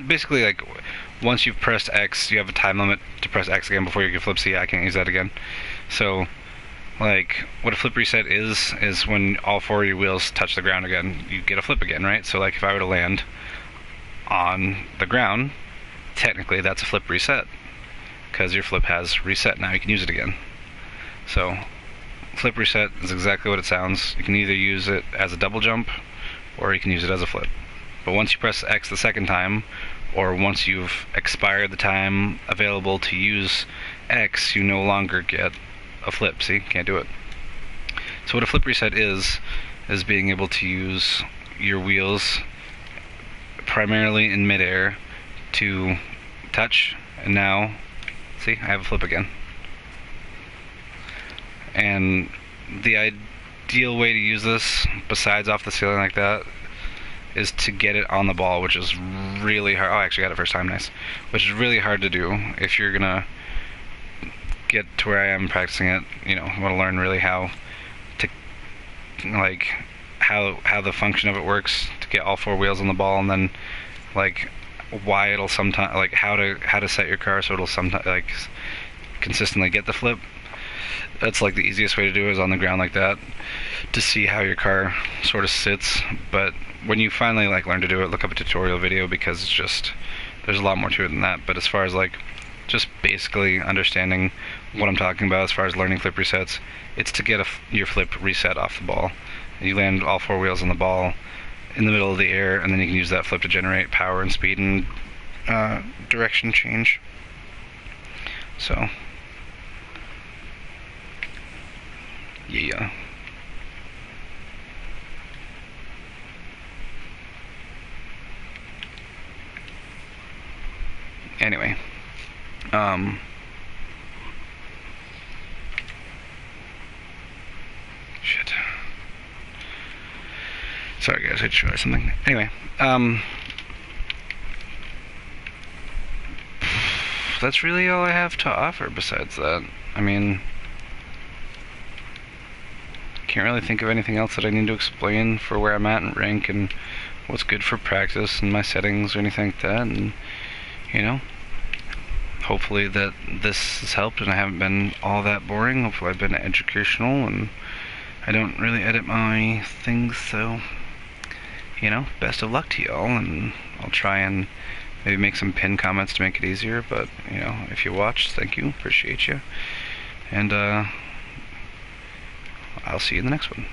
basically, like, once you've pressed X, you have a time limit to press X again before you can flip. See, I can't use that again. So, like, what a flip reset is when all four of your wheels touch the ground again, you get a flip again, right? So, like, if I were to land on the ground, technically that's a flip reset, because your flip has reset. Now you can use it again. So, flip reset is exactly what it sounds. You can either use it as a double jump, or you can use it as a flip. But once you press X the second time, or once you've expired the time available to use X, you no longer get a flip. See, can't do it. So what a flip reset is being able to use your wheels primarily in midair to touch, and now, see, I have a flip again. And the ideal way to use this, besides off the ceiling like that, is to get it on the ball, which is really hard. Oh, I actually got it first time, nice. Which is really hard to do if you're gonna get to where I am practicing it. You know, want to learn really how to, like, how the function of it works to get all four wheels on the ball, and then like why it'll sometimes, like, how to set your car so it'll sometimes, like, consistently get the flip. That's like the easiest way to do it, is on the ground like that, to see how your car sort of sits. But when you finally like learn to do it, look up a tutorial video, because it's just, there's a lot more to it than that. But as far as like just basically understanding what I'm talking about as far as learning flip resets, it's to get your flip reset off the ball. And you land all four wheels on the ball in the middle of the air, and then you can use that flip to generate power and speed and direction change. So yeah. Anyway, shit. Sorry guys, I had to try something. Anyway, that's really all I have to offer besides that. I mean, can't really think of anything else that I need to explain for where I'm at in rank and what's good for practice and my settings or anything like that. And, you know, hopefully that this has helped and I haven't been all that boring. Hopefully I've been educational and I don't really edit my things, so, you know, best of luck to y'all, and I'll try and maybe make some pinned comments to make it easier, but, you know, if you watched, thank you, appreciate you, and, I'll see you in the next one.